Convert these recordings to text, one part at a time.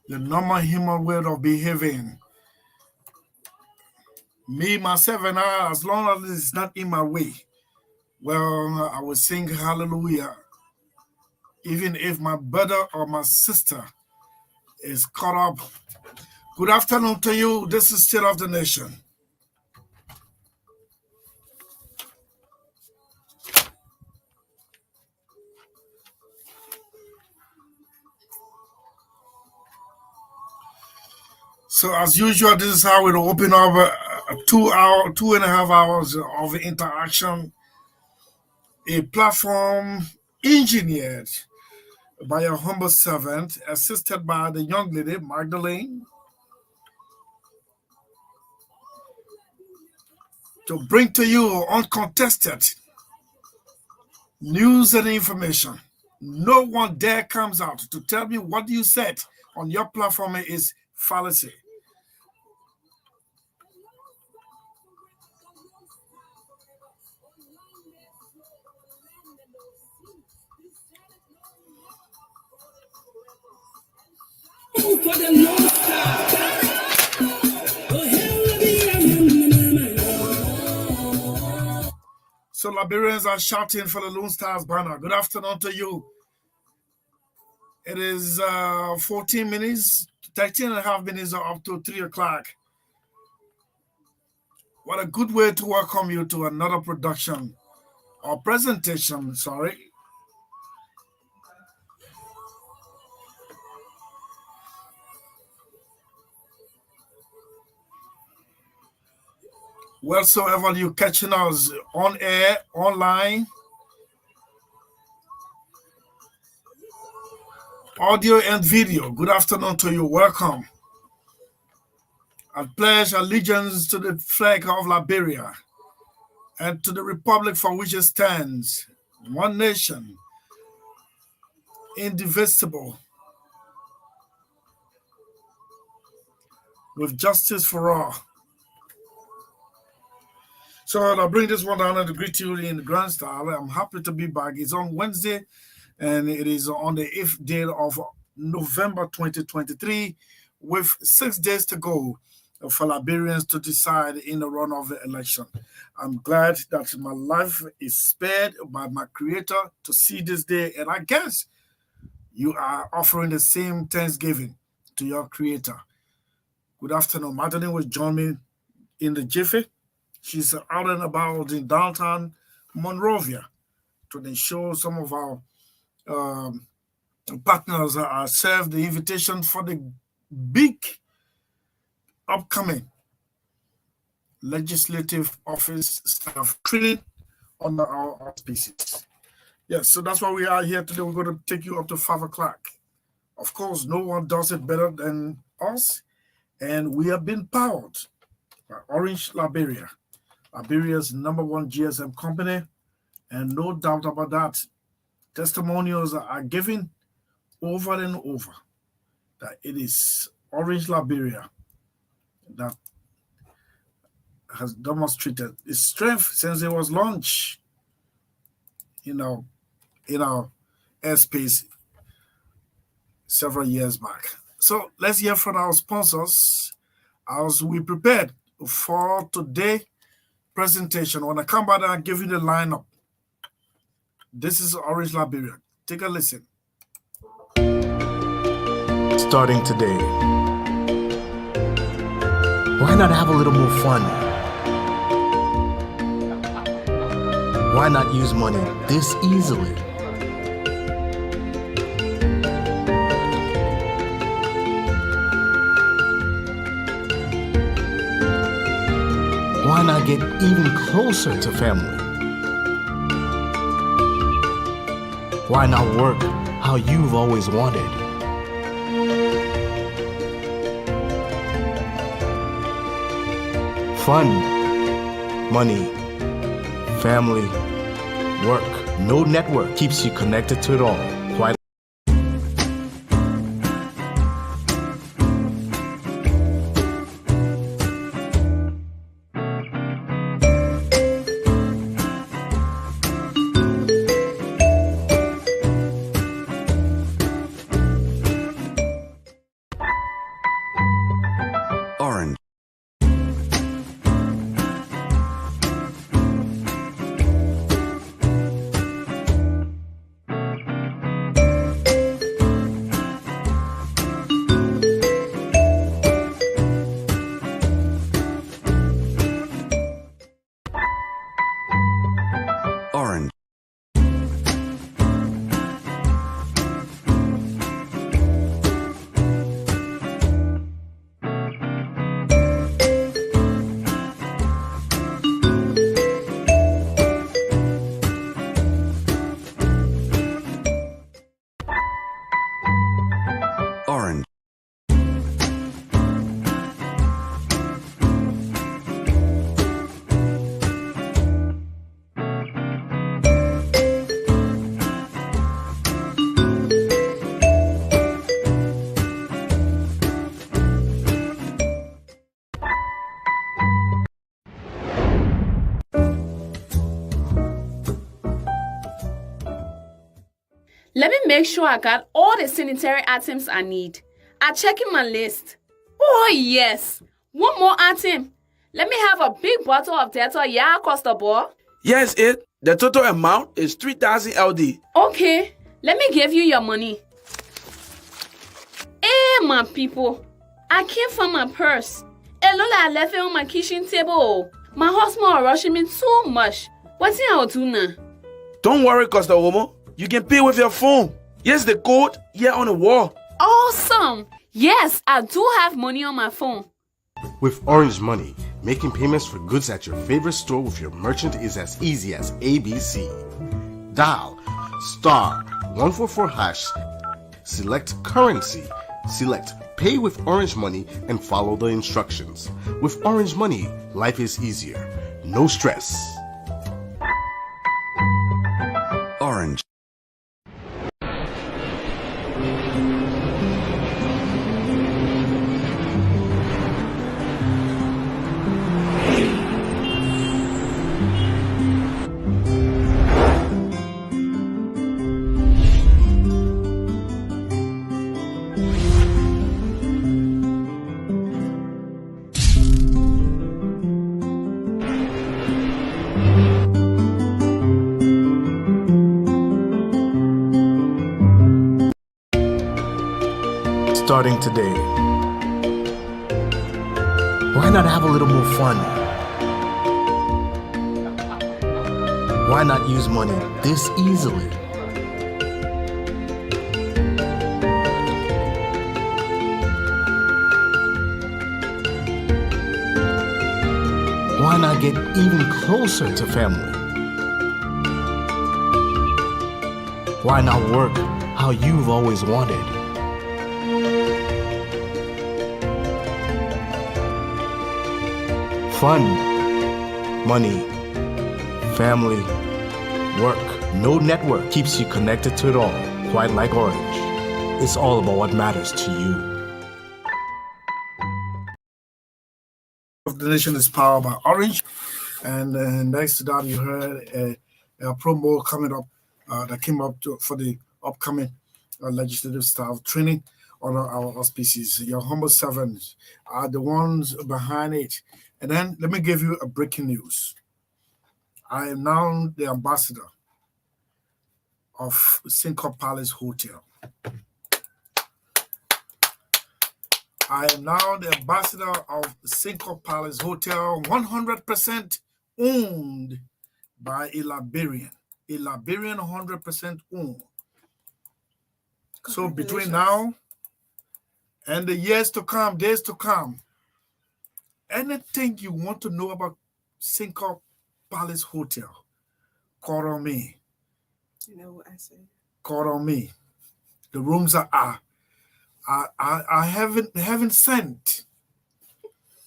the normal human way of behaving. Me, myself, and I, as long as it's not in my way, well, I will sing hallelujah. Even if my brother or my sister is caught up. Good afternoon to you. This is State of the Nation. So as usual, this is how we'll open up a 2 hour, 2.5 hours of interaction. A platform engineered by a humble servant, assisted by the young lady, Magdalene, to bring to you uncontested news and information. No one dare comes out to tell me what you said on your platform is fallacy. So Liberians are shouting for the Lone Stars banner. Good afternoon to you. It is 14 minutes, 13 and a half minutes up to 3 o'clock. What a good way to welcome you to another production or presentation, sorry. Wheresoever you catching us on air, online, audio and video. Good afternoon to you. Welcome. I pledge allegiance to the flag of Liberia and to the republic for which it stands, one nation, indivisible, with justice for all. So I'll bring this one down and greet you in the grand style. I'm happy to be back. It's on Wednesday, and it is on the 8th day of November 2023, with 6 days to go for Liberians to decide in the run of the election. I'm glad that my life is spared by my Creator to see this day, and I guess you are offering the same Thanksgiving to your Creator. Good afternoon. Magdalene will join me in the jiffy. She's out and about in downtown Monrovia to show some of our partners are served the invitation for the big upcoming legislative office staff training under our auspices. Yes, so that's why we are here today. We're going to take you up to 5 o'clock. Of course, no one does it better than us, and we have been powered by Orange Liberia, Liberia's #1 GSM company, and no doubt about that. Testimonials are given over and over that it is Orange Liberia that has demonstrated its strength since it was launched, in our airspace several years back. So let's hear from our sponsors as we prepared for today's presentation. When I come back and give you the lineup, this is Orange Liberia. Take a listen. Starting today, why not have a little more fun? Why not use money this easily? Why not get even closer to family? Why not work how you've always wanted? Fun, money, family, work. No network keeps you connected to it all. Quite Let me make sure I got all the sanitary items I need. I'm checking my list. Oh, yes. One more item. Let me have a big bottle of Dettol, yeah, Costa. Yes, it. The total amount is 3,000 LD. Okay, let me give you your money. Hey, my people. I can't find my purse. Lola, I left it on my kitchen table. My husband are rushing me too much. What's I'll do now? Don't worry, Costa Homo. You can pay with your phone. Here's the code here on the wall. Awesome. Yes, I do have money on my phone. With Orange Money, making payments for goods at your favorite store with your merchant is as easy as ABC. Dial *144#, select currency, select Pay with Orange Money, and follow the instructions. With Orange Money, life is easier. No stress. Orange. Starting today. Why not have a little more fun? Why not use money this easily? Why not get even closer to family? Why not work how you've always wanted? Fun, money, family, work. No network keeps you connected to it all, quite like Orange. It's all about what matters to you. Of the Nation is powered by Orange. And next to that, you heard a promo coming up that came up for the upcoming legislative staff training on our auspices. Your humble servants are the ones behind it. And then let me give you a breaking news. I am now the ambassador of Cinco Palace Hotel. I am now the ambassador of Cinco Palace Hotel, 100% owned by a Liberian. A Liberian 100% owned. So between now and the years to come, days to come, anything you want to know about Cinco Palace Hotel, call on me. You know what I said? Call on me. The rooms are heaven sent.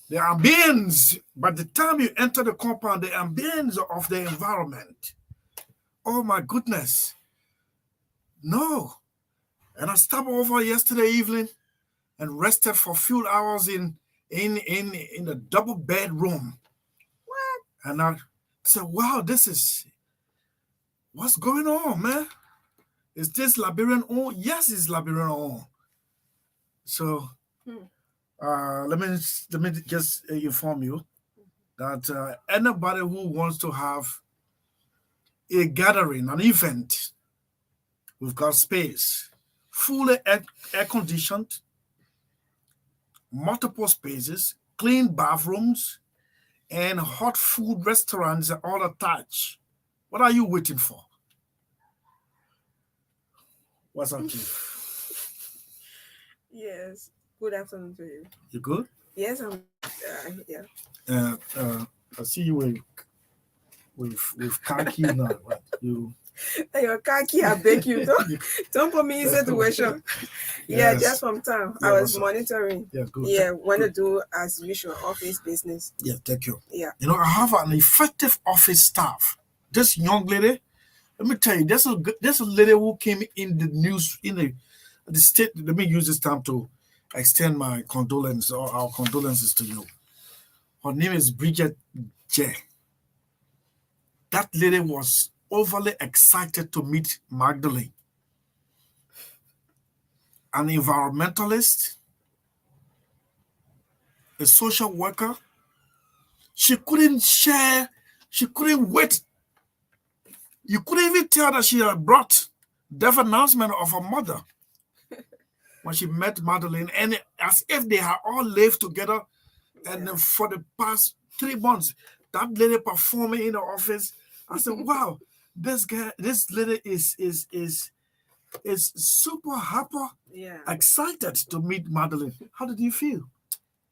The ambience, by the time you enter the compound, the ambience of the environment. Oh my goodness. No. And I stopped over yesterday evening and rested for a few hours in the double bedroom. What? And I said, wow, what's going on, man? Is this Liberian owned? Yes, it's Liberian owned. So let me just inform you that anybody who wants to have a gathering, an event, we've got space, fully air conditioned, multiple spaces, clean bathrooms, and hot food restaurants are all attached. What are you waiting for? What's up, Chief? Yes. Good afternoon to you. You good? Yes, I'm. Yeah. I see you with khaki now. Right? Your khaki, I beg you, don't put me in situation. Yeah, Yes. just from time. Yeah, I was what's up? monitoring. Yeah, good. Yeah, want to do as usual office business. Yeah, thank you. Yeah. You know, I have an effective office staff. This young lady, let me tell you, there's a lady who came in the news in the state. Let me use this time to extend my condolence or our condolences to you. Her name is Bridget J. That lady was overly excited to meet Magdalene. an environmentalist, a social worker. She couldn't share, she couldn't wait. You couldn't even tell that she had brought death announcement of her mother when she met Magdalene, and as if they had all lived together. And for the past 3 months, that lady performing in the office, I said, wow, this lady is super hyper excited to meet Magdalene. How did you feel?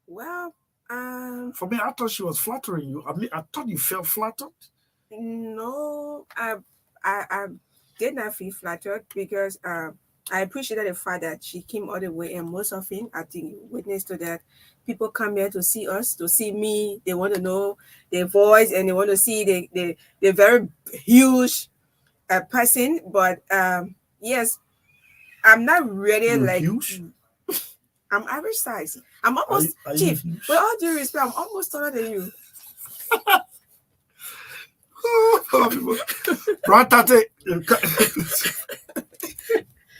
Well, for me, I thought she was flattering you. I mean, I thought you felt flattered. No, I did not feel flattered because I appreciated the fact that she came all the way, and most often, I think, witness to that, people come here to see us, to see me. They want to know their voice, and they want to see the very huge person. But yes, I'm not really You're like huge? I'm average size. I'm almost are you Chief. huge? With all due respect, I'm almost taller than you. Ratate.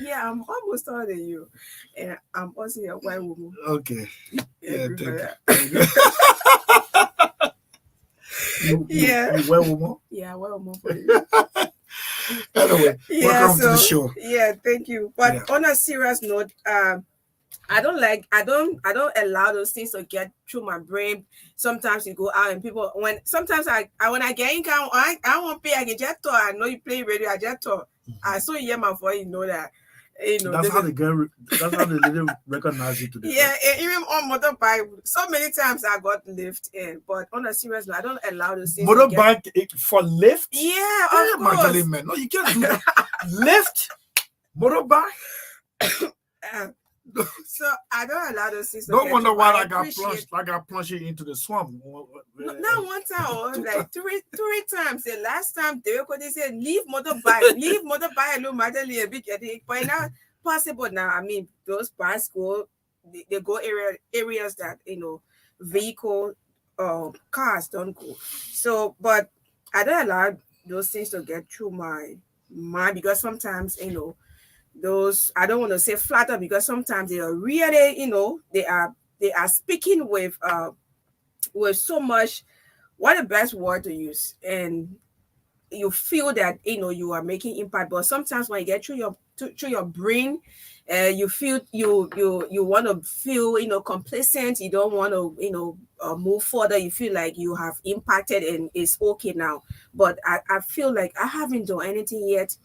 Yeah, I'm almost taller than you, and I'm also a white woman. Okay. Yeah, Agree for thank you. Yeah. You white woman? Yeah, white woman for you. Anyway, Yeah, welcome to the show. Yeah, thank you. But on a serious note, I don't allow those things to get through my brain. Sometimes you go out and people when I get in car, I won't pay. I can just talk. I know you play radio. I just talk. I saw you hear my voice. You know that. You know that's how they didn't recognize you today. Yeah, even on motorbike, so many times I got lift in. But on a serious note, I don't allow those things. Motorbike for lift? Yeah, of course. Magdalene, man. No, you can't do that. Lift, motorbike. So I don't allow those things. Don't wonder why I got plunged into the swamp. Not one time, or like three times. The last time they said leave motorbike alone, Magdalene, big headache. But now possible now. I mean, those bikes go, they go areas that vehicle cars don't go. So, but I don't allow those things to get through my mind because sometimes those, I don't want to say flatter because sometimes they are really, they are speaking with so much, what the best word to use, and you feel that you are making impact. But sometimes when you get through your brain, you feel you want to feel complacent. You don't want to move further. You feel like you have impacted and it's okay now. But I feel like I haven't done anything yet,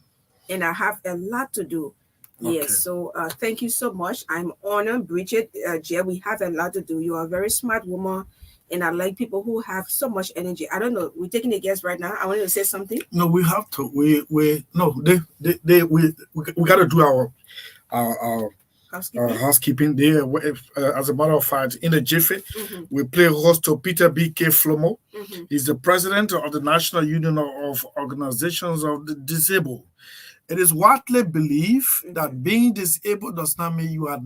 and I have a lot to do. Okay. Yes, so thank you so much. I'm honored, Bridget. Jay, we have a lot to do. You are a very smart woman, and I like people who have so much energy. I don't know. We're taking a guess right now. I want you to say something. No, we have to. We got to do our housekeeping. As a matter of fact, in the jiffy, we play host to Peter B.K. Flomo. He's the president of the National Union of Organizations of the Disabled. It is widely believed that being disabled does not mean you are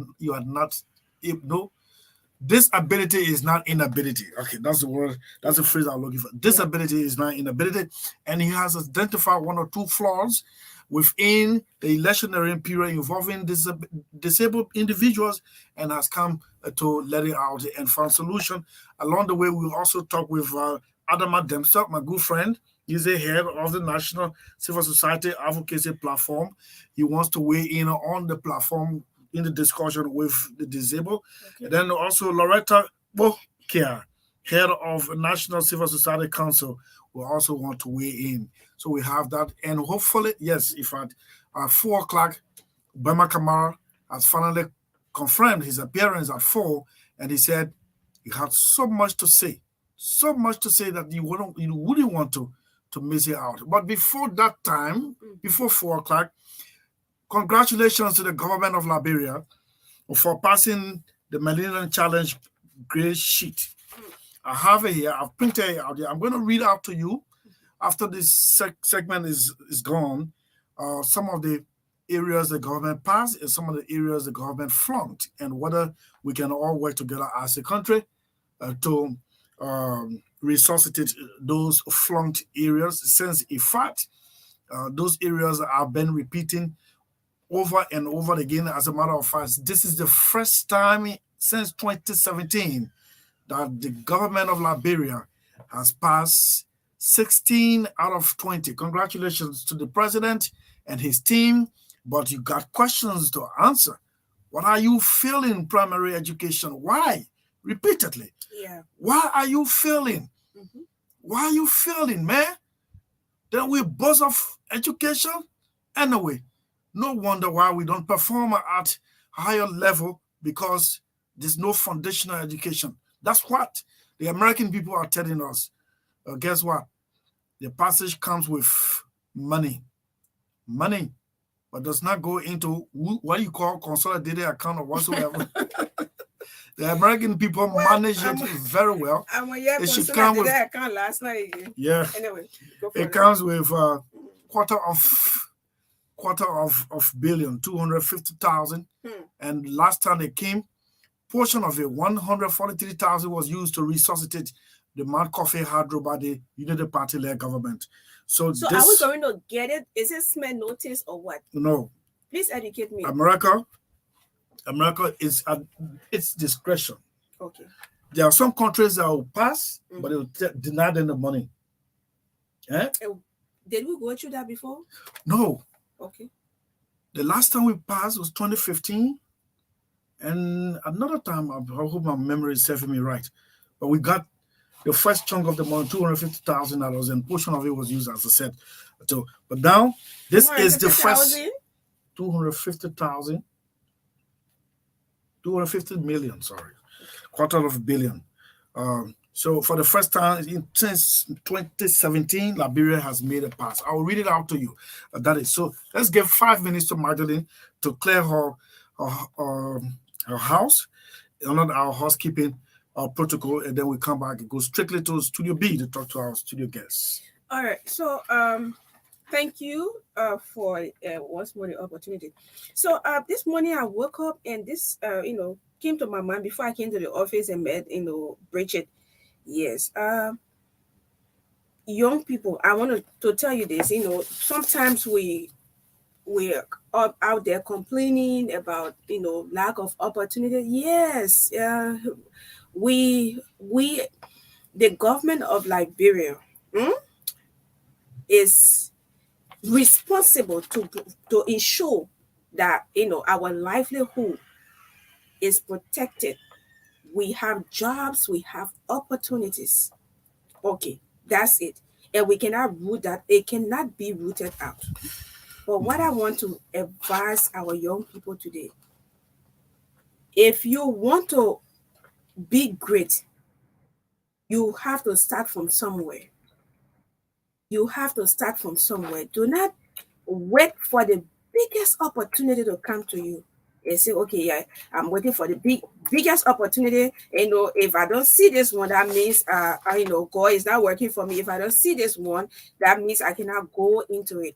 not able. No, disability is not inability. Okay, that's the word. That's the phrase I'm looking for. Disability is not inability, and he has identified 1 or 2 flaws within the electionary period involving disabled individuals, and has come to let it out and find solution. Along the way, we'll also talk with Adama Dempster, my good friend. He's the head of the National Civil Society Advocacy Platform. He wants to weigh in on the platform in the discussion with the disabled. Okay. And then also Loretta Bokia, head of National Civil Society Council, will also want to weigh in. So we have that. And hopefully, yes, if at 4 o'clock, Bema Kamara has finally confirmed his appearance at 4, and he said he had so much to say that you wouldn't want to miss it out. But before that time, before 4 o'clock, congratulations to the government of Liberia for passing the Millennium Challenge grade sheet. I have it here. I've printed it out here. I'm going to read out to you after this segment is gone, some of the areas the government passed and some of the areas the government flunked, and whether we can all work together as a country to resuscitate those flunked areas, since in fact those areas have been repeating over and over again. As a matter of fact, this is the first time since 2017 that the government of Liberia has passed 16 out of 20. Congratulations to the president and his team, but you got questions to answer. What are you failing in primary education? Why? Repeatedly. Yeah. Why are you failing? Why are you failing, man? Then we buzz off education. Anyway, no wonder why we don't perform at higher level, because there's no foundational education. That's what the American people are telling us. Guess what? The passage comes with money, but does not go into what you call consolidated account or whatsoever. The American people manage it very well. It should come with account last night again. Yeah. Anyway, it comes with quarter of billion, 250,000. And last time they came, portion of it, 143,000 was used to resuscitate the Mount Coffee Hydro by the United Party-led government. So are we going to get it? Is it SME notice or what? No. Please educate me. America is at its discretion. Okay. There are some countries that will pass, but they will deny them the money. Eh? Did we go through that before? No. Okay. The last time we passed was 2015. And another time, I hope my memory is serving me right, but we got the first chunk of the money, $250,000, and portion of it was used, as I said. So, but now, this is the first 250,000, 250 million, sorry, quarter of a billion. So for the first time since 2017, Liberia has made a pass. I'll read it out to you. That is, so let's give 5 minutes to Magdalene to clear her house, under our housekeeping protocol, and then we come back and go strictly to Studio B to talk to our studio guests. All right. So thank you for once more the opportunity. So this morning I woke up and this came to my mind before I came to the office and met Bridget. Yes. Young people, I want to tell you this. Sometimes we're out there complaining about lack of opportunity. Yes, the government of Liberia is responsible to ensure that our livelihood is protected. We have jobs, we have opportunities. Okay, that's it. And we cannot root that. It cannot be rooted out. But what I want to advise our young people today, if you want to be great, you have to start from somewhere. You have to start from somewhere. Do not wait for the biggest opportunity to come to you and say, okay, yeah, I'm waiting for the biggest opportunity. If I don't see this one, that means God is not working for me. If I don't see this one, that means I cannot go into it.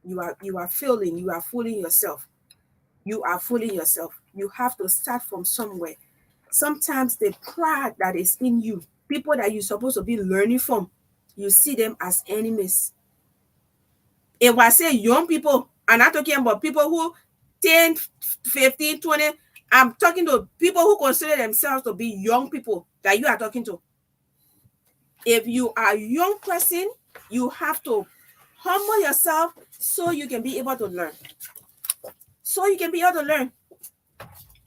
You are failing. You are fooling yourself. You are fooling yourself. You have to start from somewhere. Sometimes the pride that is in you, people that you're supposed to be learning from, you see them as enemies. If I say young people, I'm not talking about people who 10, 15, 20. I'm talking to people who consider themselves to be young people that you are talking to. If you are a young person, you have to humble yourself so you can be able to learn.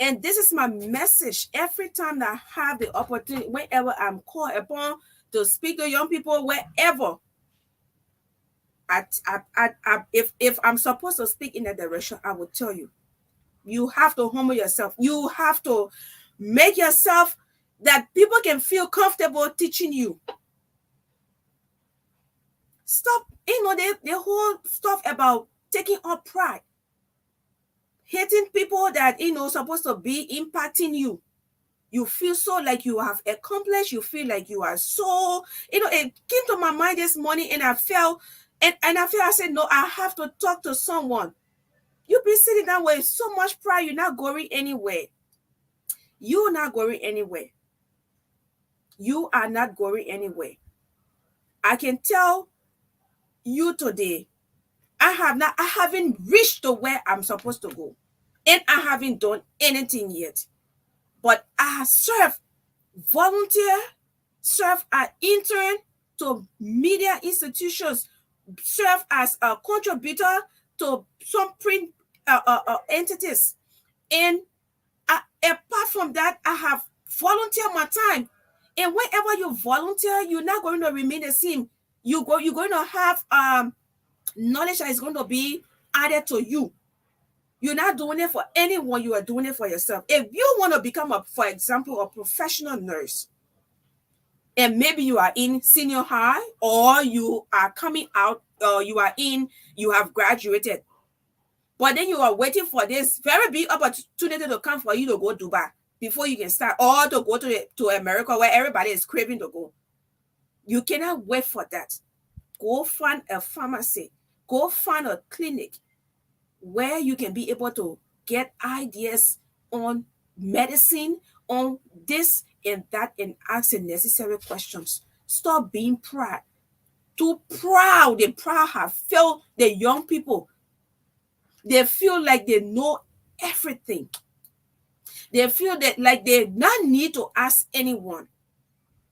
And this is my message every time that I have the opportunity, whenever I'm called upon to speak to young people, wherever. If I'm supposed to speak in that direction, I will tell you. You have to humble yourself. You have to make yourself that people can feel comfortable teaching you. Stop, the whole stuff about taking up pride. Hating people that, supposed to be impacting you. You feel so like you have accomplished. You feel like you are so, it came to my mind this morning and I felt, I said, no, I have to talk to someone. You've been sitting down with so much pride, you're not going anywhere. You're not going anywhere. You are not going anywhere. I can tell you today, I haven't reached to where I'm supposed to go. And I haven't done anything yet. But I serve, volunteer, serve as intern to media institutions, serve as a contributor to some print entities. And apart from that, I have volunteered my time. And whenever you volunteer, you're not going to remain the same. You're going to have knowledge that is going to be added to you. You're not doing it for anyone, you are doing it for yourself. If you want to become, for example, a professional nurse, and maybe you are in senior high, or you are coming out, or you have graduated, but then you are waiting for this very big opportunity to come for you to go to Dubai before you can start, or to go to America where everybody is craving to go. You cannot wait for that. Go find a pharmacy, go find a clinic where you can be able to get ideas on medicine, on this and that, and ask the necessary questions. Stop being proud. Too proud. The proud have failed the young people. They feel like they know everything. They feel that like they not need to ask anyone.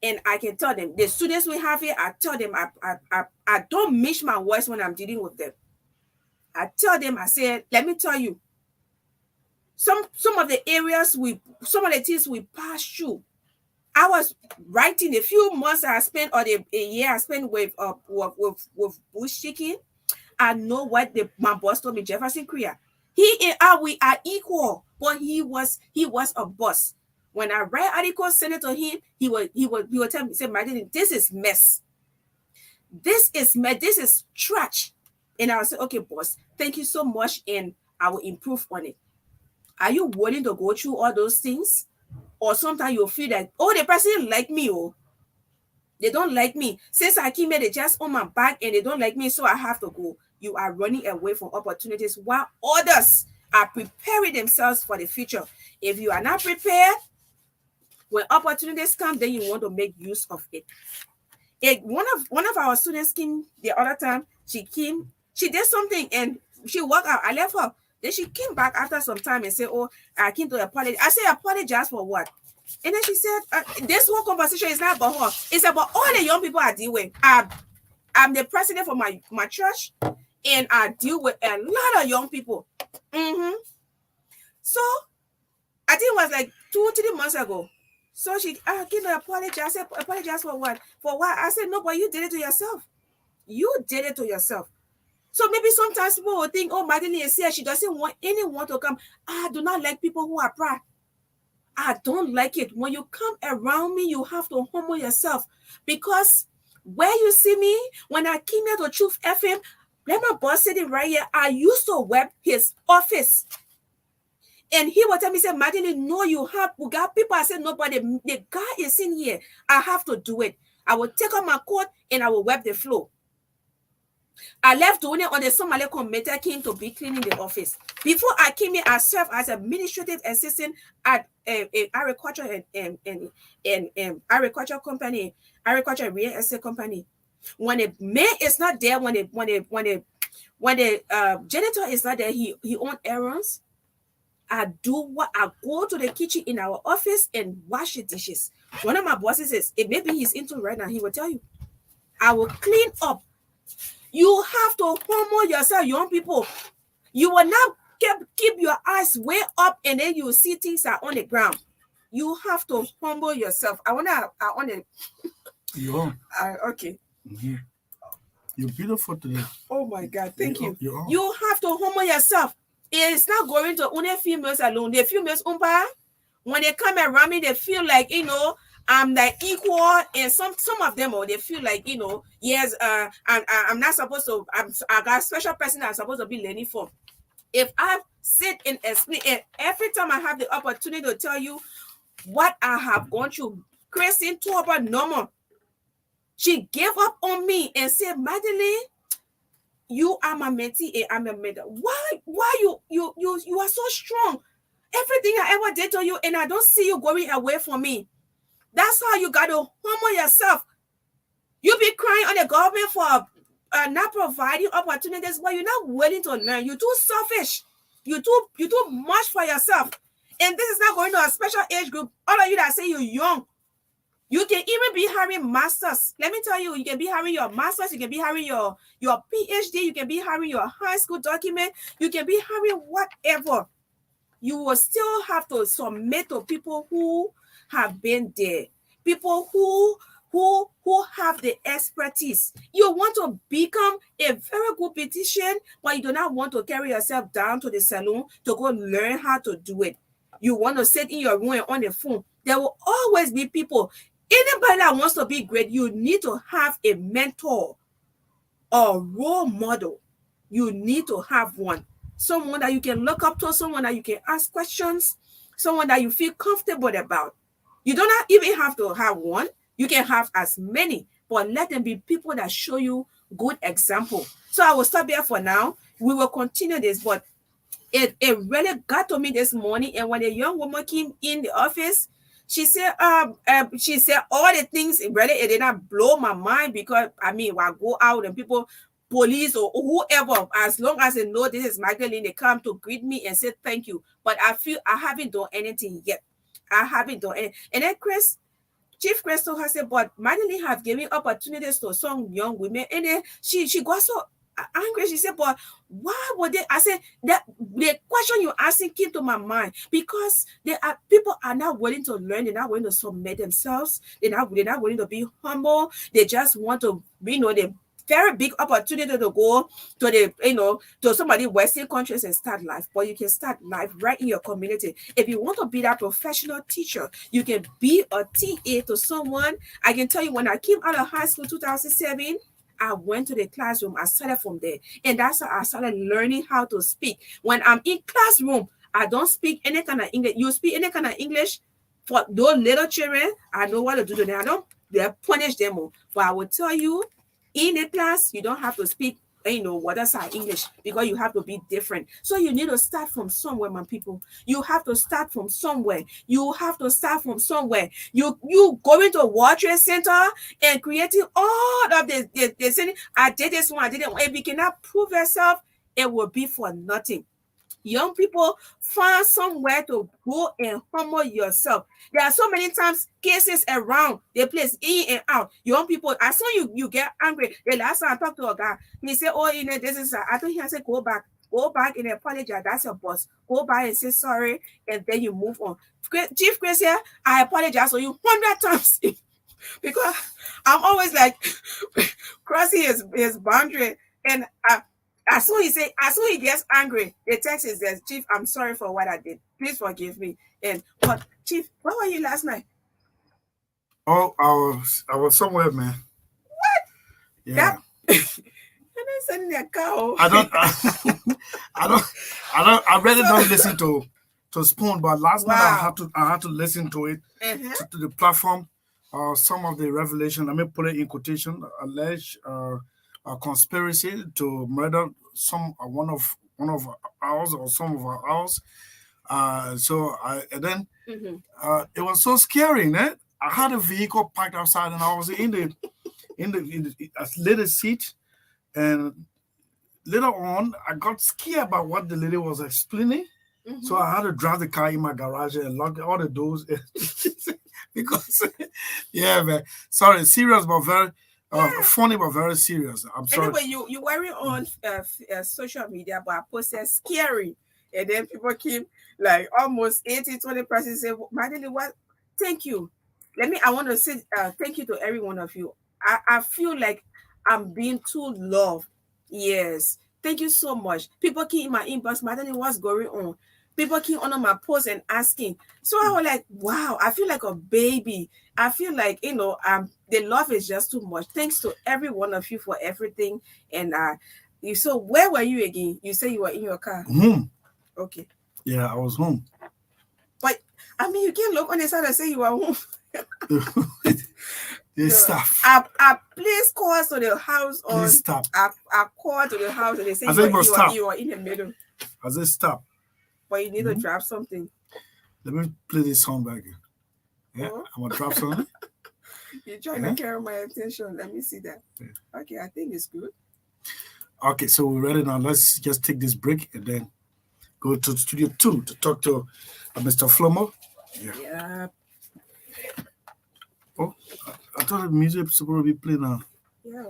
And I can tell them, the students we have here, I tell them, I don't mix my voice when I'm dealing with them. I tell them, I said, let me tell you, some of the areas some of the things we pass through. I was writing a few months I spent, or a year I spent with bush chicken. I know what my boss told me, Jefferson Korea. He and I, we are equal, but he was a boss. When I write articles, send it to him, he would tell me, say, Magdalene, this is mess. This is mess. This is trash. And I will say, okay, boss, thank you so much, and I will improve on it. Are you willing to go through all those things? Or sometimes you'll feel that, oh, the person like me, oh, they don't like me. Since I came here, they just on my back and they don't like me, so I have to go. You are running away from opportunities while others are preparing themselves for the future. If you are not prepared, when opportunities come, then you want to make use of it. One of our students came the other time. She did something and she walked out. I left her. Then she came back after some time and said, oh, I came to apologize. I said, apologize for what? And then she said, this whole conversation is not about her. It's about all the young people I deal with. I'm the president for my church, and I deal with a lot of young people. So I think it was like 2-3 months ago. So she came to apologize. I said, apologize for what? For what? I said, no, but you did it to yourself. You did it to yourself. So maybe sometimes people will think, oh, Magdalene is here. She doesn't want anyone to come. I do not like people who are proud. I don't like it. When you come around me, you have to humble yourself. Because where you see me, when I came here to Truth FM, let my boss sitting right here, I used to web his office. And he would tell me, say, Magdalene, no, you got people. I said, no, but the guy is in here. I have to do it. I will take out my coat and I will wipe the floor. I left doing it on the Somali committee, came to be cleaning the office. Before I came here, I served as administrative assistant at a agriculture and agriculture company, agriculture real estate company. When the man is not there, when the janitor is not there, he owns errands. I go to the kitchen in our office and wash the dishes. One of my bosses says, maybe he's into right now, he will tell you. I will clean up. You have to humble yourself, young people. You will not keep your eyes way up and then you will see things are on the ground. You have to humble yourself. You are. Okay. Mm-hmm. You're beautiful today. Oh my God, thank you. You You have to humble yourself. It's not going to only females alone. The females, when they come around me, they feel like, I'm like equal, and some of them, they feel like, yes, I'm not supposed to, I got a special person I'm supposed to be learning from. If I sit and explain, and every time I have the opportunity to tell you what I have gone through, Christine told about normal. She gave up on me and said, Magdalene, you are my mentee and I'm your mentor. Why you are so strong? Everything I ever did to you, and I don't see you going away from me. That's how you got to humble yourself. You be crying on the government for are not providing opportunities, but you're not willing to learn. You're too selfish. You're too much for yourself. And this is not going to a special age group. All of you that say you're young, you can even be having masters. Let me tell you, you can be having your masters, you can be having your PhD, you can be having your high school document, you can be having whatever. You will still have to submit to people who have been there, people who have the expertise. You want to become a very good beautician, but you do not want to carry yourself down to the salon to go learn how to do it. You want to sit in your room and on the phone. There will always be people. Anybody that wants to be great, you need to have a mentor or role model. You need to have one. Someone that you can look up to, someone that you can ask questions, someone that you feel comfortable about. You do not even have to have one. You can have as many, but let them be people that show you good example. So I will stop here for now. We will continue this, but it really got to me this morning. And when a young woman came in the office, she said all the things. It did not blow my mind, because when I go out and people, police or whoever, as long as they know this is Magdalene, they come to greet me and say thank you. But I feel I haven't done anything yet. I haven't done anything. And then Chief Crystal has said, but Magdalene have given opportunities to some young women. And then she got so angry. She said, but why would they? I said, that the question you asking came to my mind, because people are not willing to learn. They're not willing to submit themselves. They're not willing to be humble. They just want to, the very big opportunity to go to to somebody Western countries and start life. But you can start life right in your community. If you want to be that professional teacher, you can be a TA to someone. I can tell you, when I came out of high school 2007, I went to the classroom. I started from there. And that's how I started learning how to speak. When I'm in classroom, I don't speak any kind of English. You speak any kind of English, for those little children, I know what to do to them. I don't punish them all. But I will tell you, in a class, you don't have to speak, what else are English, because you have to be different. So you need to start from somewhere, my people. You have to start from somewhere. You have to start from somewhere. You going to a World Trade Center and creating all of this. I did this one, I didn't. If you cannot prove yourself, it will be for nothing. Young people, find somewhere to go and humble yourself. There are so many times cases around the place, in and out. Young people, as soon you get angry. The last time I talked to a guy, he said, "Oh, this is." I told him, I said, "Go back and apologize. That's your boss. Go back and say sorry, and then you move on." Chief Chris here, I apologize to you 100 times because I'm always like crossing his boundary, and as soon he gets angry, the text is there, "Chief, I'm sorry for what I did. Please forgive me." And but Chief, where were you last night? Oh, I was somewhere, man. What? Yeah. And I sent in a cow. I really don't listen to Spoon, but last night I had to listen to it, to the platform. Some of the revelation, let me put it in quotation, alleged a conspiracy to murder one of ours or some of our ours. It was so scary, man. I had a vehicle parked outside, and I was in the little seat, and later on I got scared about what the lady was explaining. So I had to drive the car in my garage and lock all the doors because, yeah, man. Sorry, serious but very funny but very serious. I'm sorry. Anyway, you were on social media, but I posted scary, and then people came like almost 20% say, "Magdalene, what? Thank you." I want to say thank you to every one of you. I feel like I'm being too loved. Yes, thank you so much. People came in my inbox, "Magdalene, what's going on?" People came on my post and asking. So I was like, wow, I feel like a baby. I feel like, the love is just too much. Thanks to every one of you for everything. And so where were you again? You say you were in your car. Home. Okay. Yeah, I was home. But you can't look on the side and say you were home. Stop. I placed calls to the house on. Please stop. I called to the house and they say you were in the middle. I said stop. But you need to drop something. Let me play this song back again. Yeah, I'm gonna drop something. You're trying to carry my attention. Let me see that. Yeah. Okay, I think it's good. Okay, so we're ready now. Let's just take this break and then go to Studio 2 to talk to Mr. Flomo. Yeah. Oh, I thought the music was supposed to be playing now. Yeah.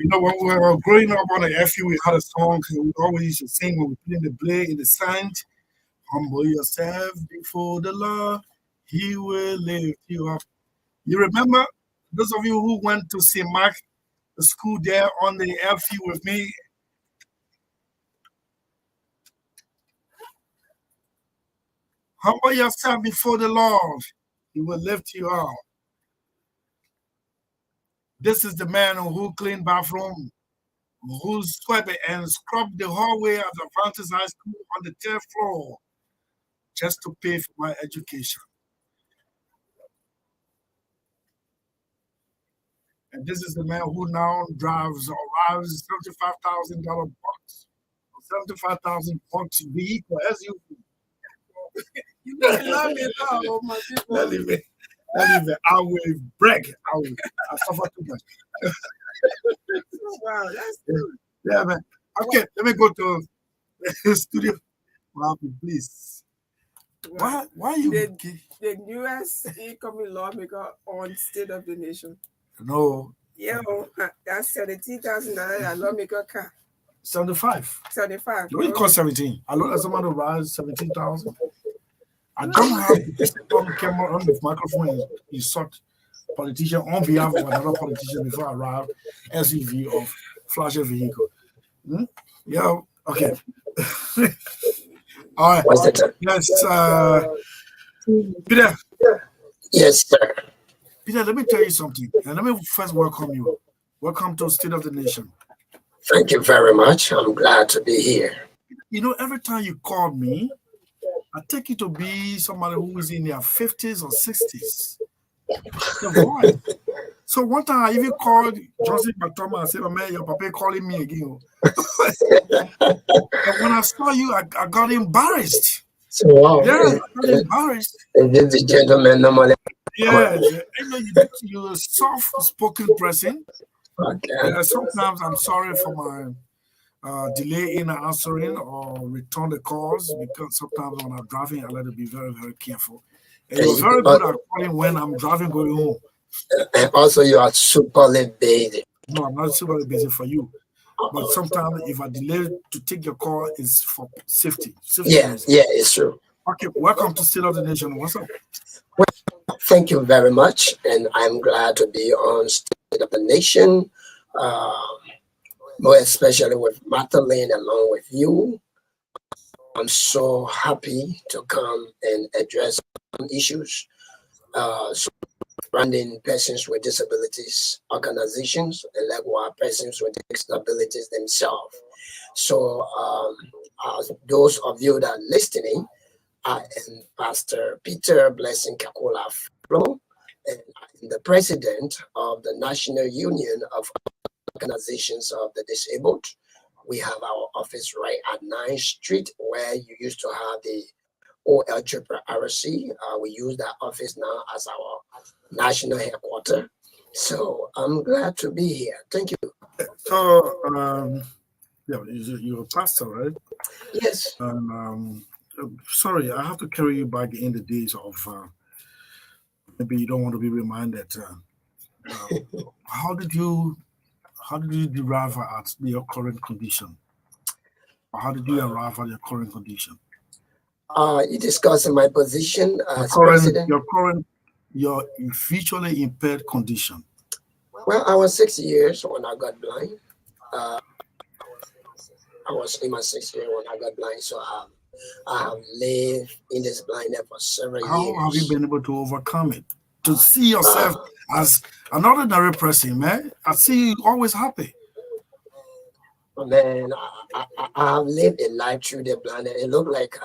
You know, when we were growing up on the FU, we had a song we always used to sing when we play in the blade in the sand. Humble yourself before the Lord, He will lift you up. You remember those of you who went to St. Mark, the school there on the FU with me? Humble yourself before the Lord, He will lift you up. This is the man who cleaned bathroom, who swept and scrubbed the hallway at Advantage High School on the 10th floor just to pay for my education. And this is the man who now drives or rides $75,000 bucks, $75,000 vehicle as you. You really love me, oh my people. Not even. I will break. I suffer too much. Wow, that's good. Yeah, man. Okay, let me go to the studio. Wow, please. Wow. Why you? The newest incoming lawmaker on State of the Nation. No. Yeah, that's $17,000 lawmaker car. 75. 75. You only cost 17. I look at someone who rides 17,000. I don't have to sit on camera on the microphone and insult politician on behalf of another politician before I arrive SUV of flashy vehicle. Yeah, okay. All right. What's the time? Yes, Peter. Yes, sir. Peter, let me tell you something. And let me first welcome you. Welcome to State of the Nation. Thank you very much. I'm glad to be here. You know, every time you call me, I take you to be somebody who is in their 50s or 60s. So one time I even called Joseph Batoma and said, oh, man, your papa calling me again. And when I saw you, I got embarrassed. So, wow. Yeah, I got embarrassed. Is this the gentleman normally? Yeah, you know, you're a soft-spoken person. Okay. Sometimes I'm sorry for my delay in answering or return the calls because sometimes when I'm driving, I like to be very, very careful. And you're very good at calling when I'm driving going home. And also, you are superly busy. No, I'm not super busy for you. But sometimes if I delay to take your call, it's for safety. Yeah, it's true. Okay, welcome to State of the Nation. What's up? Well, thank you very much. And I'm glad to be on State of the Nation, more especially with Magdalene along with you. I'm so happy to come and address some issues surrounding persons with disabilities, organizations, and likewise persons with disabilities themselves. So those of you that are listening, I am Pastor Peter Blessing Kakula Flo, and I'm the president of the National Union of Organizations of the Disabled. We have our office right at 9th Street, where you used to have the OLRC. We use that office now as our national headquarters. So I'm glad to be here. Thank you. So, yeah, you're a pastor, right? Yes. Sorry, I have to carry you back in the days of maybe you don't want to be reminded. How did you derive at your current condition? Or how did you arrive at your current condition? You discussing my position as president? Your visually impaired condition. Well, I was 6 years when I got blind. I was in my 6th year when I got blind, so I have lived in this blindness for several years. How have you been able to overcome it? To see yourself as an ordinary person, man. I see you always happy. Man, I have lived a life through the blindness. It looked like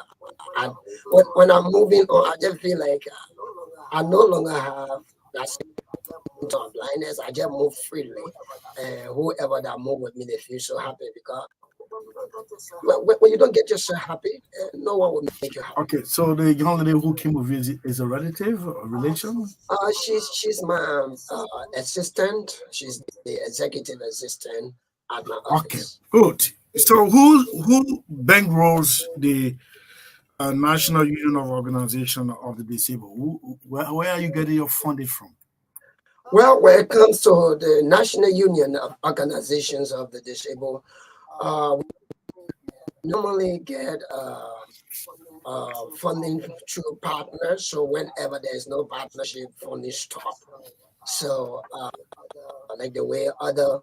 when I'm moving on, I just feel like I no longer have that symptom of blindness. I just move freely. And whoever that move with me, they feel so happy because when you don't get yourself happy, no one will make you happy. Okay, so the young lady who came with you is a relative, a relation? She's my assistant. She's the executive assistant at my Okay, office. good. So who bankrolls the National Union of Organization of the Disabled? Where are you getting your funding from? Well, when it comes to the National Union of Organizations of the Disabled, we normally get funding through partners. So whenever there's no partnership, funding stop. So like the way other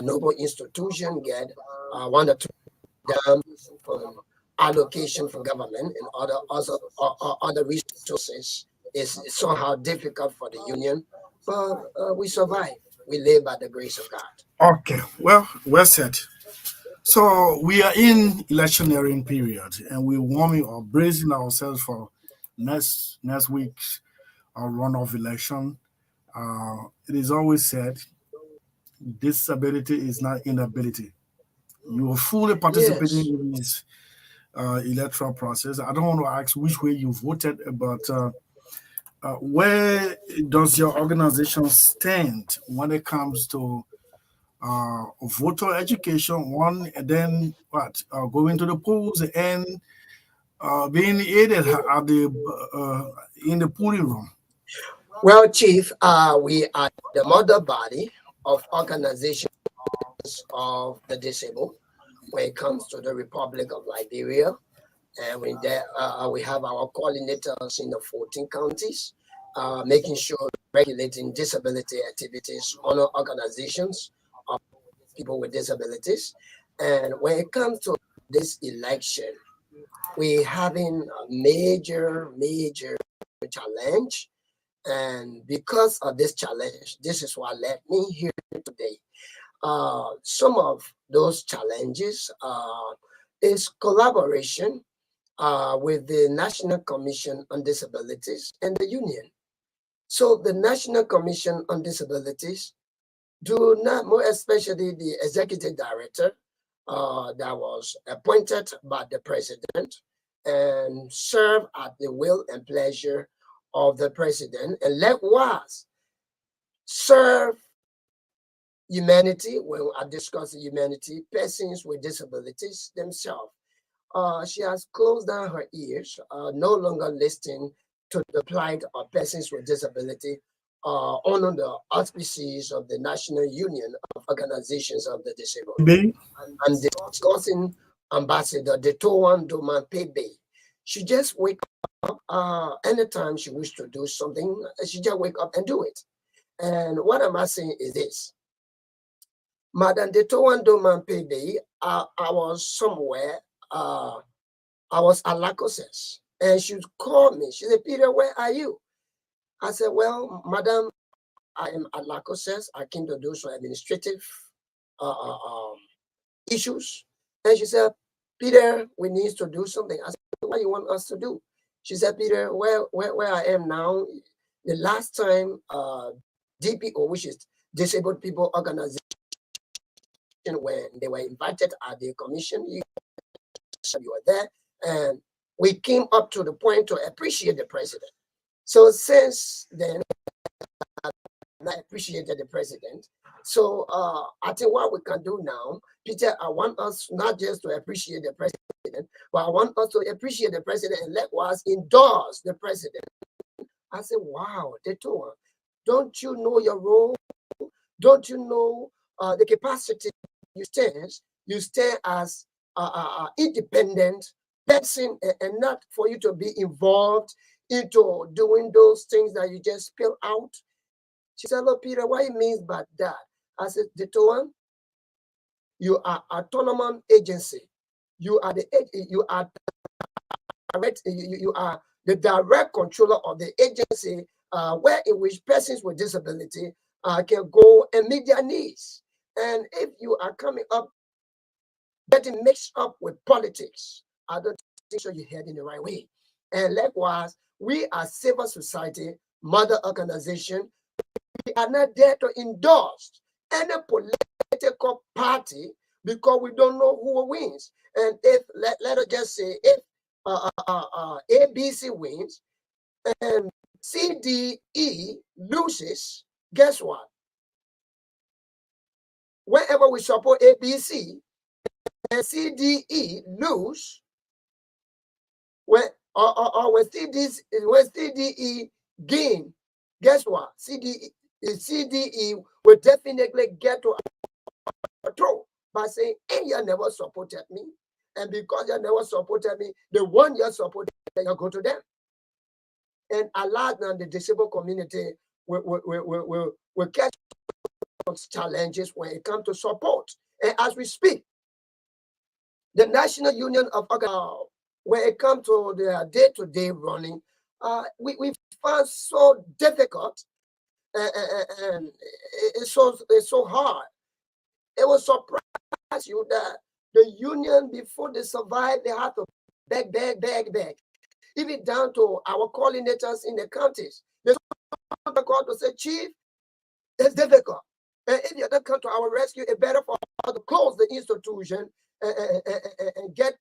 noble institutions get 1 or 2 from allocation from government and other resources is somehow difficult for the union, but we survive. We live by the grace of God. Okay, well said. So we are in electioneering period, and we're warming or bracing ourselves for next week's runoff election. It is always said, disability is not inability. You are fully participating Yes. in this electoral process. I don't want to ask which way you voted, but where does your organization stand when it comes to voter education? One, and then what? Going to the polls and being aided at the in the polling room. Well, Chief, we are the mother body of organizations of the disabled when it comes to the Republic of Liberia. And we have our coordinators in the 14 counties, making sure regulating disability activities on our organizations of people with disabilities. And when it comes to this election, we're having a major challenge. And because of this challenge, this is what led me here today. Some of those challenges is collaboration with the National Commission on Disabilities and the union. So the National Commission on Disabilities do not, more especially the executive director that was appointed by the president and serve at the will and pleasure of the president, and likewise serve humanity. When I discuss humanity, persons with disabilities themselves. She has closed down her ears, no longer listening to the plight of persons with disability under the auspices of the National Union of Organizations of the Disabled. Be And discussing Ambassador Detowan Doman Pebe. She just wake up anytime she wishes to do something, she just wake up and do it. And what I'm asking is this. Madam Detowan Doman Pebe, I was somewhere, I was at Lacoses, and she called me. She said, Peter, where are you? I said, well, madam, I am at Lacoses. I came to do some administrative issues. And she said, Peter, we need to do something. I said, what do you want us to do? She said, Peter, where I am now, the last time DPO, which is Disabled People Organization, when they were invited at the commission, you were there, and we came up to the point to appreciate the president. So since then, I appreciated the president. So I think what we can do now, Peter, I want us not just to appreciate the president, but I want us to appreciate the president and likewise endorse the president. I said, wow, Detowan, don't you know your role? Don't you know the capacity you stand? You stand as independent person and not for you to be involved into doing those things that you just spill out. She said, "Look, Peter, what it means by that?" I said, Detowan, you are autonomous agency. You are the direct controller of the agency where in which persons with disability can go and meet their needs. And if you are coming up, getting mixed up with politics, I don't think so you're heading the right way. And likewise, we are civil society, mother organization, we are not there to endorse any political party because we don't know who wins. And if let us just say if ABC wins and CDE loses, guess what? Whenever we support ABC and CDE lose, when CDE gain, guess what? CDE will definitely get to a throw by saying, "Hey, you never supported me, and because you never supported me, the one you supported, you go to them." And a lot of the disabled community will catch challenges when it comes to support. And as we speak, the National Union of when it comes to the day-to-day running, we found so difficult and it's so hard. It will surprise you that the union, before they survive, they have to beg. Even down to our coordinators in the counties. They call to say, "Chief, it's difficult. And if you don't come to our rescue, it's better for us to close the institution and get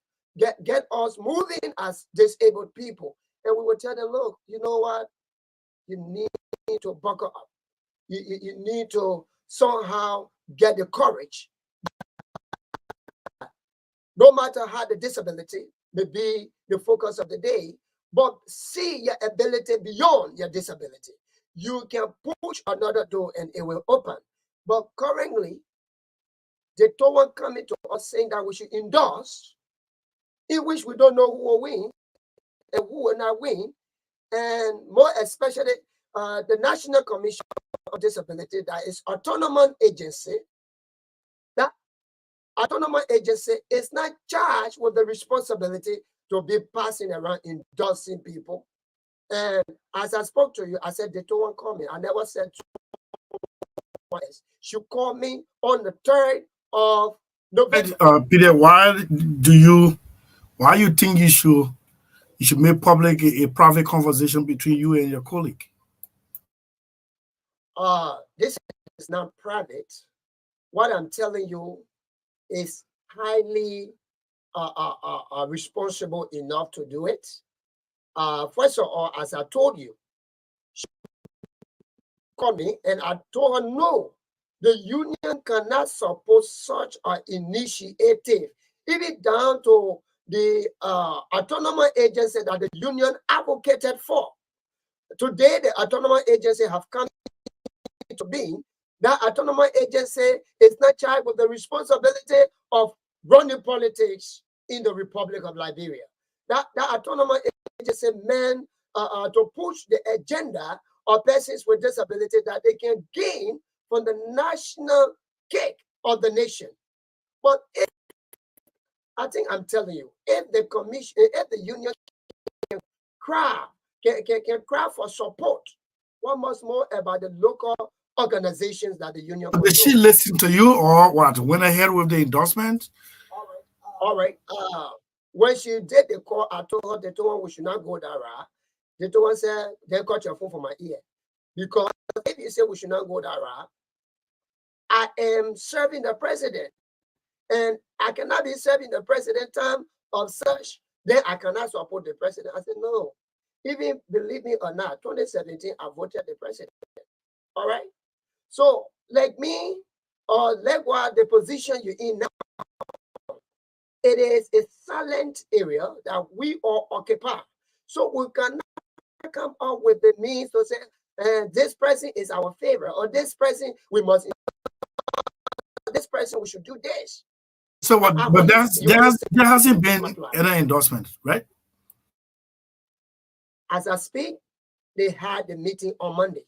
us moving as disabled people." And we would tell them, "Look, you know what? You need to buckle up. You need to somehow get the courage. No matter how the disability may be the focus of the day, but see your ability beyond your disability. You can push another door and it will open." But currently, the one coming to us saying that we should endorse, in which we don't know who will win and who will not win, and more especially the National Commission of Disability, that is autonomous agency. That autonomous agency is not charged with the responsibility to be passing around endorsing people. And as I spoke to you, I said the one call me. I never said twice. She called me on the 3rd of November. Peter, why you think you should make public a private conversation between you and your colleague? This is not private. What I'm telling you is highly responsible enough to do it. First of all, as I told you, she called me and I told her, no, the union cannot support such an initiative, even down to the autonomous agency that the union advocated for. Today, the autonomous agency have come into being. That autonomous agency is not charged with the responsibility of running politics in the Republic of Liberia. That autonomous agency meant to push the agenda of persons with disability that they can gain from the national cake of the nation. But I think I'm telling you, if the commission, if the union can cry for support, what much more about the local organizations that the union Did she listen to you or what? Went ahead with the endorsement? All right. When she did the call, I told her the one we should not go that route. The one said, "They cut your phone from my ear." Because if you say we should not go that route, I am serving the president. And I cannot be serving the president time of such, then I cannot support the president. I said, no. Even believe me or not, 2017, I voted the president. All right? So, like me, or like what the position you're in now, it is a silent area that we all occupy. So we cannot come up with the means to say, this person is our favorite, or this person we must, this person we should do this. So what? But there hasn't been any endorsement, right? As I speak, they had the meeting on Monday,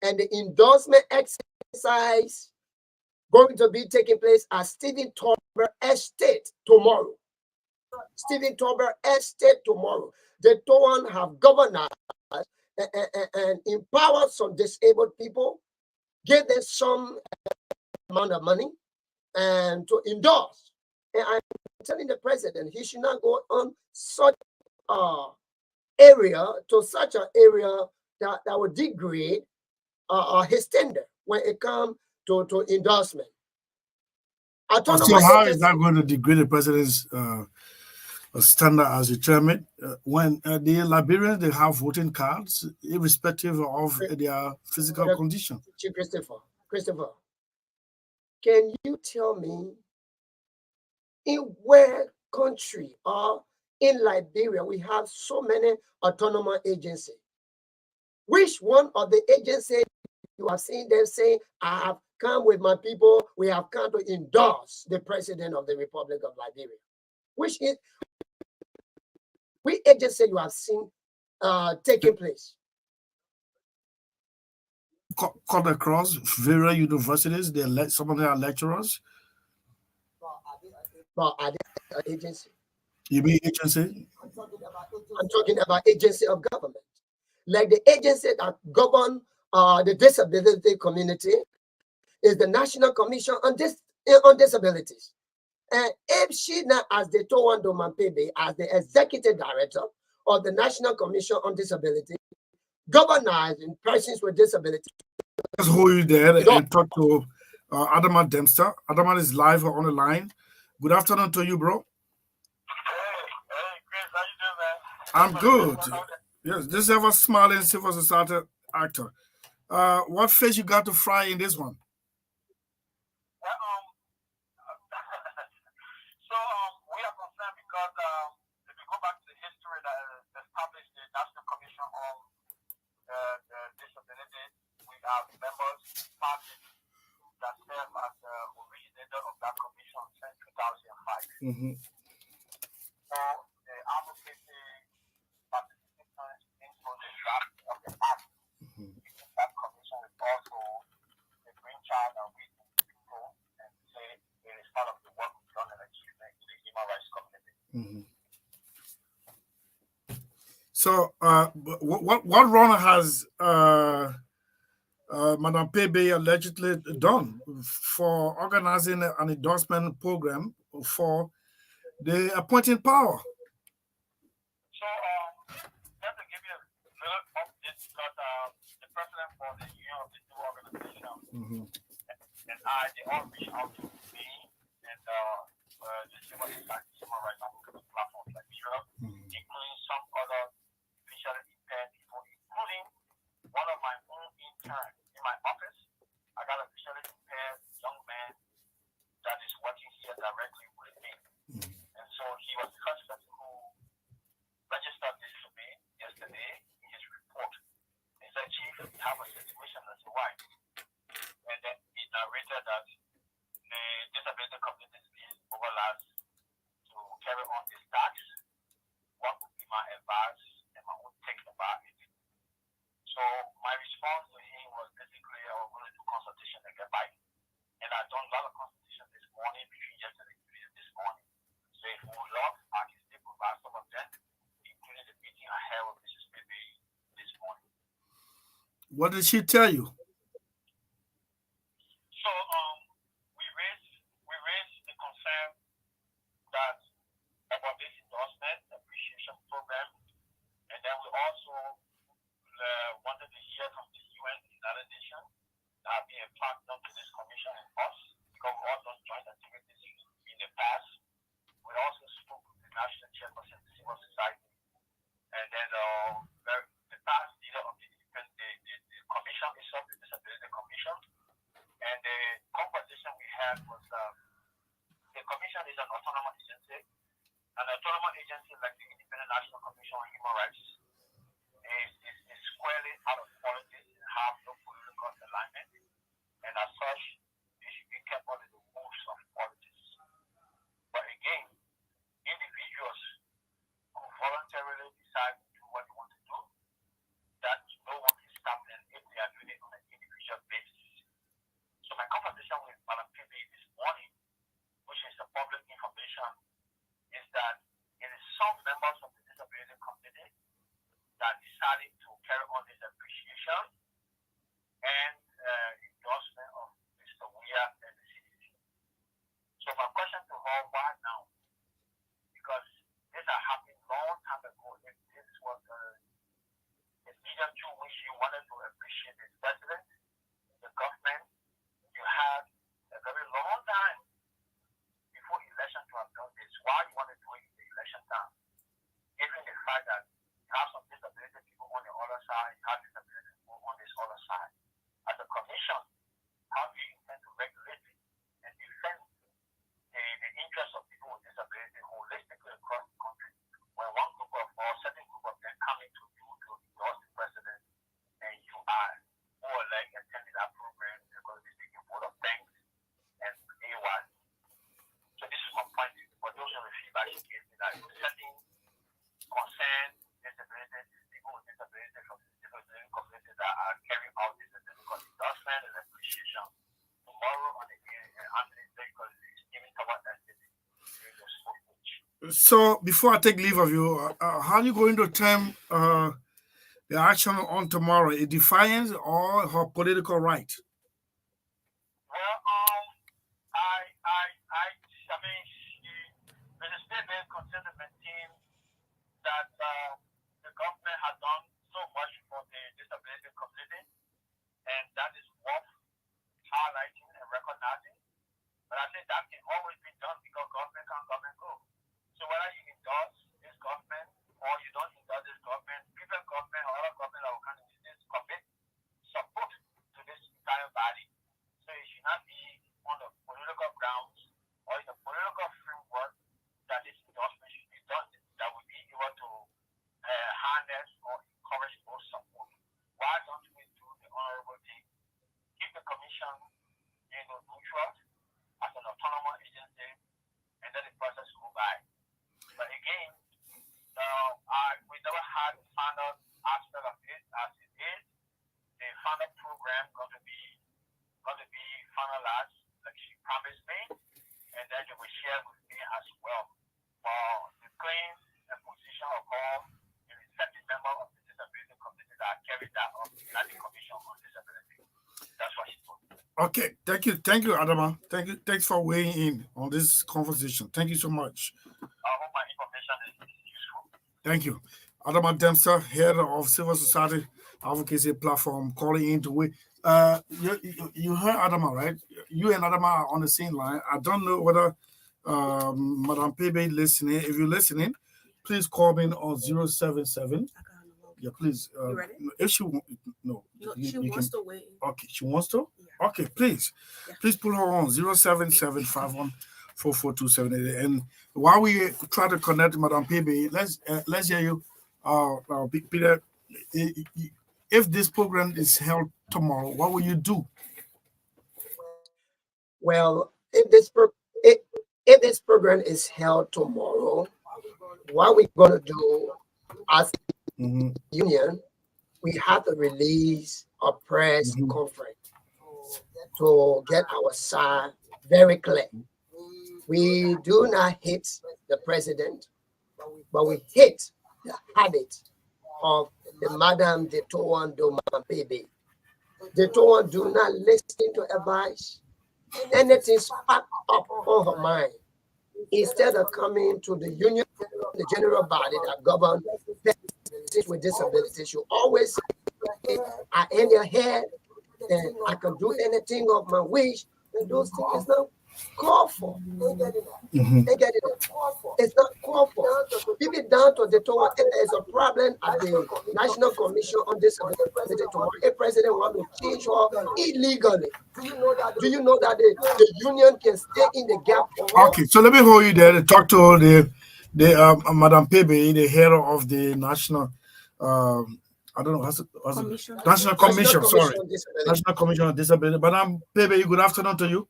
and the endorsement exercise going to be taking place at Stephen Tolbert Estate tomorrow. Stephen Tolbert Estate tomorrow. The Toan have governors and empowered some disabled people, give them some amount of money, and to endorse. And I'm telling the president he should not go on such area to such an area that would degrade his tender when it comes to endorsement. Autonomous how is agency. that going to degrade the president's standard as a chairman when the Liberians they have voting cards irrespective of their physical condition? Chief Christopher, can you tell me in where country or in Liberia we have so many autonomous agencies? Which one of the agencies you have seen them say, I have come with my people, we have come to endorse the president of the Republic of Liberia? Which agency you have seen taking place? Cut across various universities, some of them are lecturers. But are they agency? You mean agency? I'm talking about agency of government. Like the agency that govern the disability community is the National Commission on Disabilities. And if she now, as the Towando Mampebe, as the executive director of the National Commission on Disability, governing persons with disabilities. Let's hold you there and talk to Adama Dempster. Adama is live on the line. Good afternoon to you, bro. Hey, Chris, how you doing, man? I'm good. Yes, this is ever smiling civil society actor. What fish you got to fry in this one? Well, we are concerned because if you go back to the history that established the National Commission on Disability, we have members, parties that serve as the originator of that commission since 2005. Mm-hmm. So the advocacy participants into the draft of the act. That commission is also the brainchild and we people and say it is part of the work we've done and achievement in the human rights community. Mm-hmm. So, what wrong has Madam Pebe allegedly done for organizing an endorsement program for the appointing power? So, just to give you a little update, because the president for the Union of the Two Organization and they all reached out to me and the human rights advocacy platforms like Europe, including some other visually impaired people, including one of my own interns in my office. I got a visually impaired young man that is working here directly with me. And so he was the first person who registered this to me yesterday in his report. He said, Chief, we have a situation as to why. And then he narrated that the disability community is being overlapped to carry on this tax. What would be my advice and my own take about it? So my response to him was basically, I was going to do consultation and get back. And I've done a lot of consultation this morning, between yesterday and this morning. So if we would love, I can still provide some of them, including the meeting I had with Mrs. Baby this morning. What did she tell you? So we raised the concern that about this endorsement appreciation program, and then we also wanted to hear from the UN, the United Nations, that have been a partner to this commission and us, because we all done joint activities in the past. We also spoke with the national chairperson of the civil society, and then the past leader of the commission itself, the Disability Commission, and the conversation we had was the commission is an autonomous agency. An autonomous agency like the Independent National Commission on Human Rights is squarely out of politics and have no political alignment, and as such, it should be kept under the rules of politics. But again, individuals who voluntarily decide to do what they want to do, that no one can stop them if they are doing it on an individual basis. So my conversation with Madam PB this morning, which is the public information, is that it is some members of the disability community that decided to carry on this appreciation fact that you have some disability people on the other side, you have disability people on this other side. As a commission, how do you intend to regulate it and defend the interests of people with disability holistically across the country? When one group of or certain group of them coming to you to endorse the president, and you are more or less attending that program, you're going to be speaking vote of thanks and A1. So this is my point. For those of the feedback you gave me, that setting concern, disability, people with disability from different communities that are carrying out this because endorsement and appreciation. Tomorrow on the Anthony Baker is giving toward that city. So before I take leave of you, how are you going to term the action on tomorrow? A defiance or her political right? Well, I mean, the statement considered team that the government has done so much for the disability community, and that is worth highlighting and recognizing. But I think that can always be done because government can government go. So whether you endorse this government or you don't endorse this government, people government or other government that will come into this commit support to this entire body. So it should not be on the political grounds or in the political framework that this endorsement should be done. That would be able to harness or encourage those support. Why don't we do the honorable thing? Keep the commission neutral as an autonomous agency and let the process go by. But again, we never had the final aspect of it as it is. The final program going to be finalized, like she promised me, and then they will share with me as well for the claims and position of all the respective members of the disability community that carried that up at the Commission on Disability. That's what she told me. Okay, thank you, Adama. Thanks for weighing in on this conversation. Thank you so much. I hope my information is useful. Thank you, Adama Dempster, head of Civil Society Advocacy Platform, calling in to weigh. You heard Adama, right? You and Adama are on the same line. I don't know whether Madam Pebe listening. If you're listening, please call me on 077. Yeah, please. You ready? If she no, She wants to wait. Okay, she wants to. Yeah. Okay, please, please put her on 07751442788. And while we try to connect Madam Pebe, let's hear you, Peter. If this program is held tomorrow, what will you do? Well, if this program is held tomorrow, what we're going to do as union, we have to release a press conference to get our side very clear. We do not hate the president, but we hate the habit of the Madam de Toan Doma Pebe. De Toan do not listen to advice. Anything spark up on her mind. Instead of coming to the union, the general body that governs persons with disabilities, you always say, I am your head, and I can do anything of my wish, and those things is not called for. They get it. It's not called for. Give it down to the tower. If there's a problem at the National Commission on Disability tomorrow, a president want to change her illegally. Do you know that the union can stay in the gap? Okay, so let me hold you there to talk to the Madam Pebe, the head of the national. I don't know what's National Commission. Sorry, National Commission on Disability. Madam Pebe, good afternoon to you.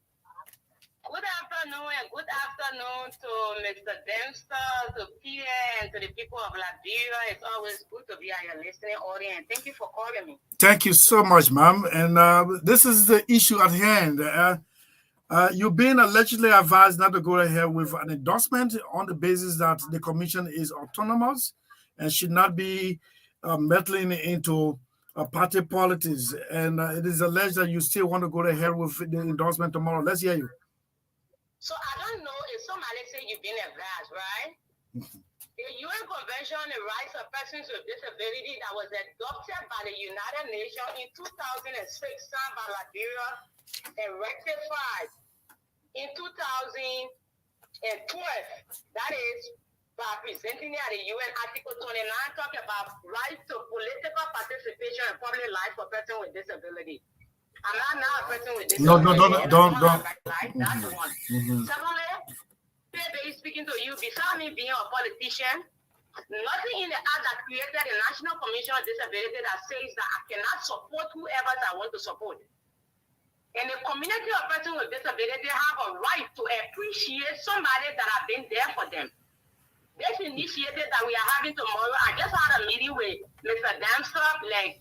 Good afternoon, and good afternoon to Mr. Dempster, to Peter, and to the people of Liberia. It's always good to be at your listening audience. Thank you for calling me. Thank you so much, ma'am. And this is the issue at hand. You've been allegedly advised not to go ahead with an endorsement on the basis that the commission is autonomous and should not be meddling into party politics. And it is alleged that you still want to go ahead with the endorsement tomorrow. Let's hear you. So I don't know if somebody say you've been advised, right? The UN Convention on the Rights of Persons with Disability that was adopted by the United Nations in 2006, signed by Liberia, and ratified in 2012. That is by presenting it at the UN Article 29 talking about right to political participation in public life for persons with disability. I'm not now a person with disability. Don't. That's one. Secondly, today speaking to you, besides me being a politician, nothing in the act that created the National Commission on Disability that says that I cannot support whoever I want to support. And the community of persons with disability have a right to appreciate somebody that have been there for them. This initiative that we are having tomorrow, I just had a meeting with Mr. Damstrop like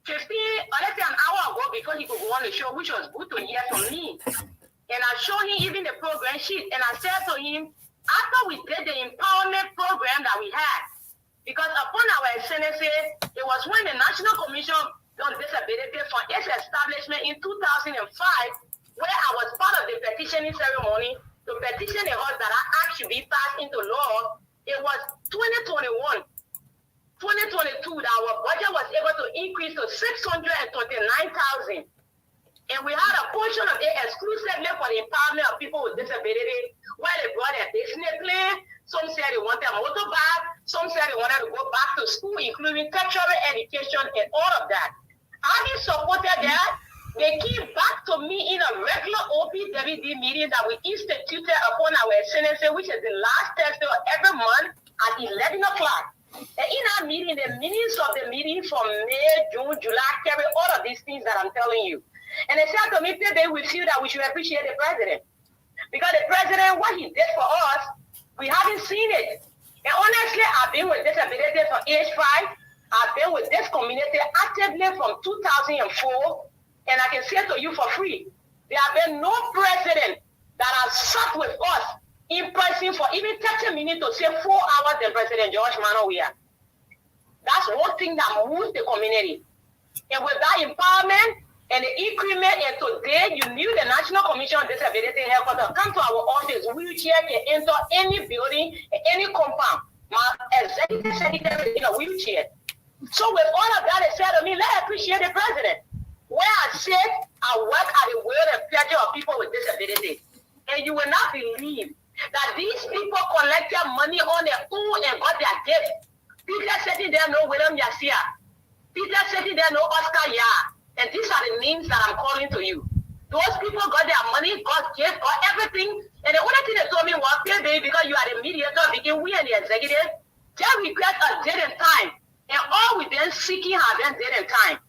15, let's say an hour ago because he could go on the show, which was good to hear from me. And I showed him even the program sheet, and I said to him, after we did the empowerment program that we had, because upon our SNSA, it was when the National Commission on Disability for its establishment in 2005, where I was part of the petitioning ceremony to petition the house that I asked should be passed into law. It was 2022 that our budget was able to increase to 629,000. And we had a portion of it exclusively for the empowerment of people with disability, where they brought a business plan. Some said they wanted a motorbike. Some said they wanted to go back to school, including tertiary education and all of that. Having supported that, they came back to me in a regular OPWD meeting that we instituted upon our SNSA, which is the last Thursday of every month at 11 o'clock. And in our meeting, the minutes of the meeting from May, June, July carry all of these things that I'm telling you. And they said to me today, we feel that we should appreciate the president. Because the president, what he did for us, we haven't seen it. And honestly, I've been with disability from age 5. I've been with this community actively from 2004. And I can say to you for free, there have been no president that has sat with us in person for even 30 minutes to say 4 hours than President George Manoia. That's one thing that moves the community. And with that empowerment and the increment, and today you knew the National Commission on Disability Headquarters come to our office, wheelchair can enter any building, any compound. My executive secretary is in a wheelchair. So with all of that, they said to me, let's appreciate the president. Where I sit, I work at the will and pleasure of people with disability. And you will not believe that these people collected money on their own and got their gift. Peter sitting there, no William Yasia. Peter sitting there, no Oscar Yah. And these are the names that I'm calling to you. Those people got their money, got gift, got everything. And the only thing they told me was, baby, because you are the mediator, begin we and the executive, just request a date and time. And all we've been seeking have been date and time.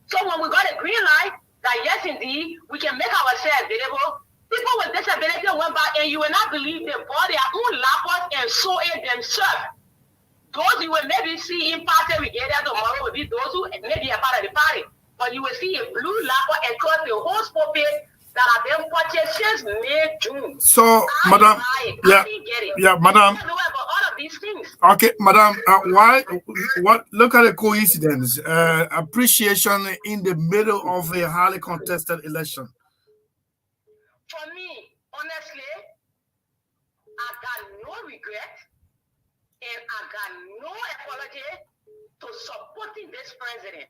So when we got a green light, that yes, indeed, we can make ourselves available, people with disability went back, and you will not believe they bought their own laptops and sew it themselves. Those you will maybe see in party regalia tomorrow will be those who maybe are part of the party. But you will see a blue laptop across the whole pulpit that have been purchased since May, June. So, madam, madam. Know about all of these things. Okay, madam, look at the coincidence. Appreciation in the middle of a highly contested election. For me, honestly, I got no regret and I got no apology to supporting this president.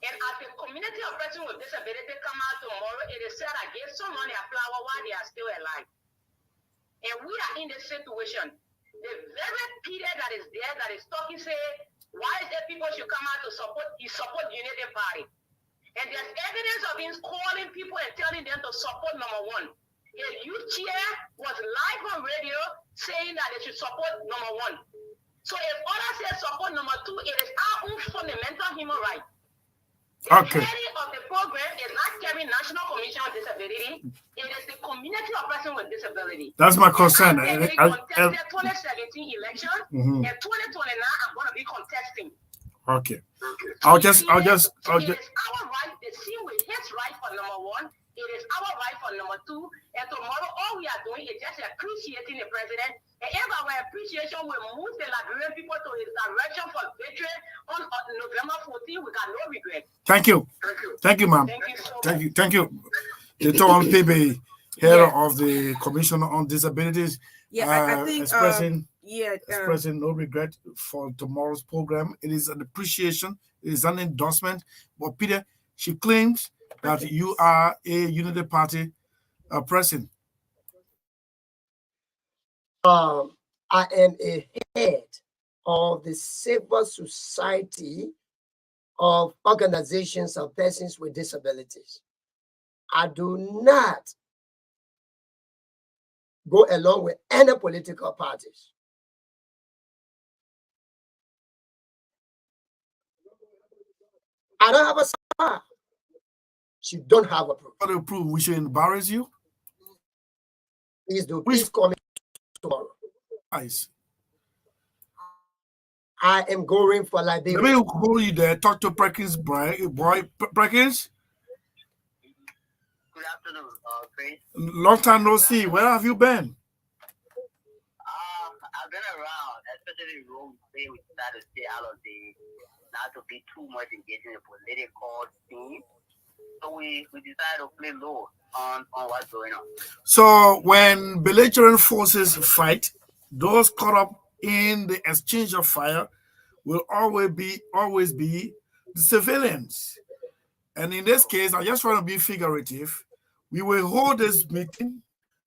And as the community of persons with disability come out tomorrow, it is said I gave someone a flower while they are still alive. And we are in this situation. The very period that is there that is talking, say, why is there people should come out to support the Unity Party? And there's evidence of him calling people and telling them to support number 1. A youth chair was live on radio saying that they should support number 1. So if others say support number 2, it is our own fundamental human right. The heading of the program is not carrying National Commission on Disability. It is the community of persons with disability. That's my concern. I contested 2017 election, and 2029 I'm going to be contesting. Okay. I'll just. It is our right. The same with his right for number 1. It is our right for number 2. And tomorrow, all we are doing is just appreciating the president. And if our appreciation will move the Liberian people to his direction for victory on November 14, we got no regret. Thank you. Thank you, ma'am. Thank you so much. Thank you. The Tom Pebe, head of the Commission on Disabilities, I think expressing no regret for tomorrow's program. It is an appreciation. It is an endorsement. But Peter, she claims that you are a Unity Party president. I am a head of the civil society of organizations of persons with disabilities. I do not go along with any political parties. I don't have a Saah. She don't have a proof. What do you prove? We should embarrass you? Please do. Please call me tomorrow. Nice. I am going for Liberia. Let me call you there. Talk to Perkins, boy. Perkins? Good afternoon, Chris. Long time no see. Where have you been? I've been around, especially when we decided to stay out of not to be too much engaged in the political scene. So we decided to play low on what's going on. So when belligerent forces fight, those caught up in the exchange of fire will always be the civilians. And in this case, I just want to be figurative. We will hold this meeting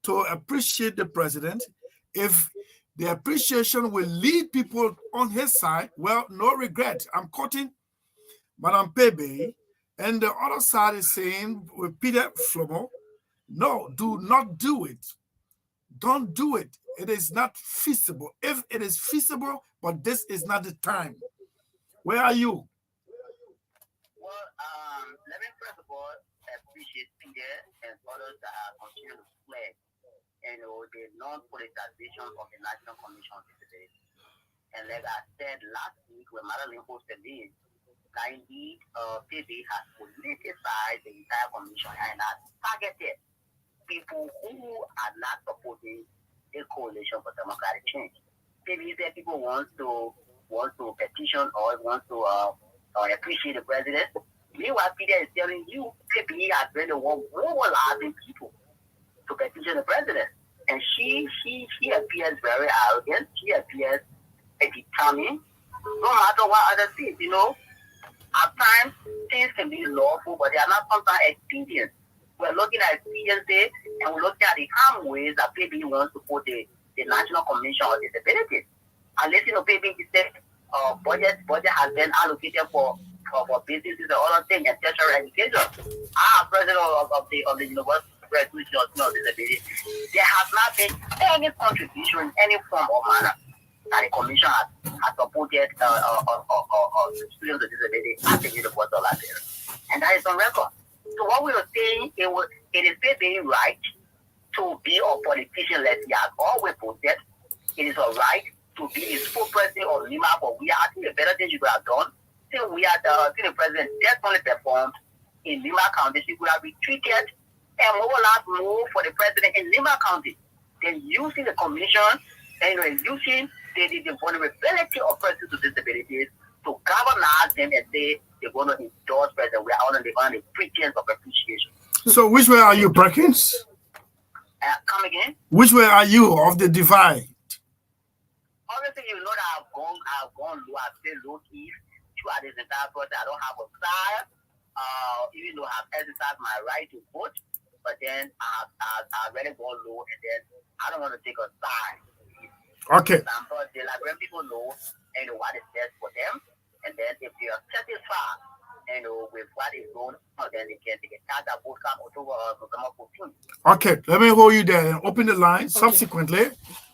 to appreciate the president. If the appreciation will lead people on his side, well, no regret. I'm quoting Madame Pebe, and the other side is saying with Peter Flomo, no, do not do it. Don't do it. It is not feasible. If it is feasible, but this is not the time. Where are you? Well, let me first of all appreciate Peter and others that are continuing to flag, the non-politicization of the National Commission on Disability. And like I said last week when Magdalene hosted this, that indeed PB has politicized the entire commission and has targeted people who are not supporting the coalition for democratic change. Maybe that people want to petition or want to appreciate the president. Meanwhile, Peter is telling you PB has been the one mobilizing people to petition the president, and she appears very arrogant. She appears determined. No matter what other things, at times things can be lawful, but they are not sometimes expedient. We're looking at expediency, and we're looking at the harm ways that PB wants to put the National Commission on Disabilities. Unless PB said budget has been allocated for businesses and other things and tertiary education. I'm president of the University of Disability. There has not been any contribution in any form or manner that the commission has supported students with disability at the University of Liberia. And that is on record. So what we are saying, it is very right to be a politician like he has always voted. It is a right to be a spokesperson of Lima, but I think the better thing you could have done, since the president definitely performed in Lima County, she could have retreated and mobilized more for the president in Lima County than using the commission and using the vulnerability of persons with disabilities to galvanize them and say they're going to endorse president. We are on the pretense of appreciation. So which way are you, Perkins? Come again? Which way are you of the divide? Obviously, that I've gone low, I've stayed low key throughout this entire process. I don't have a side, even though I've exercised my right to vote, but then I've already gone low, and then I don't want to take a side. Okay. But they let people know what is best for them, and then if they are satisfied with what is going on, then they can start that vote come November 14th. Okay, let me hold you there and open the line. Okay. Subsequently,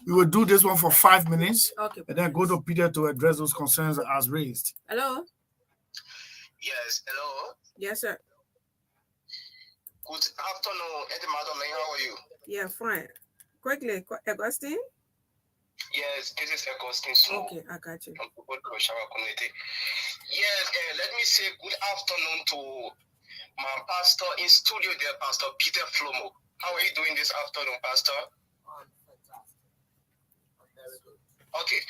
we will do this one for 5 minutes, okay, and then go to Peter to address those concerns as raised. Hello? Yes, hello? Yes, sir. Good afternoon, Eddie Magdalene. How are you? Yeah, fine. Quickly, Augustine? Yes, this is Augustine. So okay, I got you. Yes, let me say good afternoon to my pastor in studio there, Pastor Peter Flomo. How are you doing this afternoon, Pastor? Okay.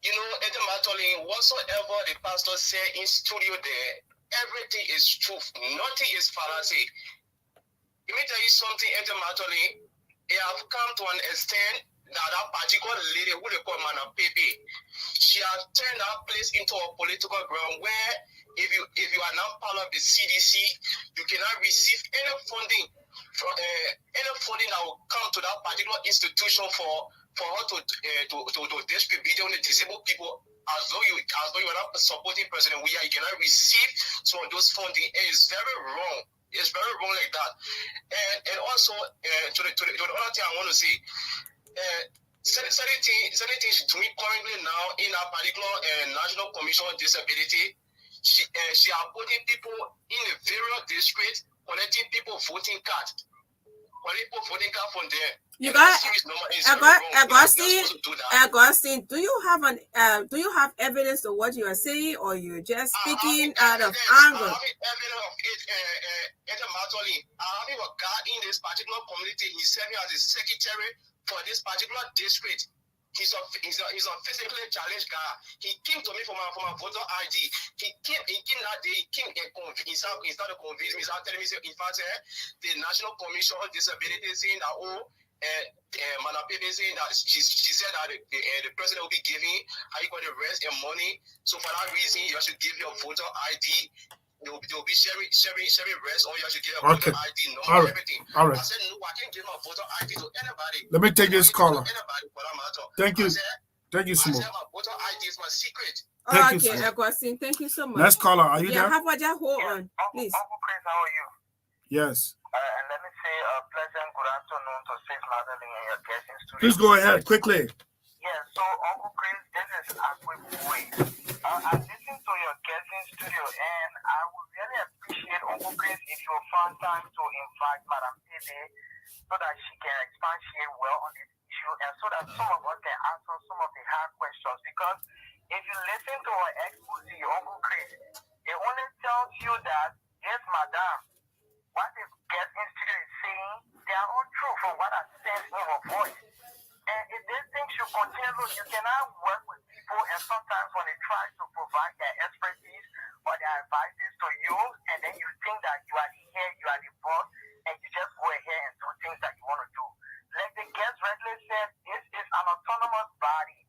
Eddie Magdalene, whatsoever the pastor said in studio there, everything is truth. Nothing is fallacy. Let me tell you something, Eddie Magdalene. They have come to an extent that particular lady who they call Mana Pepe, she has turned that place into a political ground where if you are not part of the CDC, you cannot receive any funding from any funding that will come to that particular institution for for her to distribute on the disabled people as though you are not supporting President Weah, you cannot receive some of those funding. It is very wrong. It's very wrong like that. And also to the other thing I want to say, certain things doing currently now in our particular National Commission on Disability. She are putting people in the various districts, collecting people voting cards. From there. You got Augustine. Do you have evidence of what you are saying, or you're just speaking out of anger? I have evidence of it. Magdalene, I have a guy in this particular community. He's serving as a secretary for this particular district. He's a physically challenged guy. He came to me for my voter ID. He came that day. He started convincing me. He started telling me, in fact, the National Commission on Disability saying that Manape saying that she said that the president will be giving how you got the rest and money. So for that reason, you should give your voter ID. They will be sharing rest, or you should give a voter ID, number, everything. All right. I said, no, I can't give my voter ID to anybody. Let me take this caller. Thank you. Thank you, Simon. Simon. My voter ID is my secret. Thank you, Augustine. Thank you so much. Next caller, are you there? Hold on, please. Uncle Chris, how are you? Yes. And let me say a pleasant good afternoon to Sis Magdalene and your guests in studio. Please go ahead, quickly. Yeah, so Uncle Chris, this is Akwe Boy. I listened to your guests in studio, and I would really appreciate, Uncle Chris, if you find time to invite Madam Tebe so that she can expatiate well on this issue, and so that some of us can answer some of the hard questions. Because if you listen to her expose, Uncle Chris, it only tells you that, yes, madam, what the guest in studio is saying, they are all true from what I sense in her voice. And if these things should continue, you cannot work with people, and sometimes when they try to provide their expertise or their advices to you, and then you think that you are the head, you are the boss, and you just go ahead and do things that you want to do. Like the guest rightly said, this is an autonomous body,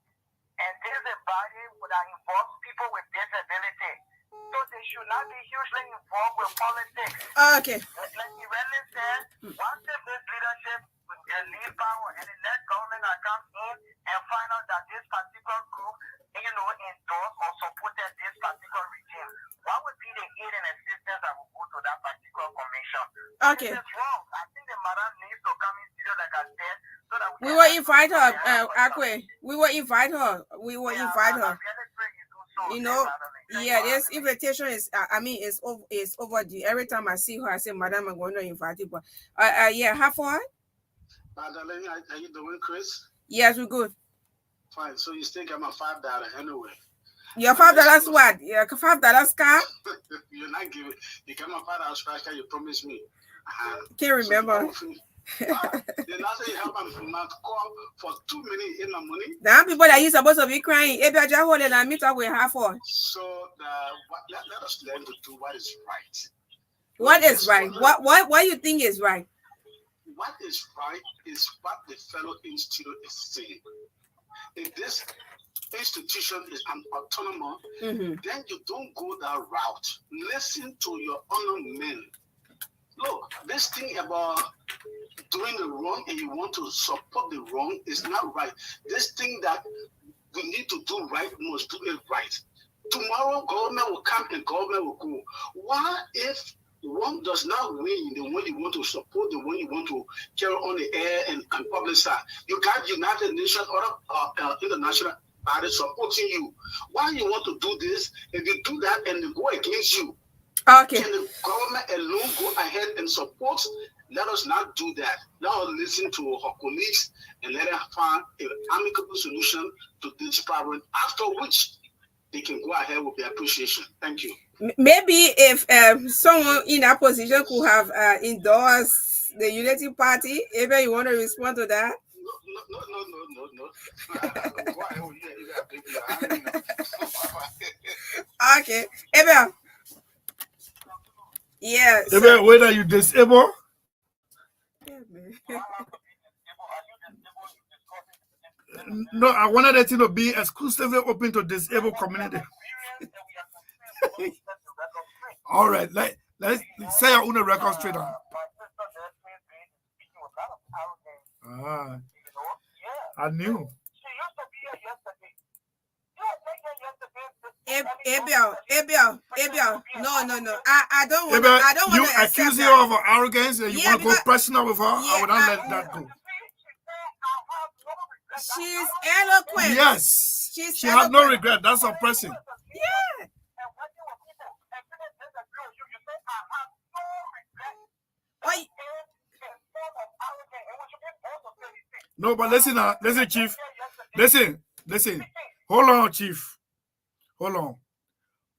and this is a body that involves people with disability. So they should not be hugely involved with politics. Okay. Like you rightly said, once if this leadership leave power and the next government that comes in and find out that this particular group, endorsed or supported this particular regime, what would be the aid and assistance that will go to that particular commission? Okay. This is wrong. I think the madam needs to come in studio, like I said, so that we will invite her, Akwe. We will invite her. I really pray you do so. This invitation is, is overdue. Every time I see her, I say, Madam, I'm going to invite you. But have fun. Magdalene, are you doing, Chris? Yes, we're good. Fine. So you still get my $5 anyway. Your $5 what? Your $5 car? You're not giving. You get my $5 scratch card. You promised me. Can't remember. Then after you have my call for 2 minutes in my money. The people that you supposed to be crying. If I just hold it and meet up with her for. So let us learn to do what is right. What is right? What you think is right? What is right is what the fellow institute is saying. If this institution is an autonomous, then you don't go that route. Listen to your honor men. Look, this thing about doing the wrong and you want to support the wrong is not right. This thing that we need to do right, we must do it right. Tomorrow, government will come and government will go. What if one does not win the one you want to support, the one you want to carry on the air and publicize? You got United Nations or international bodies supporting you. Why you want to do this? If you do that and they go against you, okay, can the government alone go ahead and support? Let us not do that. Let us listen to our colleagues and let us find an amicable solution to this problem, after which they can go ahead with their appreciation. Thank you. Maybe if someone in that position could have endorsed the Unity Party, maybe you want to respond to that? No. Okay. Abel. Yes. Abel, whether you disabled? No, I wanted it to be exclusively open to disabled community. All right, let's say your own record straight on. I knew. She used to be here yesterday. You were yesterday. Abel. No. I don't want Abel, to. I don't want you to accept accuse her that. of arrogance and you want to go personal with her. I would not let that go. She's eloquent. Yes. She had no regret. That's oppressing. Yeah. Why? No, but listen, Chief. Listen. Hold on, Chief. Hold on.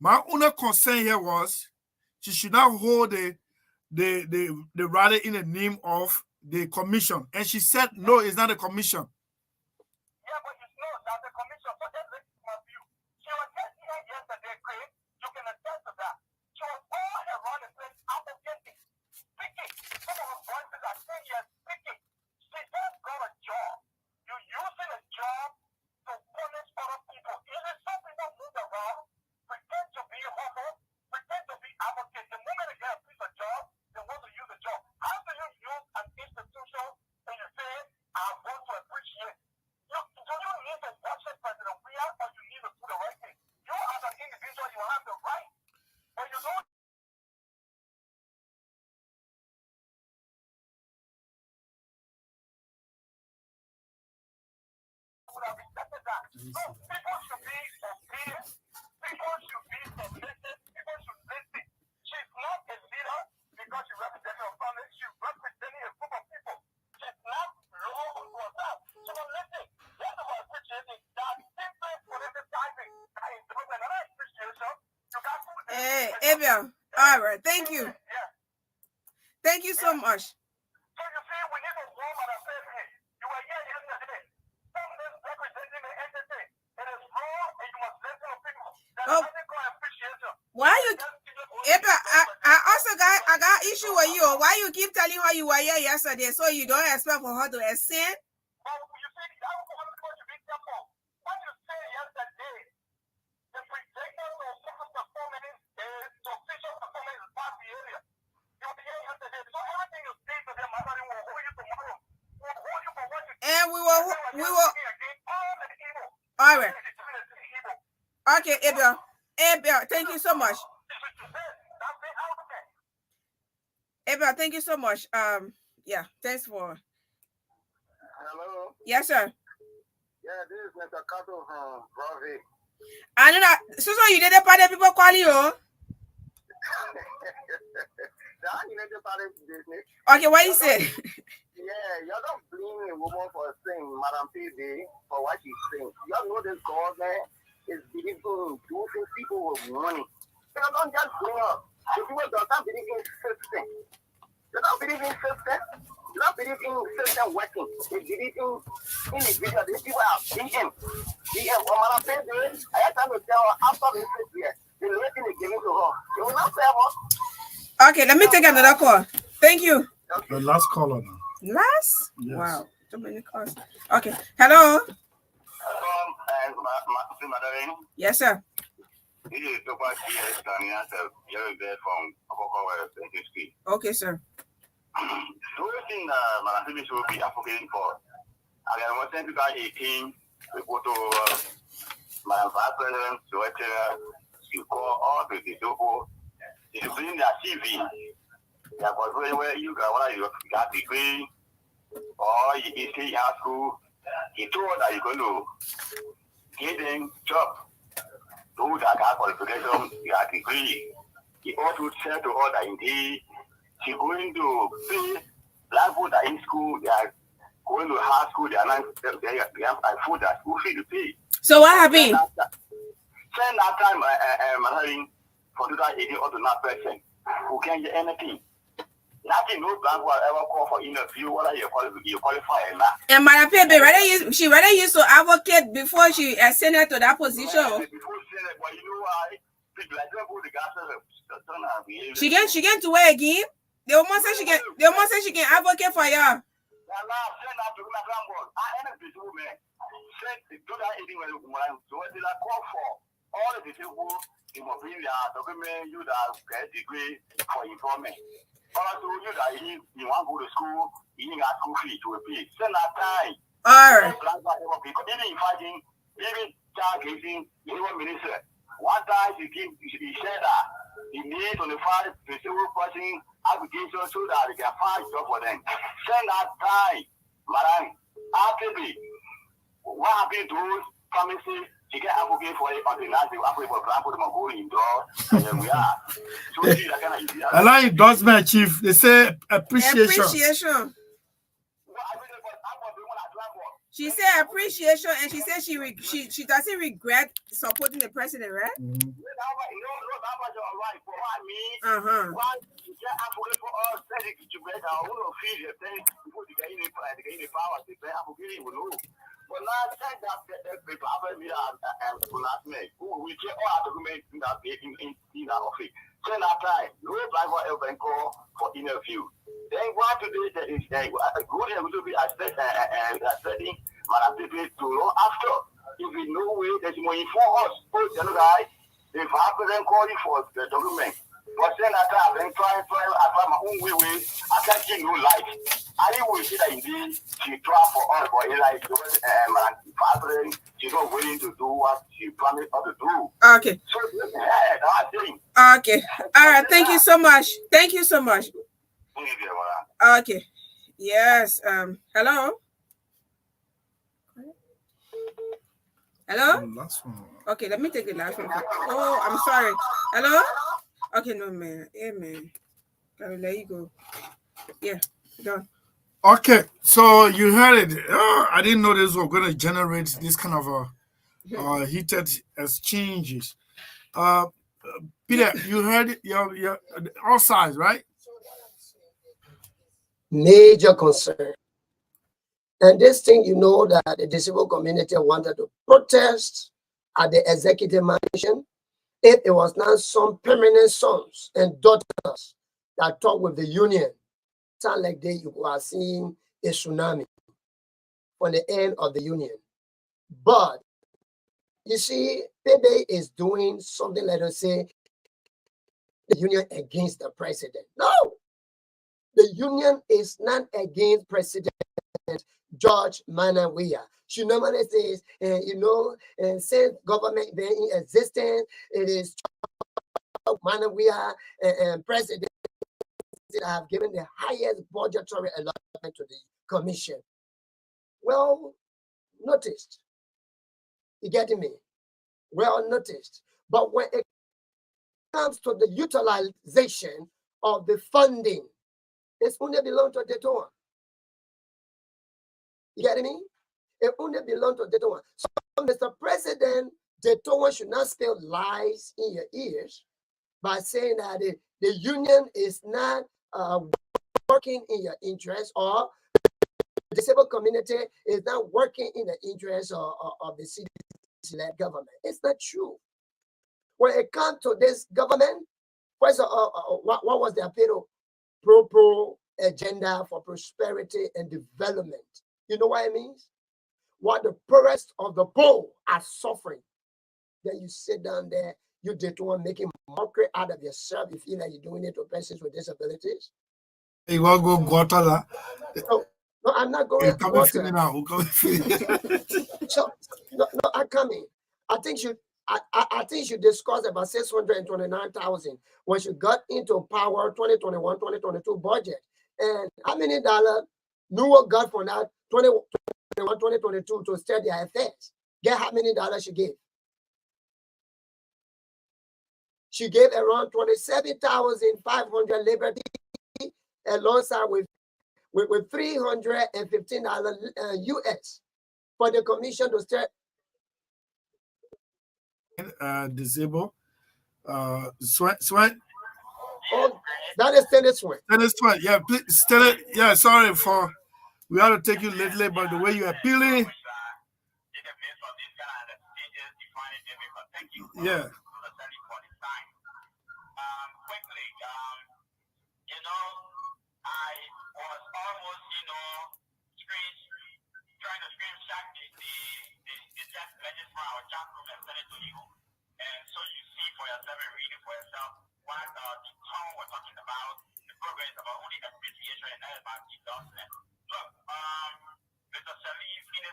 My only concern here was she should not hold the rally in the name of the commission. And she said, no, it's not a commission. Yeah, but it's not. That's a commission. So that's my view. She was just here yesterday, Craig. You can attest to that. She was all around the place advocating, speaking. Some of her voices are saying yes, speaking. She just got a job. You're using a job to punish other people. Even some people move around, pretend to be homo, pretend to be advocates. The moment they get a piece of job, they want to use a job. How do you use an institution and you say, I want to appreciate? Do you need to worship President Weah or you need to do the right thing? You as an individual, you have the right, but you don't. Would have rejected that. So people should be obedient. People should be submissive. People should listen. She's not a leader because she represents her family. She's representing a group of people. She's not low on herself. So listen, that's about appreciating that simply politicizing that is doing another appreciation. You got to. Hey, Abel. All right. Thank you. Yeah. Thank you so much. So you see, we need to warm and say, hey, you were here yesterday. Something representing the entity. It is wrong and you must listen to people. There's nothing called appreciation. Why you? Abel, I also got issue with you. Why you keep telling her you were here yesterday so you don't expect for her to ascend? Well, you see, that was supposed to be careful. What you say yesterday, the projection of social performance is the official performance is past the area. You were here yesterday. So everything you say to them, Magdalene will hold you tomorrow. Will hold you for what you say. And we will. All right. Okay, Abel. Thank you so much. Abel, thank you so much. Yeah, thanks for. Hello. Yes, sir. Yeah, this is Mr. Kato from Broadway. I know that. So you did the party people call you. Okay, what you say? Yeah, you're not blaming a woman for saying Madam P.D. for what she's saying. You know this government is believing in using people with money. You don't just bring up. The people don't believe in system. They don't believe in system. They don't believe in system working. They believe in individual. These people are BM. For Madam P.D., I have time to tell her after the 6 years, the rating is given to her. They will not serve her. Okay, let me take another call. Thank you. The last caller now. Last? Yes. Wow, too many calls. Okay, hello. Magdalene. Yes, sir. This is Topa CS from Okay, sir. The only thing Madam P.D. should be advocating for, I was saying 2018, we go to Madam Vice President, you call all the people, you bring their CV. That was where you got degree or you stay in school. He told that you're going to get them job. Those that got qualification, you got degree. He also said to all that indeed she's going to pay black people that in school, they are going to high school, they are not they have food that school fee to pay. So what happened? Send that time for 2018 or to not person who can't get anything. Nothing no black will ever call for interview whether you qualify or not. And Madam P.D. she rather used to advocate before she ascended to that position. Before Senate, but you know why? People like the She can do it again. They almost say she can advocate for y'all. All the people in Mobilia, document you that get degree for employment. Also, you that you want to go to school, you need a school fee to pay. Send that time. All right. Even fighting, even targeting, even minister. One time he said that he need 25 disabled person application so that they can find job for them. Send that time, madam. Actively, what happened to those promises? She can advocate for it on the last day. Advocate for example, them go indoor, and then we are. So see that kind of easy. I like endorsement, chief. They say appreciation. Appreciation. She said appreciation, and she said she doesn't regret supporting the president, right? But now check that paper after me last night. We check all our documents in that office. Send that time. You apply for a bank call for interview. Then what today there is a good able to be studying Madam Pepe to know after. If we know way there's more info us, the other guy, if I present call you for the document. But then I try my own way. I can't see no life. I will see that indeed she tried for all, but like she's not willing to do what she promised her to do. Okay. So yeah, that's the thing. Okay. All right. Thank you so much. Thank you so much. Okay. Yes. Hello. Hello. Okay. Let me take the last one. Oh, I'm sorry. Hello. Okay. No, man. Yeah, man. Gotta let you go. Yeah. Done. Okay, so you heard it. I didn't know this was going to generate this kind of heated exchanges. Peter, you heard it. Your all sides, right? Major concern. And this thing, you know, that the disabled community wanted to protest at the executive mansion. If it was not some permanent sons and daughters that talk with the union, sound like you are seeing a tsunami on the end of the union. But you see, Pepe is doing something, let us say, the union against the president. No, the union is not against President George Manawia. She normally says, since government been in existence, it is Manawia and president that have given the highest budgetary allotment to the commission. Well noticed. You getting me? Well noticed. But when it comes to the utilization of the funding, it's only belong to the one. You getting me? It only belongs to the one. So, Mr. President, the one should not spill lies in your ears by saying that the union is not working in your interest, or the disabled community is not working in the interest of the city-led government. It's not true. When it comes to this government, what was their pro agenda for prosperity and development? You know what it means? What the poorest of the poor are suffering. Then you sit down there, you did one making mockery out of yourself. You feel like you're doing it to persons with disabilities. You want to go Guatemala? No, I'm not going to Guatemala. So, no, I'm coming. I think you discussed about 629,000 when you got into power 2021-2022 budget. And how many dollars Newark got for that 2021-2022 to start their affairs? Get how many dollars she gave? She gave around 27,500 Liberty alongside with $315 US for the commission to start. Disabled. Sweat. Oh, that is Tennis Sweat. Tennis Sweat. Yeah, please, yeah, sorry for we had to take you lately, but the way you're appealing. Yeah. And so you see for yourself and reading for yourself what the town we're talking about, the program is about only appreciation and not about endorsement. Look, Mr. Sellee, in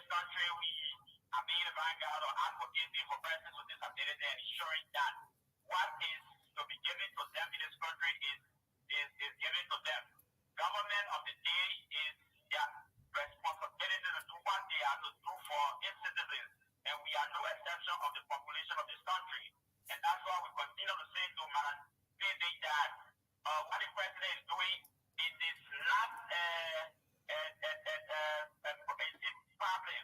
ensuring that what is to be given to them in this country is given to them. Government of the day is their responsibility to do what they have to do for its citizens, and we are no exception of the population of this country. And that's why we continue to say to Madam Baby that what the president is doing is not a problem,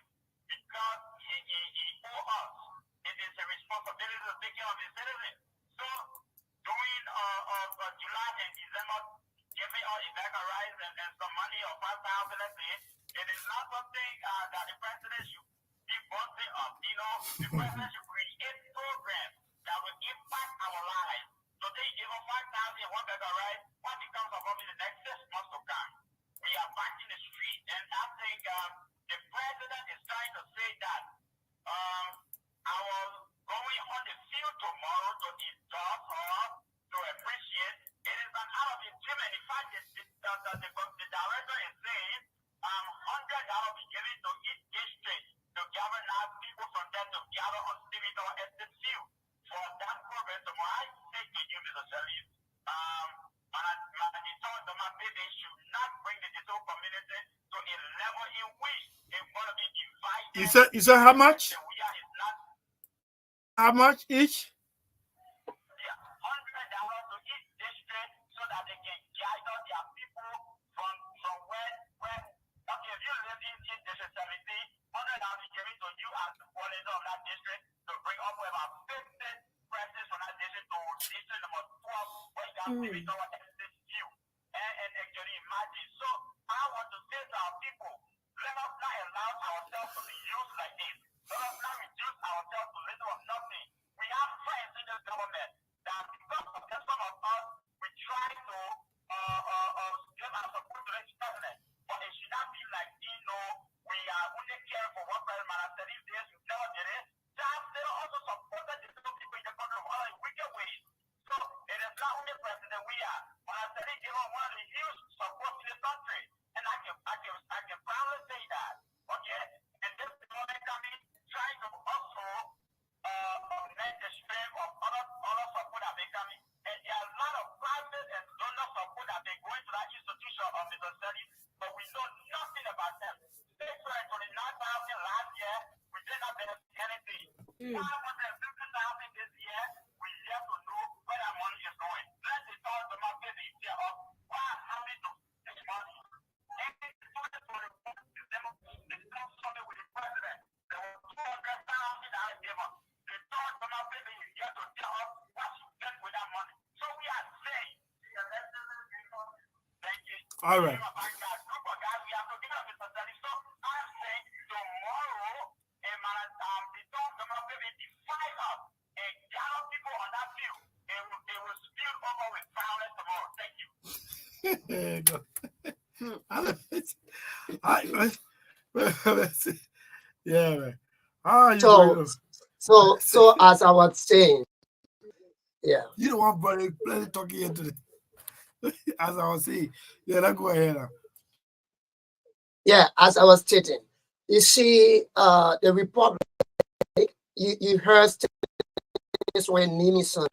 because he owes us. It is a responsibility to take care of the citizens. So during July and December, giving us a bag of rice and some money of 5,000, let's say, it is not something that the president should be bossing up. You know, the president should create programs that will impact our lives. So they give us 5,000 and one bag of rice. What becomes of us in the next 6 months to come? We are back in the street, and I think the president is trying to say that our going on the field tomorrow to endorse or to appreciate, it is an out of enjoyment. In fact, the director is saying $100 be given to each district to gather now people from them to gather on civic or estate field for that program tomorrow. I say to you, Mr. Sellee, they should not bring the digital community to a level in which it's going to be divided. You said how much? How much each? $100 to each district so that they can gather their people from where okay, if you live in district 17, $100 is given to you as the coordinator of that district to bring up about 50 presidents from that district to district number 12, where you got maybe no one estate view. And actually imagine. So I want to say to our people, let us not allow ourselves to be used like this. Let us not reduce ourselves to little or nothing. We have friends in this government that because of them, some of us, we try to give our support to this president. But it should not be like, we are only caring for one president. Man, I said these days, you never did it. They also supported the little people in the country of all in wicked ways. So it is not only president we are. But I said they give us one of the huge support in the country. And I can proudly say that. Okay? And this is what I mean, trying to also make the stream of other support that may come in. And there are a lot of private and donor support that they go into that institution of Mr. Sellee, but we know nothing about them. They tried to the 9,000 last year, we did not benefit anything. 550,000 this year, we have to know where that money is going. Let's talk to my baby here of what happened to this money. And it's something with the president. There was $200,000 given. They talk to my baby here to tell us what she did with that money. So we are saying, thank you. All right. There you go. Yeah, man. So as I was saying, yeah. You don't want brother plenty talking into the as I was saying. Yeah, let's go ahead now. Yeah, as I was stating, you see, the Republic, you heard this when Nimison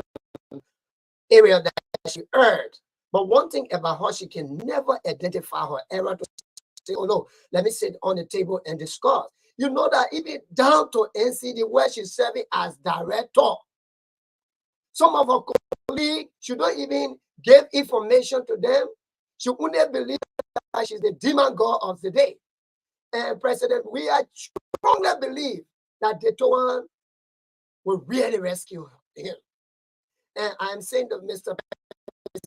area that she heard. But one thing about her, she can never identify her error to say, oh no, let me sit on the table and discuss. You know that even down to NCD where she's serving as director, some of her colleagues, she don't even give information to them. She wouldn't believe that she's the demon god of the day. And President, we are strongly believe that Detoan will really rescue him. And I'm saying to Mr.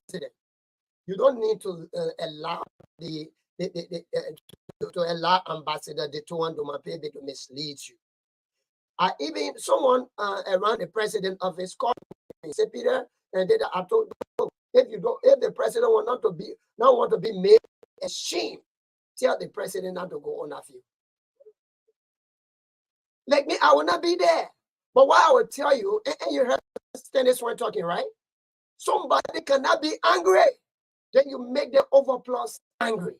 President, you don't need to allow to allow Ambassador Detoan Domapebe to mislead you. Even someone around the president office called me, said, Peter, and then I told you, if the president want to be made ashamed, tell the president not to go on that field. Like me, I will not be there. But what I will tell you, and you heard this one talking, right? Somebody cannot be angry. Then you make the overplus angry.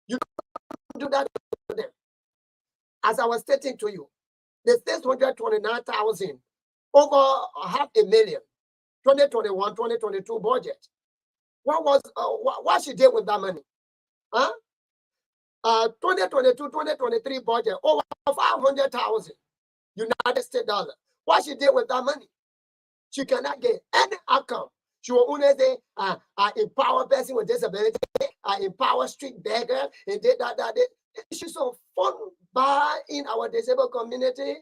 You don't do that to them. As I was stating to you, the 629,000 over 500,000, 2021, 2022 budget. What she did with that money? Huh? 2022, 2023 budget, over 500,000 United States dollars. What she did with that money? She cannot get any outcome. She will only say, I empower person with disability, I empower street beggar, and that. She's so fun by in our disabled community.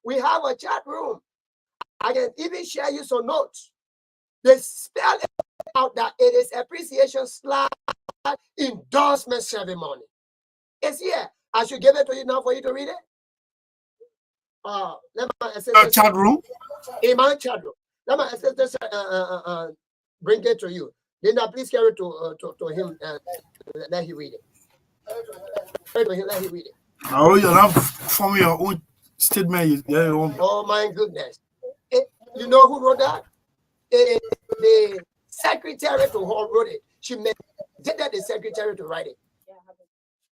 We have a chat room. I can even share you some notes. They spell it out that it is appreciation / endorsement ceremony. It's here. I should give it to you now for you to read it. Let my assistant chat room. In my chat room. Let my assistant bring it to you. Linda, please carry it to him and let him read it. Let him read it. Oh, you have from your own statement. Your own. Oh my goodness! You know who wrote that? The secretary to Hall wrote it. She did that the secretary to write it.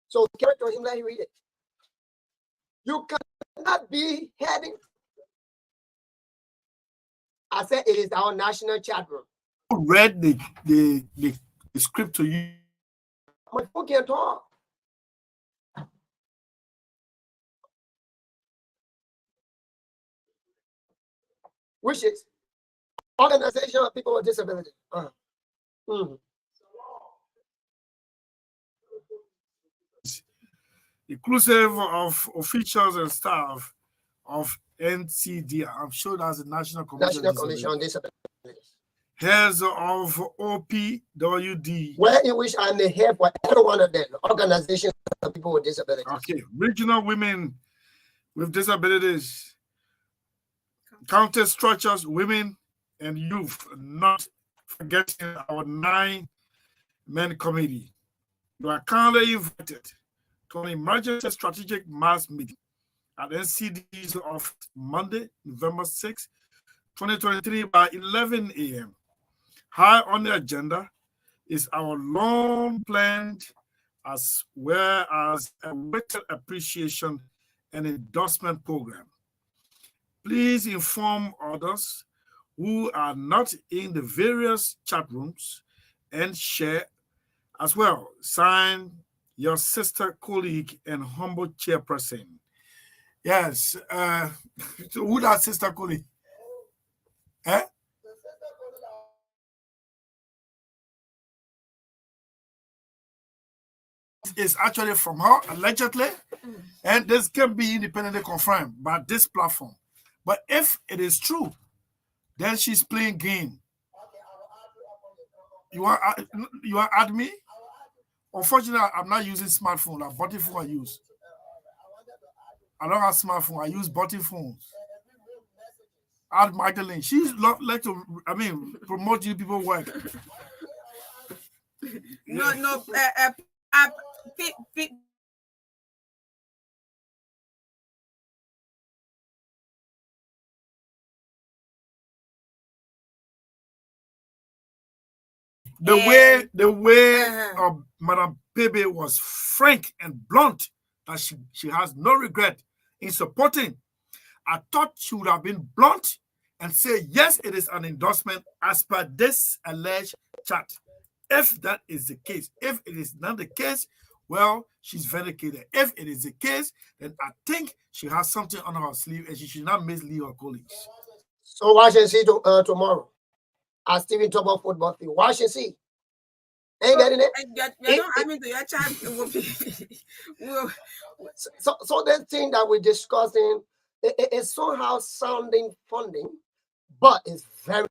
So carry it to him. Let him read it. You cannot be heading. I said it is our national chat room. Read the script to you. My book can't talk. Which is Organization of People with Disabilities. Inclusive of officials and staff of NCD. I'm sure that's the National Commission on Disabilities. Heads of OPWD. Where in which I'm the head for every one of them. Organizations of People with Disabilities. Okay. Regional Women with Disabilities. County Structures, Women and Youth. Not forgetting our 9-man committee. You are kindly invited to an emergency strategic mass meeting at NCD's office Monday, November 6, 2023 by 11 a.m. High on the agenda is our long-planned as well as a weighted appreciation and endorsement program. Please inform others who are not in the various chat rooms and share as well. Sign your sister, colleague, and humble chairperson. Yes. So who that sister, colleague? Eh? It's actually from her, allegedly, and this can be independently confirmed by this platform. But if it is true, then she's playing game. You want to add me? Unfortunately, I'm not using smartphone. Like button phone I use. I don't have smartphone. I use button phones. Add Magdalene. She's like to, promote you people work. No. The way Madam Pebe was frank and blunt that she has no regret in supporting. I thought she would have been blunt and say, yes, it is an endorsement as per this alleged chat. If that is the case, if it is not the case, well, she's vindicated. If it is the case, then I think she has something on her sleeve and she should not mislead her colleagues. So Washington tomorrow at Stephen Tubber football field. Washington. Ain't getting it? Your chat. So the thing that we're discussing is somehow sounding funding, but it's very,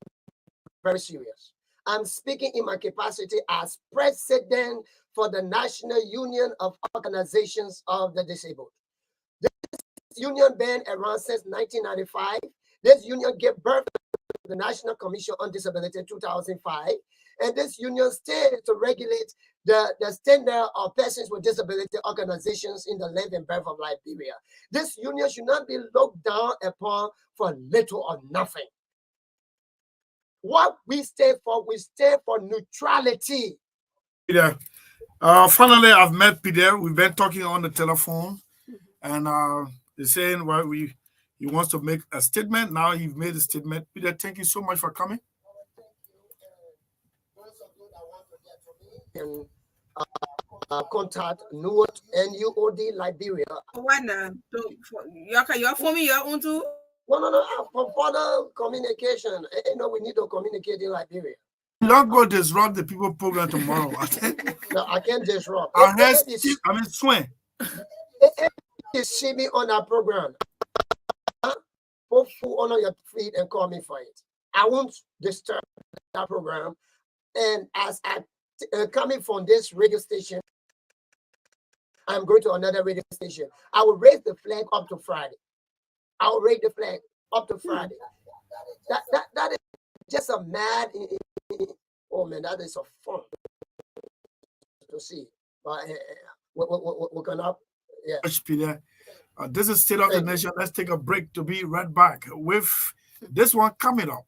very serious. I'm speaking in my capacity as president for the National Union of Organizations of the Disabled. This union been around since 1995. This union gave birth to the National Commission on Disability in 2005. And this union stays to regulate the standard of persons with disability organizations in the live and birth of Liberia. This union should not be looked down upon for little or nothing. What we stand for neutrality. Peter, finally, I've met Peter. We've been talking on the telephone, and they're saying, well, He wants to make a statement. Now he's made a statement. Peter, thank you so much for coming. And contact NUOD, N-U-O-D, Liberia. What now? You're for me, your own too? No. For further communication, we need to communicate in Liberia. Don't go disrupt the people program tomorrow. No, I can't disrupt. Swing. If you see me on that program, put food on your feet and call me for it. I won't disturb that program. And as I coming from this radio station, I'm going to another radio station. I will raise the flag up to Friday. I will raise the flag up to Friday. That is just a mad. Oh man, that is a fun to see. But we're gonna, yeah. Peter, this is State of the Nation. Let's take a break to be right back with this one coming up.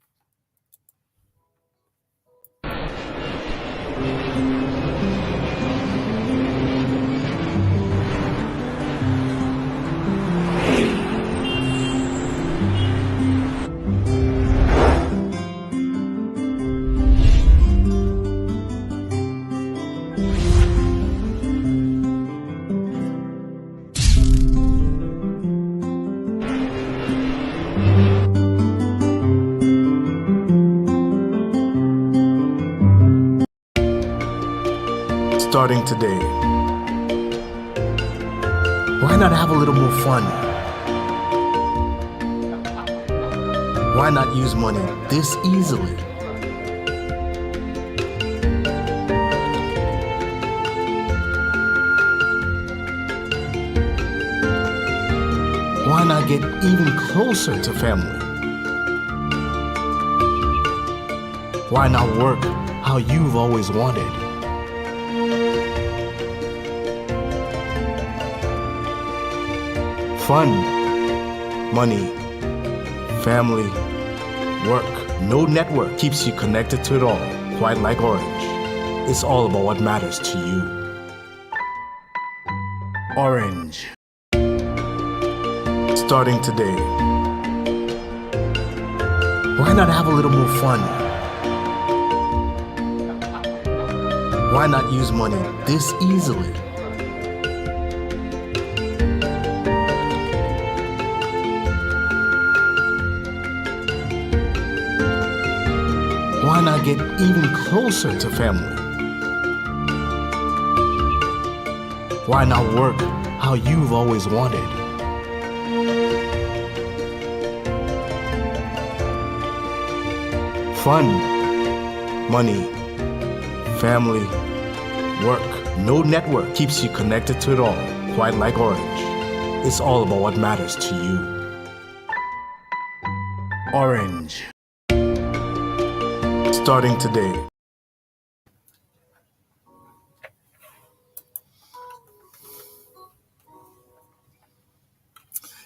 Starting today, why not have a little more fun? Why not use money this easily? Why not get even closer to family? Why not work how you've always wanted? Fun, money, family, work. No network keeps you connected to it all, quite like Orange. It's all about what matters to you. Orange. Starting today, why not have a little more fun? Why not use money this easily? Why not get even closer to family? Why not work how you've always wanted? Fun, money, family, work. No network keeps you connected to it all, quite like Orange. It's all about what matters to you. Orange. Starting today.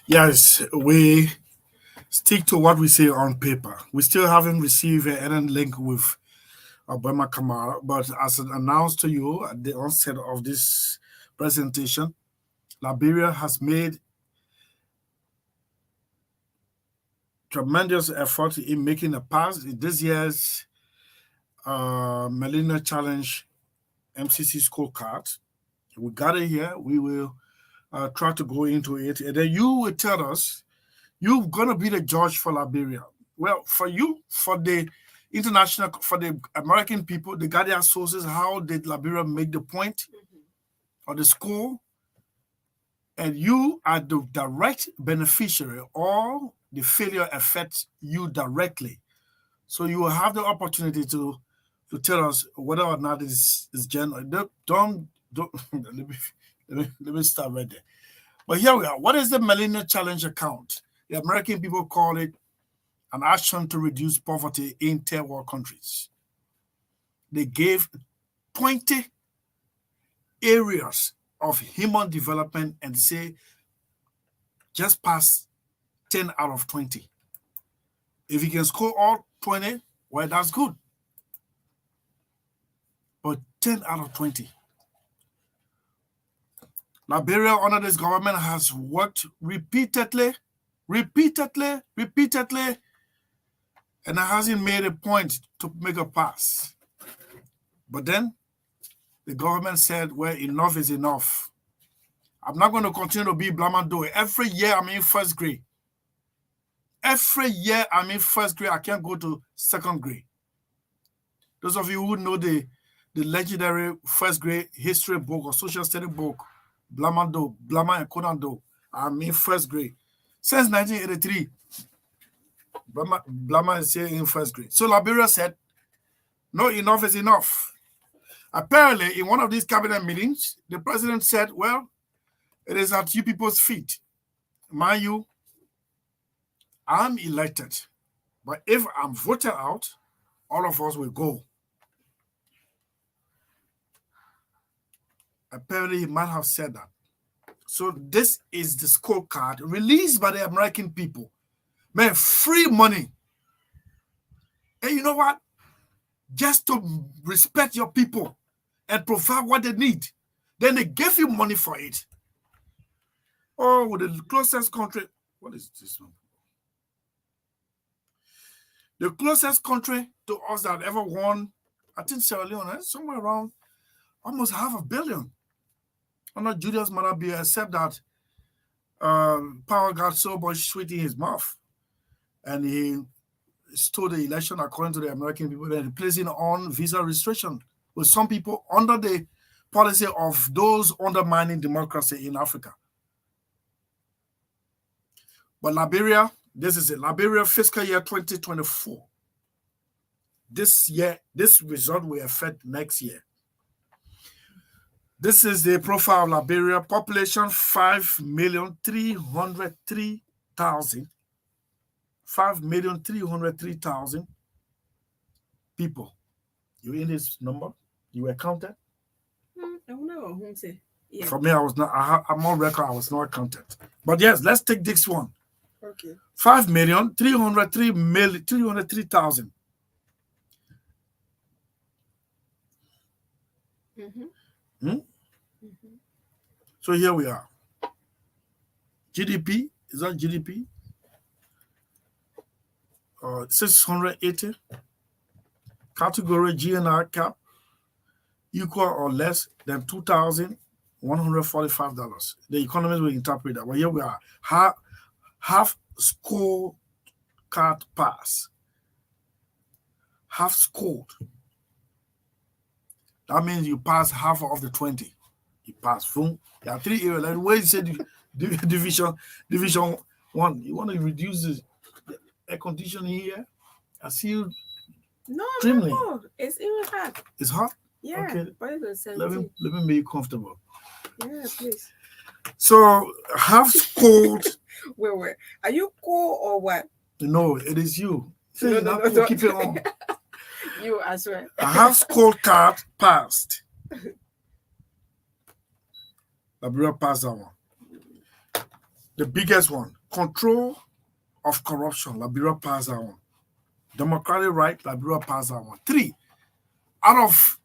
Yes, we stick to what we say on paper. We still haven't received an link with Obama Kamara, but as announced to you at the onset of this presentation, Liberia has made tremendous effort in making a pass in this year's Millennium Challenge MCC scorecard. We got it here. We will try to go into it, and then you will tell us you're going to be the judge for Liberia. Well, for you, for the international, for the American people, they got their sources. How did Liberia make the point or the score? And you are the direct beneficiary, or the failure affects you directly. So you will have the opportunity to tell us whether or not it is genuine. Don't let me start right there. But here we are. What is the Millennium Challenge account? The American people call it an action to reduce poverty in third world countries. They gave 20 areas of human development and say just pass 10 out of 20. If you can score all 20, well, that's good. But 10 out of 20. Liberia, under this government, has worked repeatedly repeatedly, and it hasn't made a point to make a pass. But then the government said, well, enough is enough. I'm not going to continue to be Blamando. Every year I'm in first grade. Every year I'm in first grade. I can't go to second grade. Those of you who know the legendary first grade history book or social study book, Blamando, Blama and Konando, I'm in first grade. Since 1983, Blama is here in first grade. So Liberia said, no, enough is enough. Apparently, in one of these cabinet meetings, the president said, well, it is at you people's feet. Mind you, I'm elected. But if I'm voted out, all of us will go. Apparently, he might have said that. So this is the scorecard released by the American people. Man, free money. And you know what? Just to respect your people and provide what they need. Then they give you money for it. Oh, the closest country. What is this one? The closest country to us that ever won, I think Sierra Leone, somewhere around almost $500 million. I'm not Julius Malabia, except that power got so much sweet in his mouth. And he stole the election according to the American people and placing on visa restriction with some people under the policy of those undermining democracy in Africa. But Liberia, this is it. Liberia fiscal year 2024. This year, this result will affect next year. This is the profile of Liberia. Population 5,303,000. 5,303,000 people. You in this number? You were counted? I don't know. Yeah. For me, I was not. I'm on record. I was not counted. But yes, let's take this one. Okay. 5,303,000. So here we are. GDP, is that GDP? 680. Category GNR cap equal or less than $2,145. The economists will interpret that. But here we are. Half score card pass. Half scored. That means you pass half of the 20. You pass. Boom. There are 3 areas. Like the way you said division 1. You want to reduce the air conditioning here? I see you. No, it's even hot. It's hot? Yeah. Okay. But it's Let me make you comfortable. Yeah, please. So half cold. Wait. Are you cool or what? No, it is you. So No, you have to keep it on. You as well. A half cold card passed. Liberia passed that one. The biggest one. Control of corruption. Liberia passed that one. Democratic right. Liberia passed that one. 3 out of,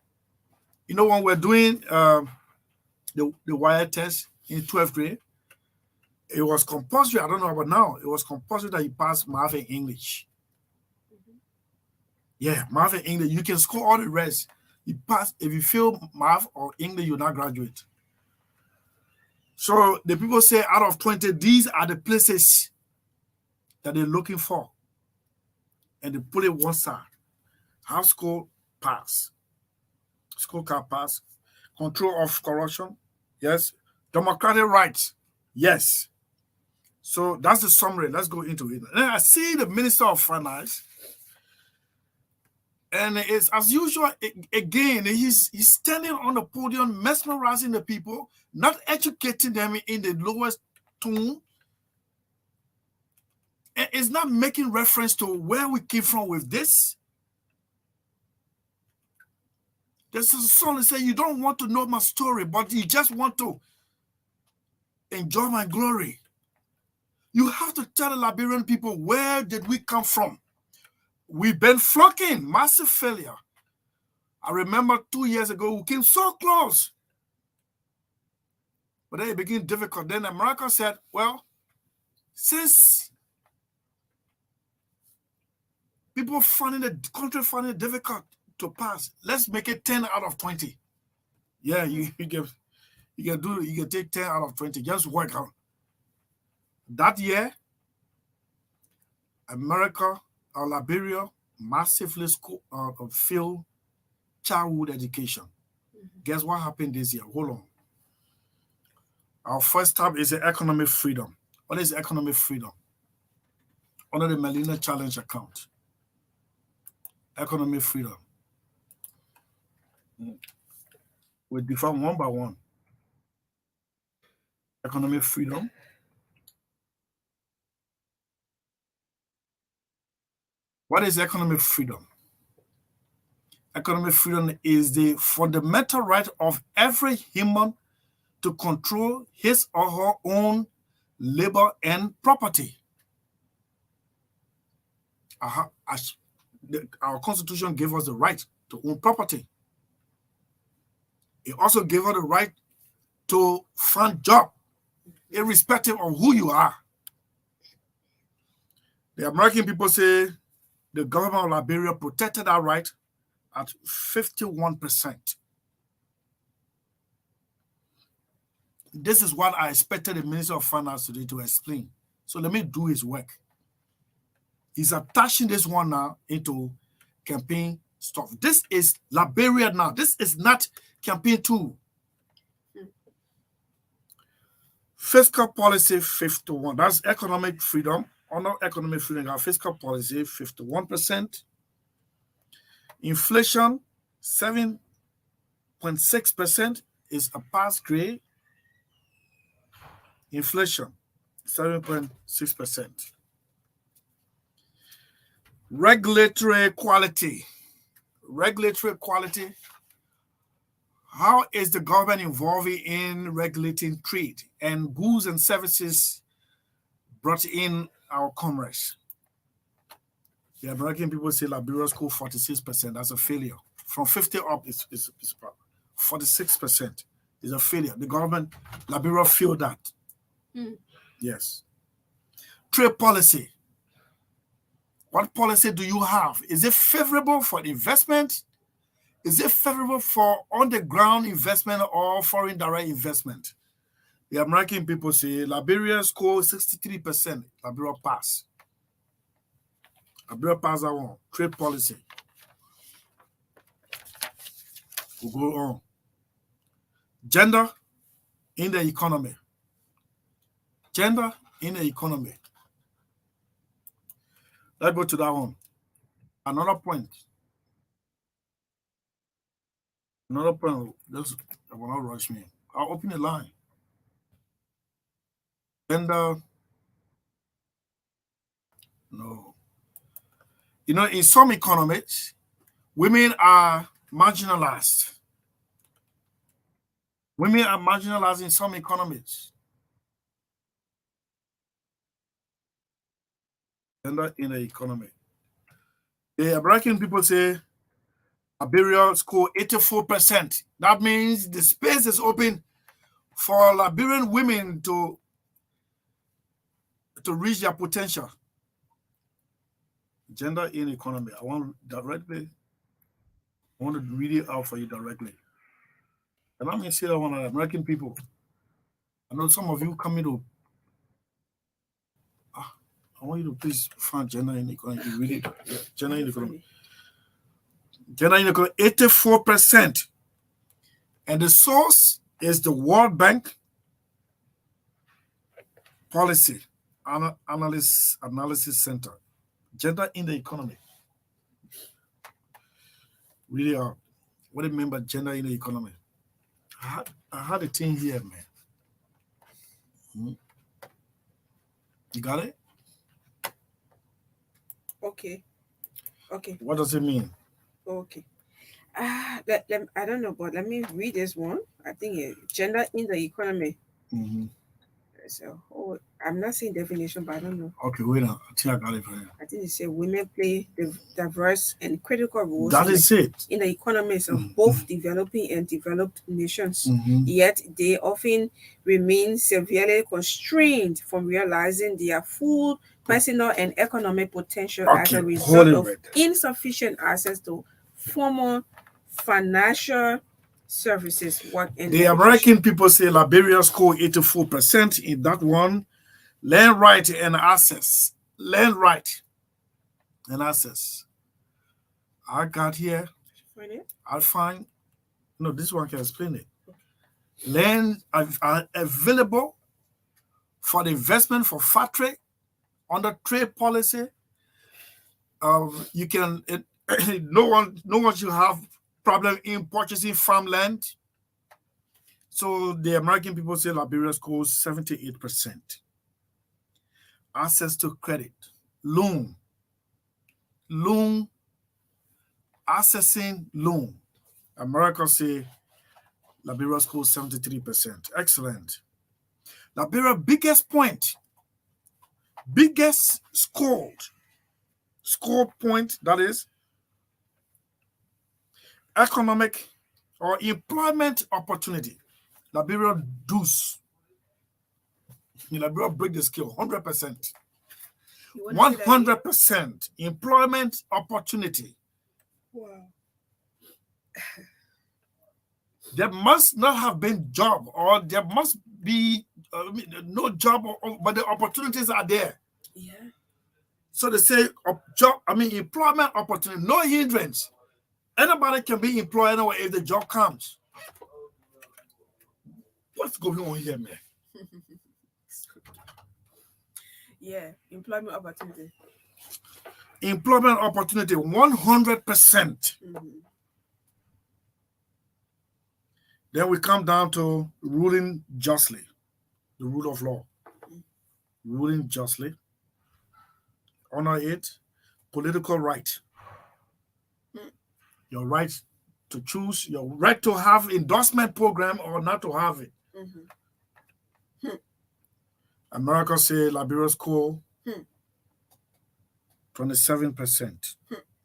when we're doing the wire test in 12th grade, it was compulsory. I don't know about now. It was compulsory that you pass math and English. Yeah, math and English. You can score all the rest. You pass. If you fail math or English, you'll not graduate. So the people say out of 20, these are the places that they're looking for. And they put it one side. Half score pass. Score card pass. Control of corruption. Yes. Democratic rights. Yes. So that's the summary. Let's go into it. Then I see the Minister of Finance. And it's as usual, again, he's standing on the podium, mesmerizing the people, not educating them in the lowest tone. And it's not making reference to where we came from with this. There's a song that says, you don't want to know my story, but you just want to enjoy my glory. You have to tell the Liberian people, where did we come from? We've been flocking, massive failure. I remember 2 years ago, we came so close. But then it became difficult. Then America said, well, Since people finding the country finding it difficult to pass, let's make it 10 out of 20. Yeah, you can take 10 out of 20. Just work out. That year, America or Liberia massively failed childhood education. Guess what happened this year? Hold on. Our first tab is the economic freedom. What is economic freedom? Under the Millennium Challenge account. Economic freedom. We define one by one. Economic freedom. What is economic freedom? Economic freedom is the fundamental right of every human to control his or her own labor and property. Our Constitution gave us the right to own property. It also gave us the right to find job, irrespective of who you are. The American people say the government of Liberia protected that right at 51%. This is what I expected the Minister of Finance today to explain. So let me do his work. He's attaching this one now into campaign stuff. This is Liberia now. This is not campaign 2. Fiscal policy 51. That's economic freedom. Under economic freedom, our fiscal policy 51%. Inflation 7.6% is a pass grade. Inflation 7.6%. Regulatory equality. Regulatory equality. How is the government involving in regulating trade and goods and services brought in our commerce? The American people say Liberia scored 46%. That's a failure. From 50 up, it's 46% is a failure. The government, Liberia, failed that. Yes. Trade policy. What policy do you have? Is it favorable for investment? Is it favorable for on-the-ground investment or foreign direct investment? The American people say Liberia scored 63%. Liberia pass. Liberia pass that one. Trade policy. We'll go on. Gender in the economy. Gender in the economy. Let's go to that one. Another point. Another point. This will not rush me. I'll open the line. Gender. No. You know, in some economies, women are marginalized. Women are marginalized in some economies. Gender in the economy. The American people say Liberia score 84%. That means the space is open for Liberian women to reach their potential. Gender in economy. I want to read it out for you directly. And I'm going to say that one of the American people. I know some of you coming to. I want you to please find gender in economy. Read it. Yeah, gender in economy. Gender in economy, 84%. And the source is the World Bank Policy Analysis Center. Gender in the economy. Really, what do you mean by gender in the economy? I had a thing here, man. You got it? Okay. What does it mean? Okay. I don't know, but let me read this one. I think gender in the economy. So, I'm not saying definition, but I don't know. Okay, wait on. I think I got it for you. I think it said women play diverse and critical roles That is it. in the economies of both developing and developed nations. Mhm. Yet they often remain severely constrained from realizing their full personal and economic potential as a Okay, result hold it of right there. insufficient access to formal financial services, work, and The American people say Liberia score 84% in that one. Land right and access. Land right and access. I got here. I'll find. No, this one can explain it. Land are available for the investment for factory under trade policy. You can no one should have problem in purchasing farmland. So the American people say Liberia scores 78%. Access to credit, loan, accessing loan. America say Liberia scores 73%. Excellent. Liberia biggest scored point, that is economic or employment opportunity. Liberia does. Liberia break the scale 100%. 100% employment opportunity. Wow. There must not have been job, or there must be no job, but the opportunities are there. Yeah. So they say employment opportunity, no hindrance. Anybody can be employed anywhere if the job comes. What's going on here, man? Yeah, employment opportunity. Employment opportunity, 100%. Then we come down to ruling justly, the rule of law. Ruling justly, honor it, political right. Your right to choose, your right to have endorsement program or not to have it. America say Liberia score 27%.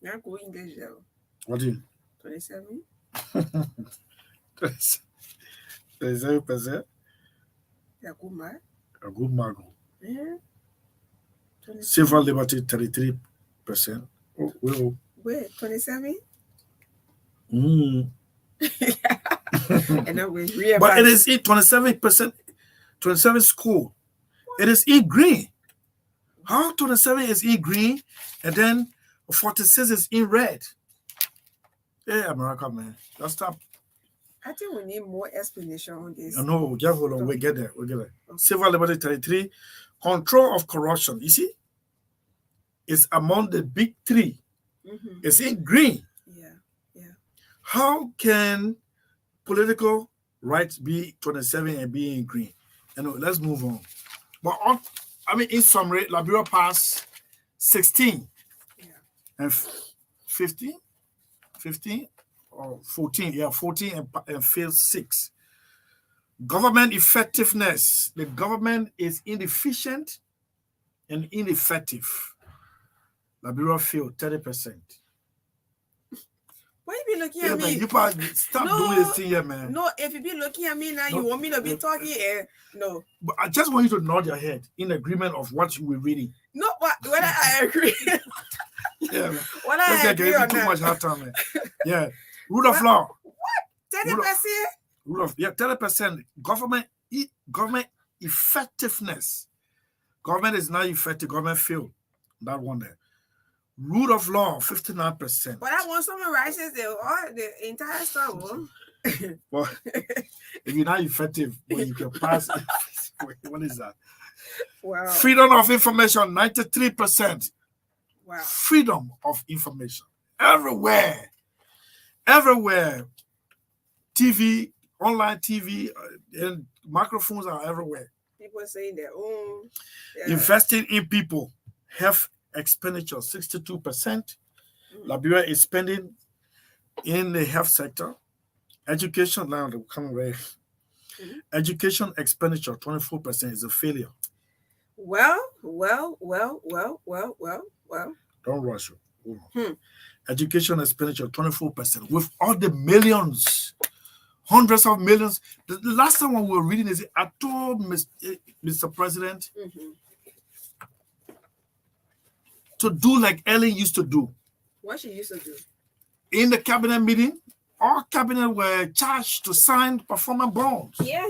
Now go English though. What do you? 27. 27%. Yeah, good man. A good mark. Yeah. Civil liberty 33%. Oh, well. Wait, 27? And then we but it is in 27%, 27 school. It is in green. How 27 is in green and then 46 is in red? Hey, America, man. Let's stop. I think we need more explanation on this. No, just hold on. We get there. Okay. Civil liberty 33. Control of corruption. You see? It's among the big three. It's in green. Yeah. How can political rights be 27 and be in green? Let's move on. But in summary, Liberia passed 16 and 15 or 14. Yeah, 14 and failed 6. Government effectiveness. The government is inefficient and ineffective. Liberia failed 30%. Why you be looking at me? You stop doing this thing here, man. No, if you be looking at me now, you want me to be talking. No. But I just want you to nod your head in agreement of what you were reading. No, whether I agree. Yeah, man. Whether I agree or too not. much hard time, man. Yeah. Rule of law. What? 30%? Rule of 30%. Government effectiveness. Government is not effective. Government failed. That one there. Rule of law, 59%. But I want someone writes the entire story. Well, if you're not effective, well, you can pass. What is that? Wow. Freedom of information, 93%. Wow. Freedom of information. Everywhere. TV, online TV, and microphones are everywhere. People saying their own. Investing in people. Health expenditure, 62%. Liberia is spending in the health sector. Education, now they're coming away. Education expenditure, 24% is a failure. Well. Don't rush it. Hold on. Education expenditure, 24%. With all the millions, hundreds of millions. The last time when we were reading this, I told Mr. President to do like Ellen used to do. What she used to do? In the cabinet meeting, all cabinet were charged to sign performance bonds. Yeah.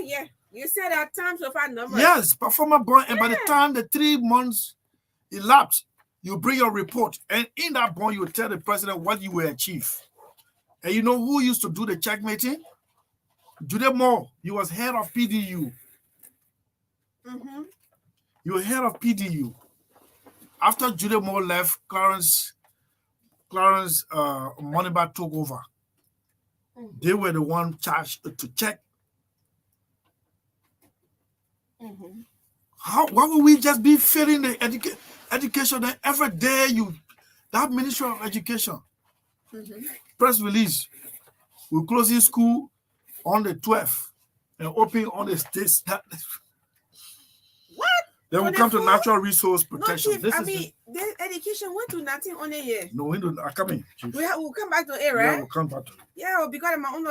You said at times of our numbers. Yes, performance bond. And by the time the 3 months elapsed, you bring your report. And in that bond, you tell the president what you will achieve. And you know who used to do the checkmating? Jude Moore. He was head of PDU. You were head of PDU. After Jude Moore left, Clarence Moneyback took over. They were the one charged to check. Why would we just be failing the education that every day that Ministry of Education press release? We're closing school on the 12th and opening on the states. What? Then we come to natural resource protection. The education went to nothing on a year. No, we don't. Coming. We'll come back to it, right? Yeah, we'll come back to it. Yeah, because of my own.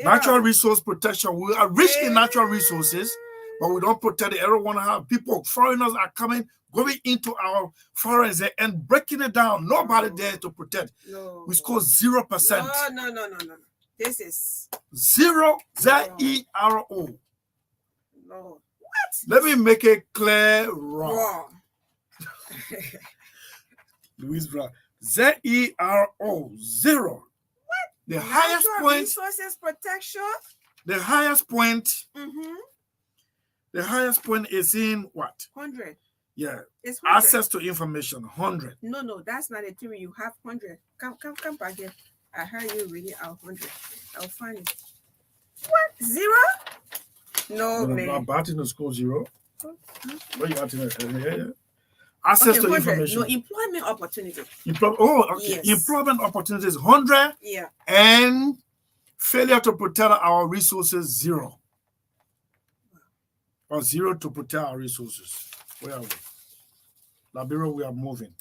Natural resource protection. We are rich in natural resources, but we don't protect it. Everyone have people, foreigners are going into our forests and breaking it down. Nobody there to protect. No. We score 0%. No. This is 0, Z-E-R-O. No. Let me make it clear wrong. Louis Brown. Z-E-R-O. 0. What? The highest point. Resources protection. The highest point. The highest point is in what? 100. Yeah. It's 100. Access to information. 100. No, that's not a theory. You have 100. Come back here. I heard you reading out 100. I'll find it. What? 0? No, man. I'm batting the score 0. What are you batting? Yeah. Access to 100. information. No, employment opportunity. Okay. Yes. Employment opportunities 100. Yeah. And failure to protect our resources 0. Or 0 to protect our resources. Where are we? Liberia, we are moving.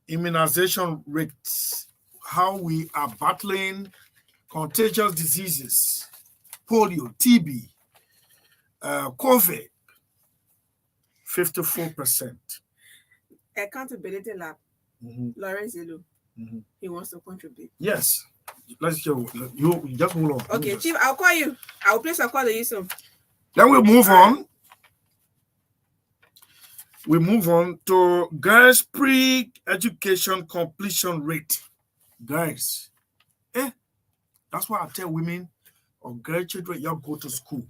Immunization rates. How we are battling contagious diseases, polio, TB, COVID, 54%. Accountability Lab, Lawrence Zelu, he wants to contribute. Yes. Let's go. You just hold on. Okay, Chief, I'll call you. I'll place a call to you soon. Then we move on. We move on to girls' pre-education completion rate. Guys, that's why I tell women or girl children, y'all go to school.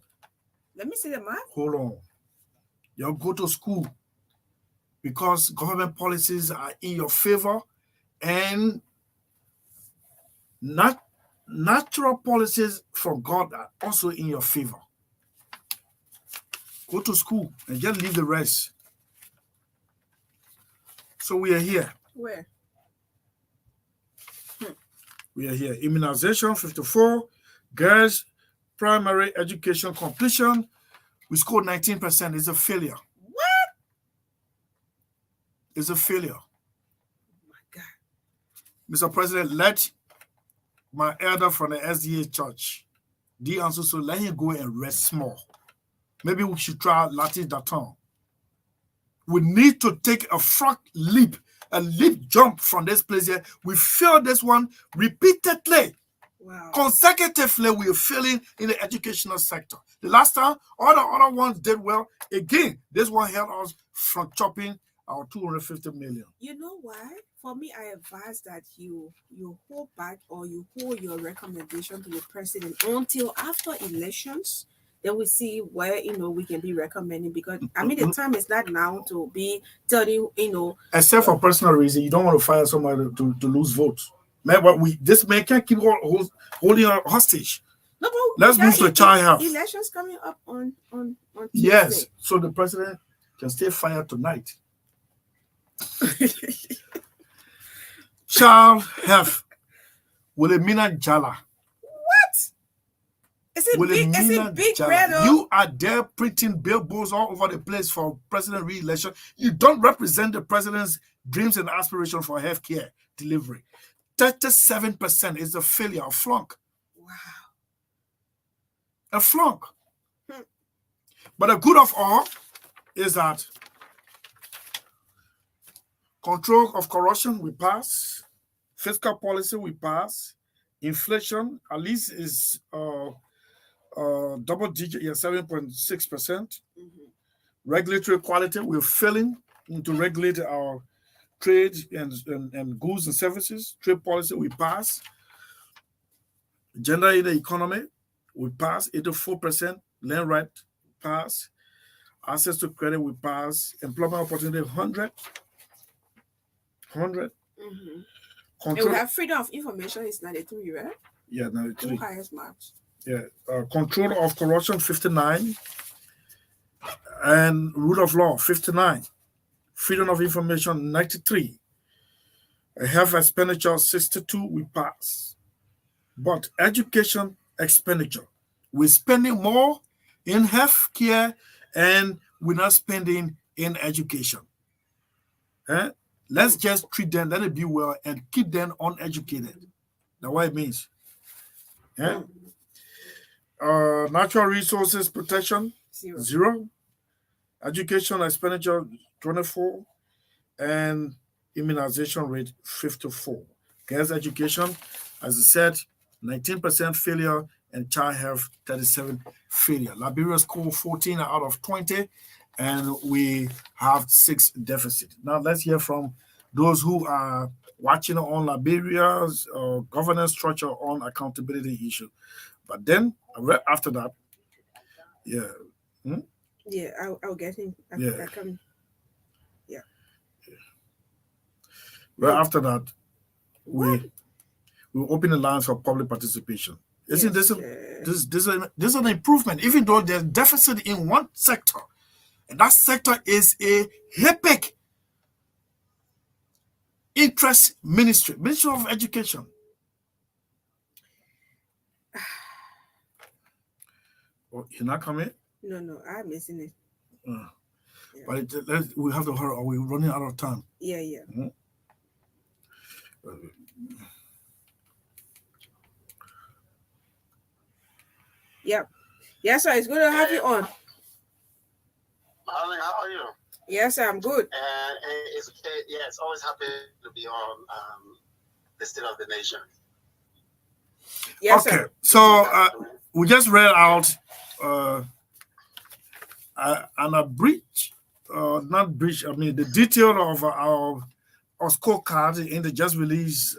Let me see the map. Hold on. Y'all go to school because government policies are in your favor and natural policies from God are also in your favor. Go to school and just leave the rest. So we are here. Where? We are here. Immunization, 54. Girls, primary education completion. We scored 19%. It's a failure. What? It's a failure. Oh my God. Mr. President, let my elder from the SDA church, D. Ansuso, let him go and rest small. Maybe we should try Latin Daton. We need to take a frog leap, a leap jump from this place here. We failed this one repeatedly. Wow. Consecutively, we are failing in the educational sector. The last time, all the other ones did well. Again, this one held us from chopping our 250 million. You know why? For me, I advise that you hold back or you hold your recommendation to the president until after elections. Then we see where we can be recommending, because I mean the time is not now to be telling except for personal reason, you don't want to fire somebody to lose votes. Man, this man can't keep holding her hostage. No, let's move to the child health. Elections coming up on Tuesday. Yes, so the president can stay fired tonight. Child health. Wilhelmina Jala. What? Is it big? Is it big Jala. red? You are there printing billboards all over the place for president re-election. You don't represent the president's dreams and aspirations for healthcare delivery. 37% is a failure, a flunk. Wow. A flunk. But the good of all is that control of corruption we pass, fiscal policy we pass, inflation at least is double digit, 7.6%. Regulatory quality, we're failing to regulate our trade and goods and services. Trade policy we pass. Gender in the economy we pass, 84%. Land right pass. Access to credit we pass. Employment opportunity 100. And we have freedom of information is 93, right? Yeah, 93. Highest marks. Yeah, control of corruption 59, and rule of law 59, freedom of information 93, health expenditure 62 we pass, but education expenditure we're spending more in health care and we're not spending in education. Let's just treat them, let it be well, and keep them uneducated. That's what it means. Natural resources protection, 0. Education expenditure, 24. And immunization rate, 54. Girls' education, as I said, 19% failure, and child health, 37 failure. Liberia scored 14 out of 20, and we have 6 deficit. Now let's hear from those who are watching on Liberia's governance structure on accountability issue. But then after that, I'll get him. Well, after that, we open the lines for public participation. Isn't this an improvement? Even though there's deficit in one sector, and that sector is a HIPIC interest ministry of education. Oh, you're not coming? No, I'm missing it. But we have to hurry. Are we running out of time? Yeah. Yep. Yes, sir. It's good to have you on. Magdalene, how are you? Yes, sir, I'm good. It's always happy to be on the State of the Nation. Yes, okay, sir. So we just read out the detail of our scorecard in the just released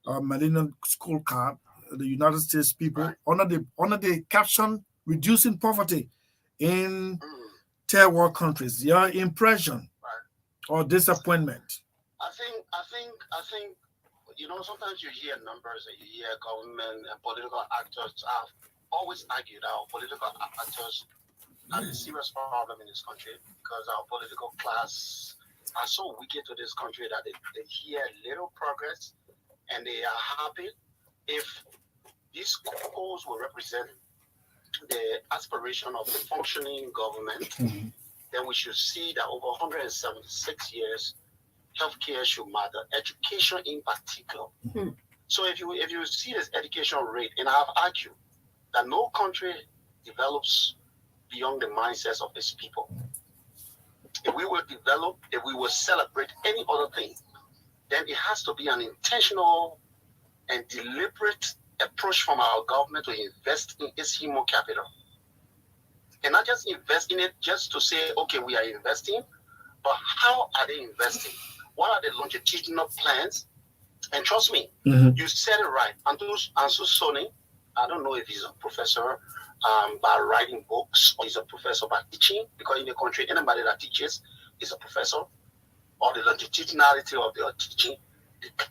Millennium Scorecard, the United States people, under the caption "Reducing Poverty in Third World Countries." Your impression or disappointment? I think sometimes you hear numbers and you hear government and political actors have always argued our political actors have a serious problem in this country because our political class are so wicked to this country that they hear little progress and they are happy if these goals will represent the aspiration of the functioning government. Then we should see that over 176 years, healthcare should matter, education in particular. So if you see this education rate, and I've argued that no country develops beyond the mindsets of its people. If we will develop, if we will celebrate any other thing, then it has to be an intentional and deliberate approach from our government to invest in its human capital. And not just invest in it just to say, okay, we are investing, but how are they investing? What are the longitudinal plans? And trust me, you said it right. Ansu Soni, I don't know if he's a professor by writing books or he's a professor by teaching, because in the country, anybody that teaches is a professor, or the longitudinality of their teaching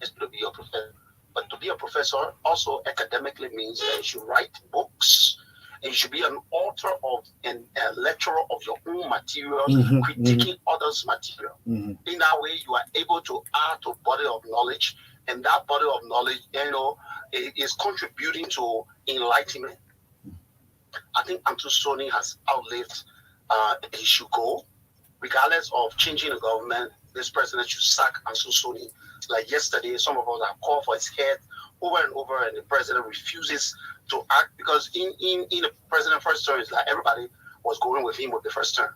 is to be a professor. But to be a professor also academically means that you should write books and you should be an author of and a lecturer of your own materials, critiquing others' material. In that way, you are able to add to body of knowledge, and that body of knowledge, is contributing to enlightenment. I think Antosoni has outlived he should go, regardless of changing the government. This president should sack Antosoni. Like yesterday, some of us have called for his head over and over, and the president refuses to act because in the president's first term, it's like everybody was going with him with the first term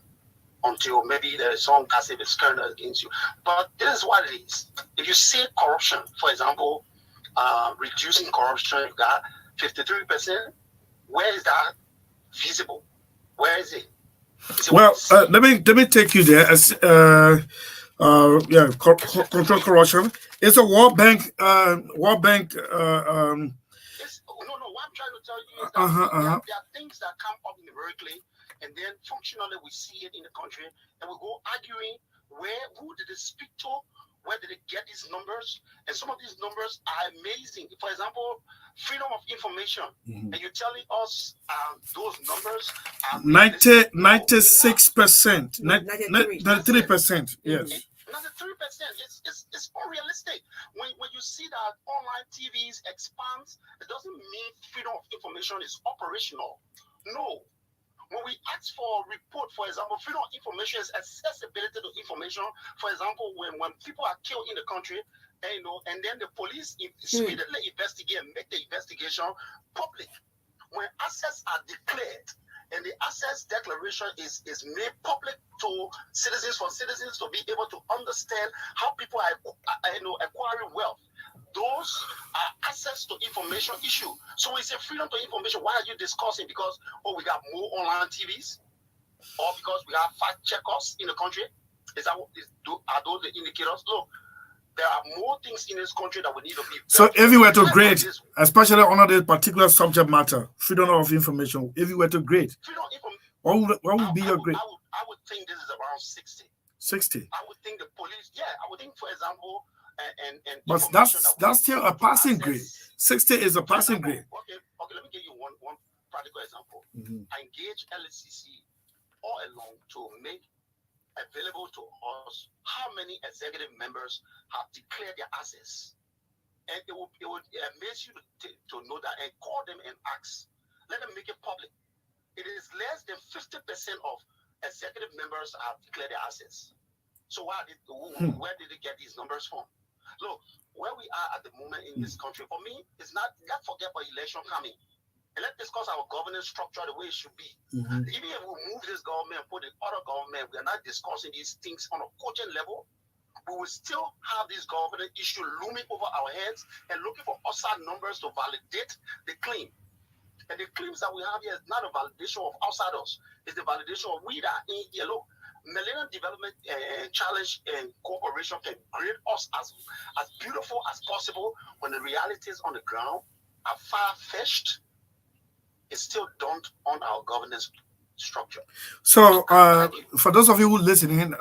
until maybe there is some passive scandal against you. But this is what it is. If you see corruption, for example, reducing corruption, you got 53%. Where is that visible? Where is it? Well, let me take you there. As control corruption. It's a World Bank. It's, no. What I'm trying to tell you is that there are things that come up numerically, and then functionally we see it in the country, and we go arguing who did it speak to, where did they get these numbers, and some of these numbers are amazing. For example, freedom of information, and you're telling us those numbers are 96%, 93%, yes. 93%. It's unrealistic. When you see that online TVs expands, it doesn't mean freedom of information is operational. No. When we ask for a report, for example, freedom of information is accessibility to information. For example, when people are killed in the country, and then the police speedily investigate and make the investigation public. When assets are declared and the assets declaration is made public to citizens, for citizens to be able to understand how people are acquiring wealth. Those are access to information issue. So when you say freedom to information, why are you discussing? Because we got more online TVs, or because we have fact checkers in the country? Are those the indicators? Look, there are more things in this country that we need to be. So if you were to grade, especially on the particular subject matter, freedom of information, if you were to grade, what would be your grade? I would think this is around 60. 60. I would think the police, I would think, for example, but that's still a passing grade. 60 is a passing grade. Okay, let me give you one practical example. I engage LCC all along to make available to us how many executive members have declared their assets. And it would amaze you to know that, and call them and ask. Let them make it public. It is less than 50% of executive members have declared their assets. So where did they get these numbers from? Look, where we are at the moment in this country, for me, it's not forget about election coming. And let's discuss our governance structure the way it should be. Even if we move this government and put the other government, we are not discussing these things on a cogent level. We will still have this governance issue looming over our heads and looking for outside numbers to validate the claim. And the claims that we have here is not a validation of outsiders. It's the validation of we that are in here. Look, Millennium Development Challenge and Corporation can grade us as beautiful as possible when the realities on the ground are far-fetched. It's still done on our governance structure. So, for those of you who are listening,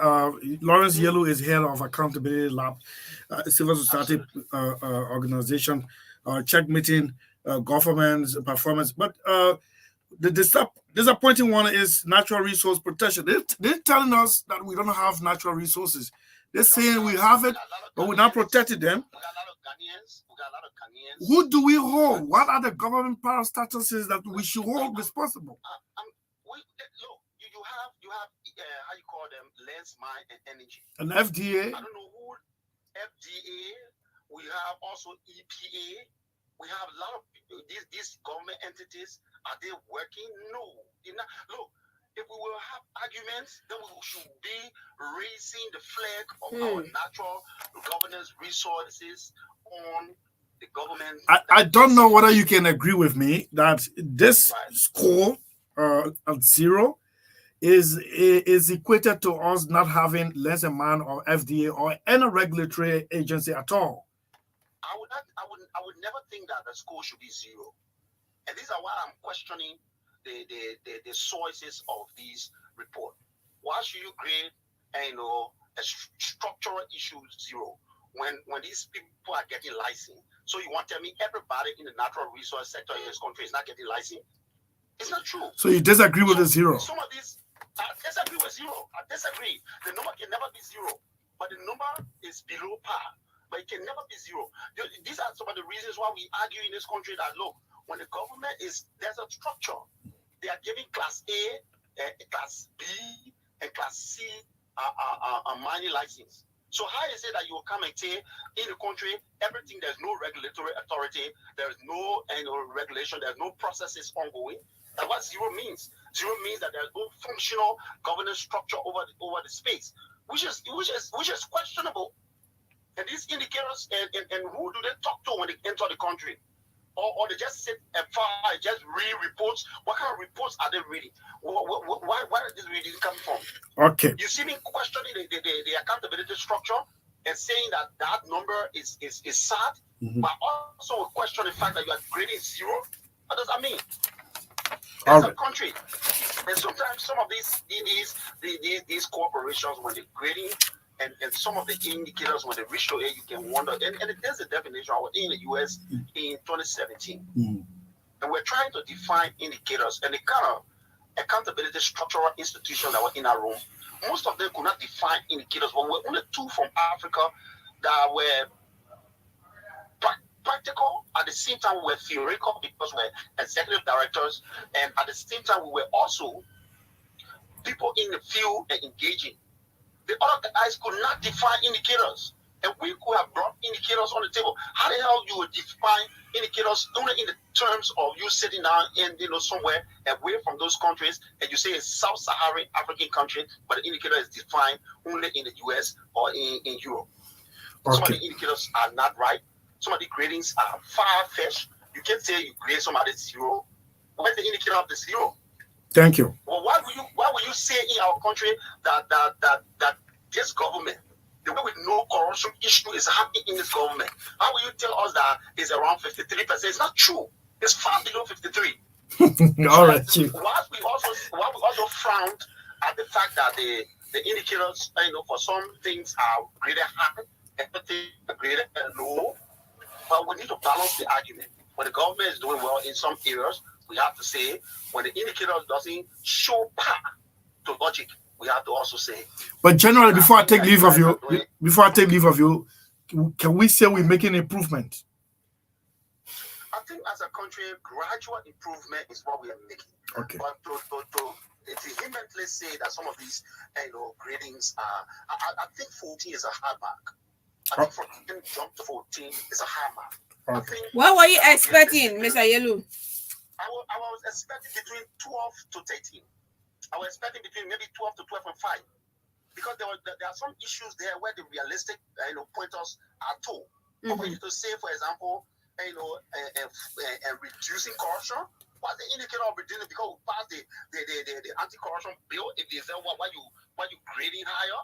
Lawrence Yellow is head of Accountability Lab, civil society organization, checkmating government's performance. But the disappointing one is natural resource protection. They're telling us that we don't have natural resources. They're saying we have it, but we're not protecting them. We got a lot of Ghanaians. Who do we hold? What are the government power statuses that we should hold responsible? Look, you have how you call them, lens, mind, and energy. An FDA. I don't know who. FDA. We have also EPA. We have a lot of these government entities. Are they working? No. Look, if we will have arguments, then we should be raising the flag of our natural governance resources on the government. I don't know whether you can agree with me that this score of 0 is equated to us not having less man or FDA or any regulatory agency at all. I would never think that the score should be 0. And these are why I'm questioning the sources of these reports. Why should you grade a structural issue 0 when these people are getting licensed? So you want to tell me everybody in the natural resource sector in this country is not getting licensed? It's not true. So you disagree with the 0? Some of these, I disagree with 0. I disagree. The number can never be 0, but the number is below par. But it can never be 0. These are some of the reasons why we argue in this country that, look, when the government there's a structure. they are giving Class A, Class B, and Class C a mining license. So how is it that you will come and say in the country everything, there's no regulatory authority, there's no regulation, there's no processes ongoing? That's what zero means. Zero means that there's no functional governance structure over the space, which is questionable. And these indicators and who do they talk to when they enter the country? Or they just sit and just read reports. What kind of reports are they reading? Where is this reading coming from? Okay. You see me questioning the accountability structure and saying that number is sad, but also question the fact that you are grading zero. What does that mean? It's a country. And sometimes some of these corporations, when they're grading, and some of the indicators when they reach to A, you can wonder. And there's a definition in the US in 2017. And we're trying to define indicators and the kind of accountability structural institutions that were in our room. Most of them could not define indicators, but we're only two from Africa that were practical. At the same time, we were theoretical because we're executive directors, and at the same time, we were also people in the field and engaging. The other guys could not define indicators, and we could have brought indicators on the table. How the hell you would define indicators only in the terms of you sitting down in somewhere away from those countries, and you say a Sub-Saharan African country, but the indicator is defined only in the US or in Europe. Some of the indicators are not right. Some of the gradings are far-fetched. You can't say you grade somebody zero. Where's the indicator of the zero? Thank you. Well, why would you say in our country that this government, the way we know corruption issue is happening in this government? How will you tell us that it's around 53%? It's not true. It's far below 53. All right, Chief. Why we also frowned at the fact that the indicators, for some things are graded high, and things are graded low. But we need to balance the argument. When the government is doing well in some areas, we have to say, when the indicator doesn't show power to logic, we have to also say. But generally, before I take leave of you, can we say we're making improvement? I think as a country, gradual improvement is what we are making. Okay. But to vehemently say that some of these gradings are, I think 14 is a high mark. I think from jump to 14 is a high mark. Okay. What were you expecting, Mr. Yelu? I was expecting between 12 to 13. I was expecting between maybe 12 to 12.5, because there are some issues there where the realistic pointers are told. But for you to say, for example, and reducing corruption, what's the indicator of reducing? Because we passed the anti-corruption bill. If they say why you grading higher?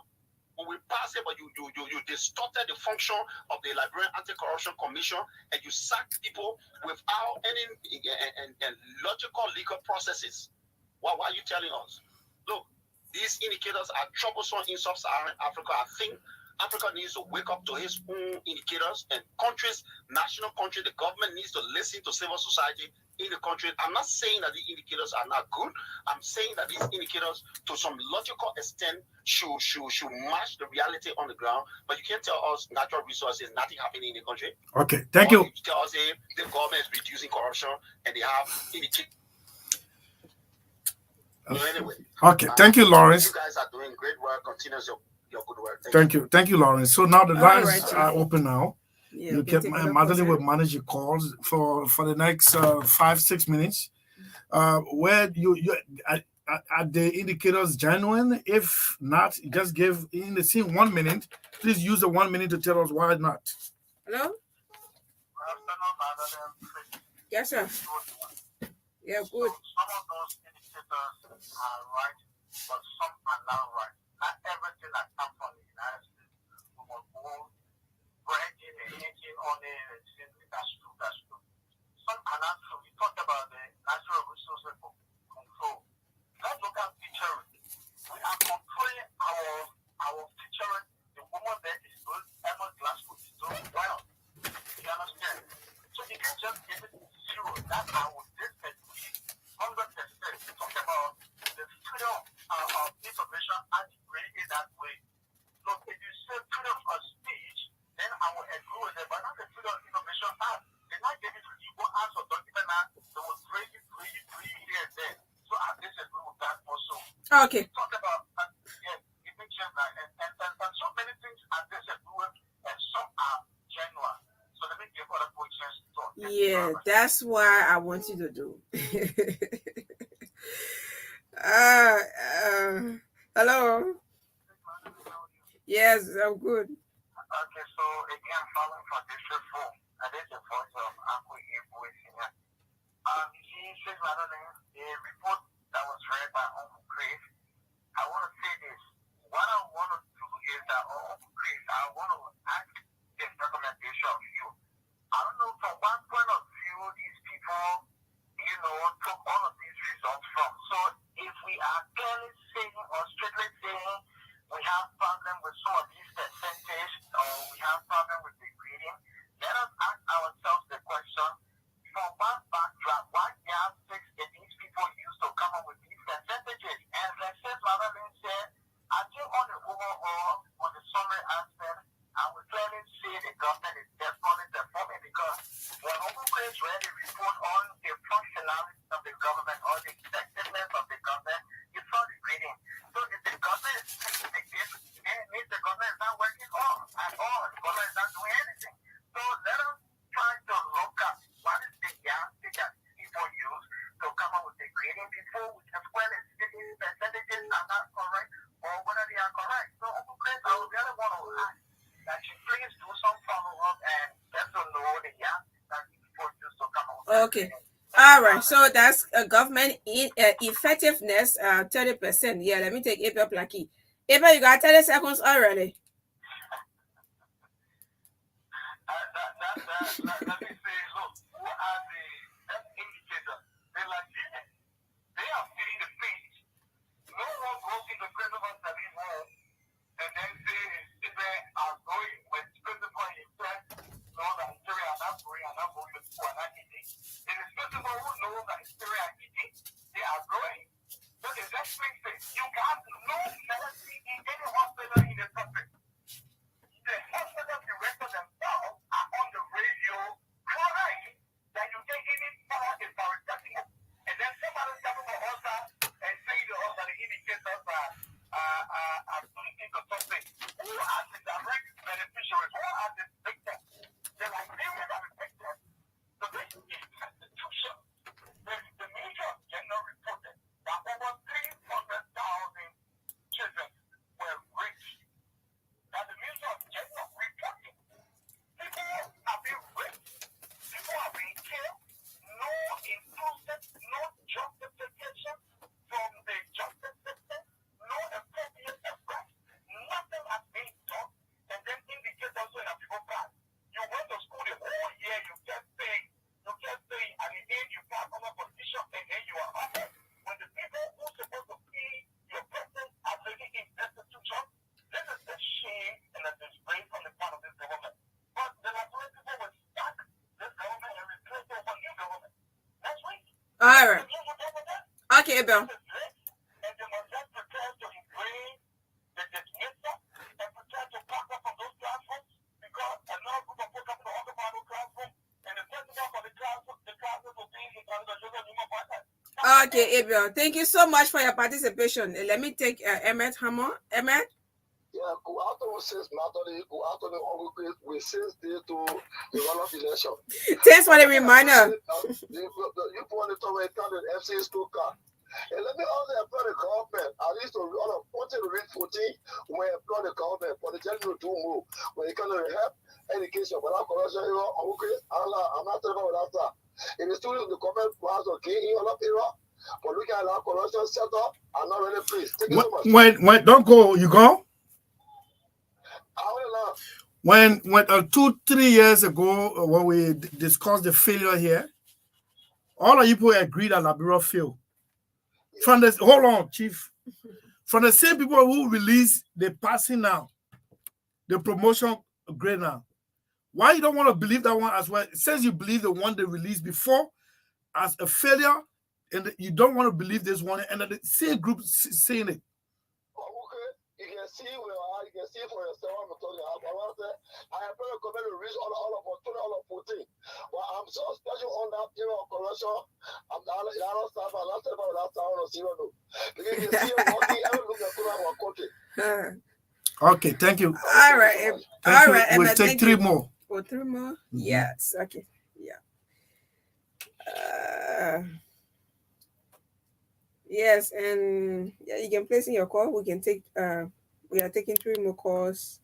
When we pass it, but you distorted the function of the Liberian Anti-Corruption Commission, and you sacked people without any logical legal processes. Why are you telling us? Look, these indicators are troublesome in Sub-Saharan Africa. I think Africa needs to wake up to its own indicators, and national countries, the government needs to listen to civil society in the country. I'm not saying that the indicators are not good. I'm saying that these indicators, to some logical extent, should match the reality on the ground. But you can't tell us natural resources, nothing happening in the country. Okay, thank you. You tell us the government is reducing corruption and they have indicators. Anyway. Okay, thank you, Lawrence. You guys are doing great work. Continue your good work. Thank you, Lawrence. So now the lines are open now. Yeah, you can Magdalene will manage your calls for the next 5-6 minutes. Where you are the indicators genuine? If not, just give in the same 1 minute. Please use the 1 minute to tell us why not. Hello? Yes, sir. Yeah, good. Some of those indicators are right, but some are not right. Not everything that comes from the United States we will go branching and hinting on it and saying that's true. Some are not true. We talked about the natural resources control. Let's look at featuring. We are controlling our featuring. The woman that is doing Emma Glasgow is doing well. You understand? So you can just give it zero. That's how we disagree 100%. We talk about the freedom Okay. Talk about and so many things are disapproval and some are genuine. So let me give other positions to talk. Yeah, that's why I want you to do. Hello. Yes, I'm good. Okay, so again, following for District 4, and this is the voice of Uncle Ebo here. You see, since Magdalene, a report that was read by Uncle Chris, I want to say this. What I want to do is that, Uncle Chris, I want to ask this recommendation of you. I don't know from what point of view these people, took all of these results from. So if we are clearly saying or strictly saying we have problem with some of these percentage or we have problem with the grading, let us ask ourselves the question, from what backdrop, what yardsticks did these people use to come up with these percentages? And like Magdalene said, I think on the overall, on the summary aspect, I would clearly say the government is definitely performing because when Uncle Chris read the report on the functionality of the government or the effectiveness of the government, you saw the grading. So if the government is effective, then it means the government is not working at all. The government is not doing anything. So let us try to look at what is the yardstick that people use to come up with the grading before we can well as if these percentages are not correct or whether they are correct. So Uncle Chris, I would really want to ask that you please do some follow-up and let us know the yardstick that people use to come up with Okay. All right, so that's government effectiveness, 30%. Yeah, let me take April Plucky. April, you got 30 seconds already. Let me say, look, who are the indicators? They are feeding the page. No one goes in the principal study room and then say, if they are going with principal himself, know that Syria are not going to school, are not eating. It is principal who knows that Syria are eating, they are growing. So the next thing is, you got no medicine in any hospital in the country. The hospital directors themselves are on the radio crying that you take any power is paracetamol. And then somebody coming from also and saying to us that the indicators are pointing to something. Who are the direct beneficiaries? Who are the victims? The Liberians are the victims. So this is constitution. The Major General reported that over 300,000 children were raped. That the Major General reporting. People are being raped. People are being killed. No improvement, no justification from the justice system, no appropriate effort. Nothing has been done. And then indicate also that people pass. You went to school the whole year, you kept saying, at the end you pass on a position and then you are up. When the people who are supposed to be your person are living in institution, this is a shame and a disgrace on the part of this government. But the Liberian people will sack this government and replace it with a new government. That's right. All right. Okay, Abel. And they must just prepare to embrace the dismissal and prepare to pack up from those classrooms because another group of people come to occupy those classrooms and the principal for the classes will be in the children in my partner. Okay, Abel. Thank you so much for your participation. Let me take Emmett Hammer. Emmett? Yeah, go out on since Magdalene, go out on the Uncle Chris, we since day to the runoff election. Thanks for the reminder. You want to talk about the FC's school car. And let me also employ the government. At least to run 40 to read 14, when employ the government for the general to move. When you can help education, without corruption, Uncle Chris, I'm not talking about that. In the students, the government was okay in all of Iraq. But looking at our corruption setup, I'm not really pleased. Thank you so much. Wait, don't go. You go? When 2-3 years ago, when we discussed the failure here, all of you people agreed that Liberia failed. From the hold on, Chief. From the same people who released the passing now, the promotion grade now. Why you don't want to believe that one as well? It says you believe the one they released before as a failure, and you don't want to believe this one, and the same group saying it. You can see for yourself what I'm talking about. I have probably committed to reach all of 14. But I'm so special on that corruption. I'm not last time I want to see what Because you see, walking, I don't look at our country. Okay, thank you. All right. Thank you. Emma, We'll take thank 3 you. more. Oh, 3 more? Yes. Okay. Yeah. Yes, and yeah, you can place in your call. We can take we are taking 3 more calls,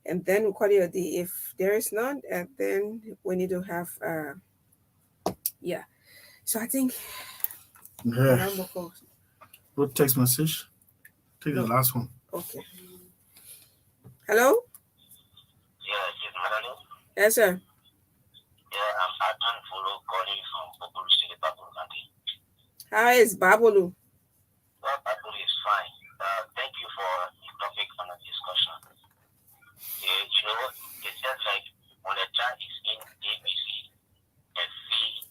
and then we'll call you a day. If there is none, and then we need to have yeah. So I think Yeah. more calls. What text message? Take the last one. Okay. Hello? Yeah, it's Magdalene. Yes, sir. Yeah, I'm Adnan Follow calling from Babulu City, Babulu County. How is Babulu? Well, Babulu is fine. Thank you for the topic on the discussion. You know, it's just like when a child is in ABC, every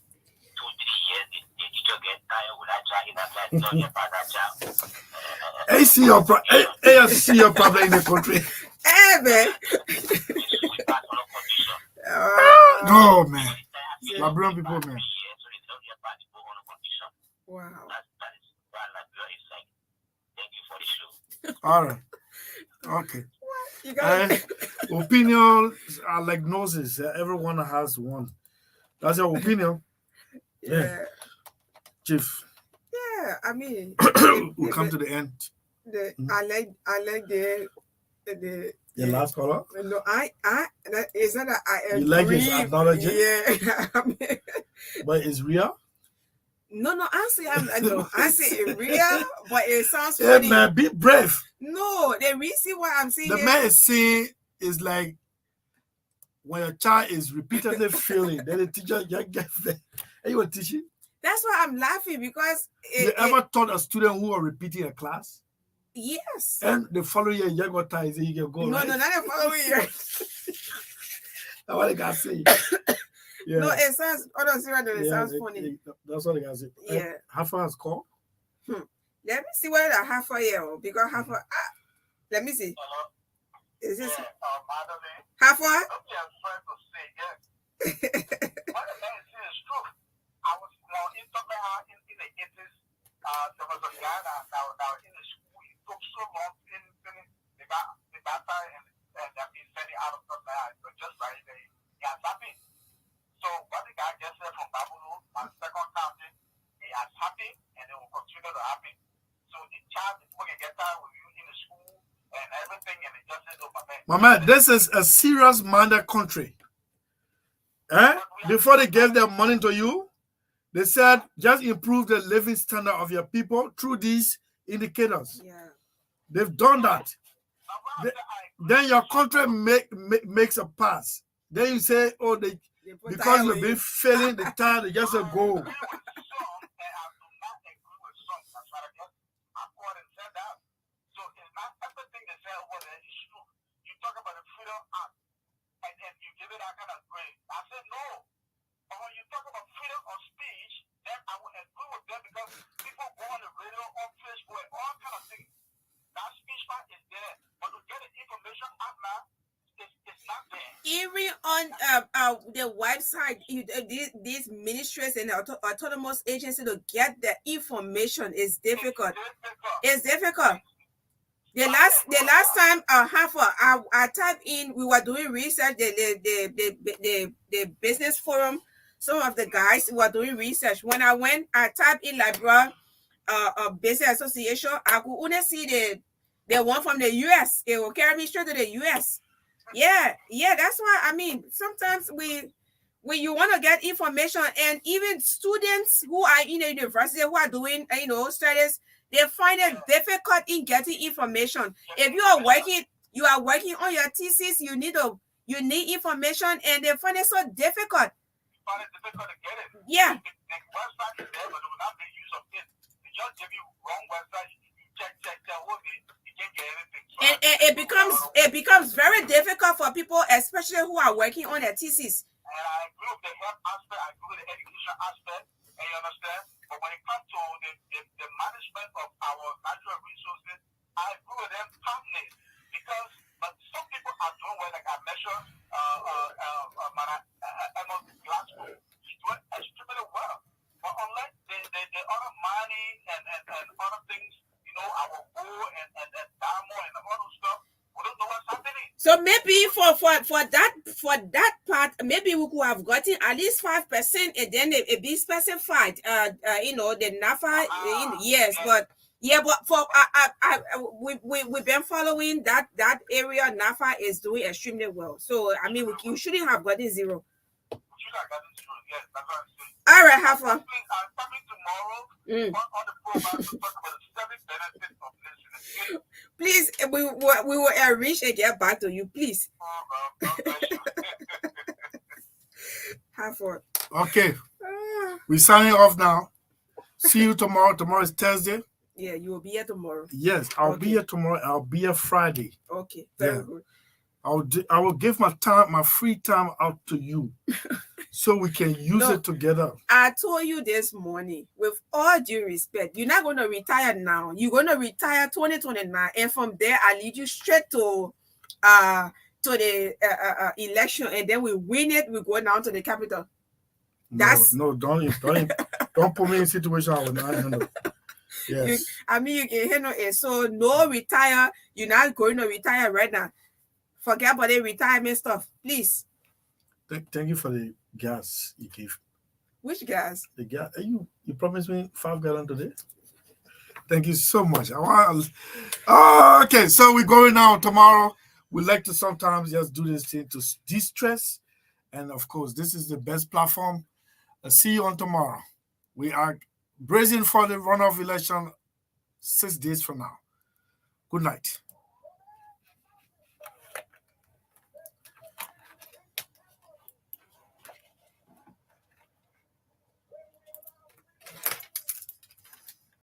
2-3 years, the teacher gets tired with that child in that class, don't get by that child. I see your problem in the country. Hey, man. No, man. Liberian people, man. Wow. That is why Liberia is like, thank you for the show. All right. Okay. You got opinions are like noses. Everyone has one. That's your opinion. Yeah. Chief. Yeah, I mean, we'll come to the end. I like the last caller. No, it's not that I agree. You like his analogy? Yeah. I mean, but it's real. No, I say it's real, but it sounds Yeah, funny. man, be brave. No, the reason why I'm saying the man is saying is like when a child is repeatedly failing, then the teacher get there. Are you teaching? That's why I'm laughing because you ever taught a student who are repeating a class? Yes. And the following year, you got time, you can go. No, right? no, not the following year. That's what I got to say. Yeah. No, it sounds. It sounds funny. That's what I got to say. Yeah. Hafa has called. Let me see what the Hafa here because Hafa. Let me see. Is this Hafa? I'm trying to say, yeah. What the man is true. I was in Tobaha in the 80s. There was a guy that was in the school. He took so long in the data and that he sent it out of Tobaha. But just right there, he has happy. So what the guy just said from Babulu, my second county, he has happy and they will continue to happen. So the child is going to get that with you in the school and everything, and it just says, oh, my man, this is a serious minded country. Before they gave their money to you, they said just improve the living standard of your people through these indicators. Yeah. They've done that. Then your country makes a pass. Then you say, oh, because you've been failing the time, they just go. Even on the website, these ministries and autonomous agencies to get the information is difficult. It's difficult. The last time I typed in, we were doing research. The business forum. Some of the guys were doing research. When I went, I typed in Liberia Business Association. I could only see the one from the US. It will carry me straight to the US. Yeah, that's why I mean sometimes when you want to get information, and even students who are in a university who are doing studies, they find it difficult in getting information. If you are working on your thesis, you need information, and they find it so difficult. Yeah. And it becomes very difficult for people, especially who are working on their thesis. And I agree with the health aspect, I agree with the education aspect, and you understand? But when it comes to the management of our natural resources, I agree with them totally. Because some people are doing well, like I mentioned, Glasgow, he's doing extremely well. But unless the other money and other things So maybe for that part, maybe we could have gotten at least 5%, and then it be specified. The NAFA. Yes, but for we've been following that area. NAFA is doing extremely well. So I mean, you shouldn't have gotten 0. Yes, that's what I'm saying. All right, Hafa. I'm coming tomorrow on the program to talk about the 7 benefits of listening. Please, we will reach and get back to you, please. Hafa. Okay. We're signing off now. See you tomorrow. Tomorrow is Thursday. Yeah, you will be here tomorrow. Yes, I'll be here tomorrow. I'll be here Friday. Okay, very good. I will give my free time out to you, so we can use it together. I told you this morning, with all due respect, you're not going to retire now. You're going to retire 2029, and from there, I lead you straight to the election, and then we win it. We go down to the capital. Don't put me in a situation I will not handle. Yes. You can handle it. So no retire. You're not going to retire right now. Forget about the retirement stuff, please. Thank you for the gas you gave. Which gas? The gas. You promised me 5 gallons today. Thank you so much. Okay, so we're going out tomorrow. We like to sometimes just do this thing to de-stress, and of course, this is the best platform. I'll see you on tomorrow. We are bracing for the runoff election 6 days from now. Good night.